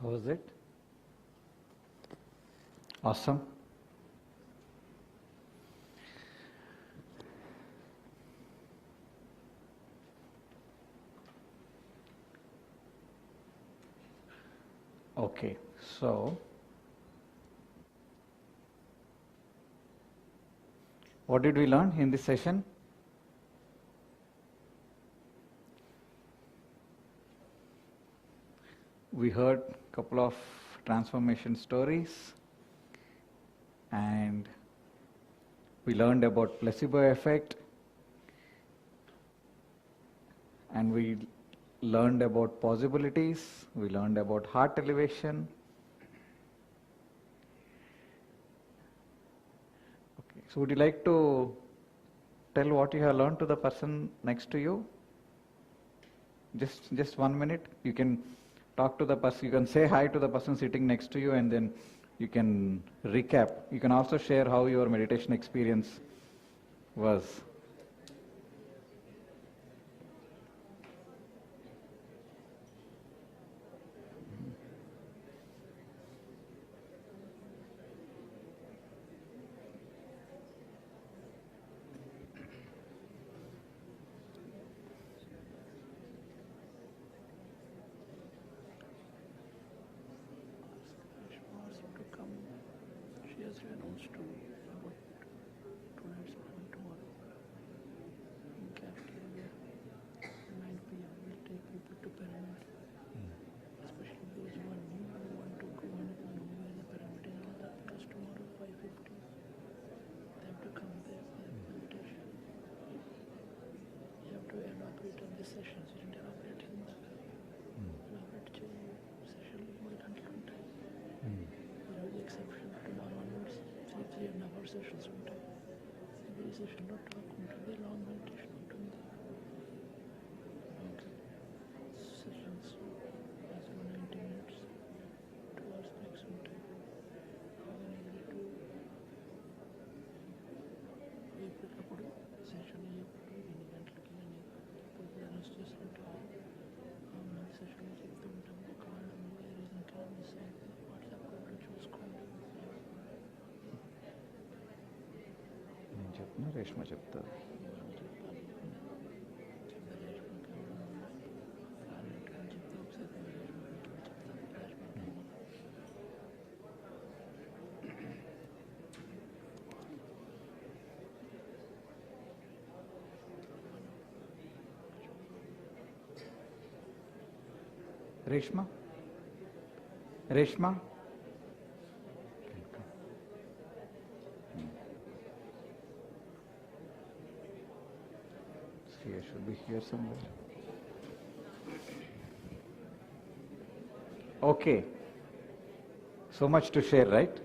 How was it? Awesome. Okay, so what did we learn in this session? We heard a couple of transformation stories, and we learned about placebo effect, and we learned about possibilities, we learned about heart elevation. Okay, so would you like to tell what you have learned to the person next to you? Just 1 minute. You can talk to the person, you can say hi to the person sitting next to you, and then you can recap. You can also share how your meditation experience was. She has announced to about tonight's plan tomorrow in cafeteria. 9 p.m. We'll take people to pyramid, especially those who are new who want to go and know where the pyramid is and all that, because tomorrow 5:50 they have to come there for the meditation. You have to elaborate on the sessions. You didn't elaborate in the elaborate session more than 20 times. Without the exception, tomorrow onwards, 3.5 sessions ఉంటాయి. Every session లో talk ఉంటుంది, long meditation ఉంటుంది. Okay. Sessions as 90 minutes, 2 hours breaks ఉంటాయి. ఎప్పటికప్పుడు session అయ్యేప్పుడు ఎన్ని గంటలకి అని ఎప్పుడు అనౌన్స్ చేస్తుంటారు. సెషన్లో చెప్తూ ఉంటాము. ఒకవేళ మీరు ఏ రీజన్కి మిస్ అయితే వాట్సాప్ గ్రూప్లో చూసుకోండి. నేను చెప్తున్నా, రేష్మ చెప్తారు. Reshma, Reshma, Here should be here somewhere. Okay. So much to share, right?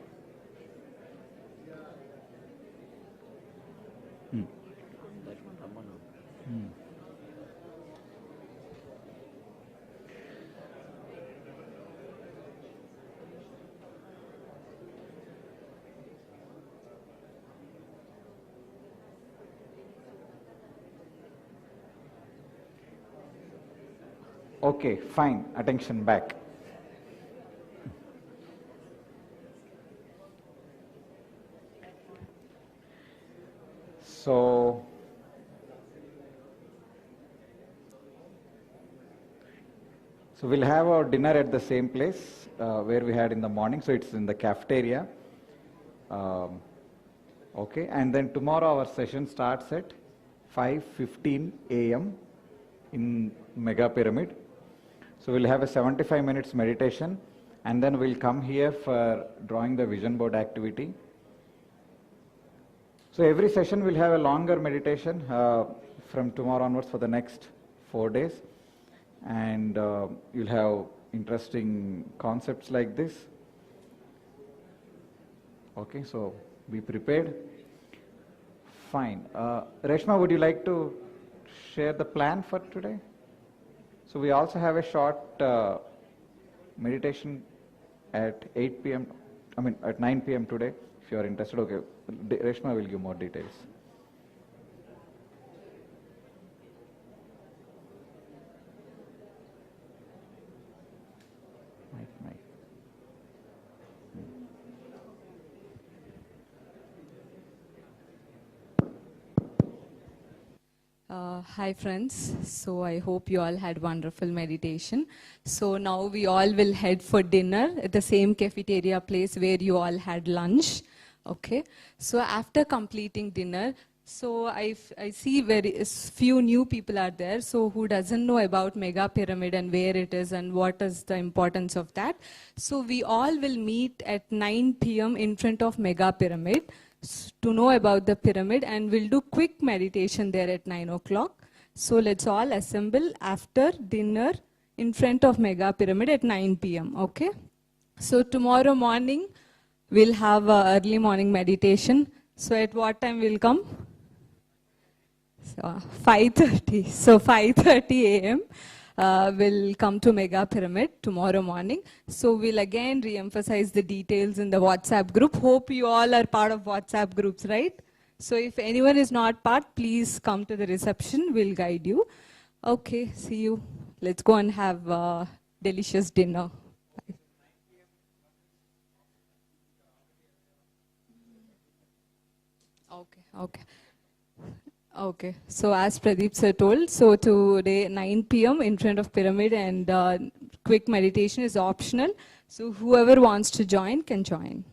Okay, fine. Attention back. So, So we'll have our dinner at the same place where we had in the morning. So it's in the cafeteria. Okay, and then tomorrow our session starts at 5:15 a.m. in Mega Pyramid. So we'll have a 75 minutes meditation, and then we'll come here for drawing the vision board activity. So every session will have a longer meditation from tomorrow onwards for the next 4 days, and you'll have interesting concepts like this. Okay, so be prepared. Fine. Reshma, would you like to share the plan for today? So we also have a short meditation at 8 p.m. At 9 p.m. today, if you are interested. Okay, Reshma will give more details. Hi friends, so I hope you all had wonderful meditation. So now we all will head for dinner at the same cafeteria place where you all had lunch. Okay, so after completing dinner, so I see very few new people are there, so who doesn't know about Mega Pyramid and where it is and what is the importance of that. So we all will meet at 9 p.m. in front of Mega Pyramid to know about the pyramid, and we'll do quick meditation there at 9 o'clock. So let's all assemble after dinner in front of Mega Pyramid at 9 p.m. Okay? So tomorrow morning we'll have early morning meditation. So at what time we'll come? So 5:30. So 5:30 a.m. We'll come to Mega Pyramid tomorrow morning. So we'll again re-emphasize the details in the WhatsApp group. Hope you all are part of WhatsApp groups, right? So if anyone is not part, please come to the reception. We'll guide you. Okay, see you. Let's go and have delicious dinner. Bye. Okay. Okay, so as Pradeep sir told, so today 9 p.m. in front of Pyramid, and quick meditation is optional. So whoever wants to join can join.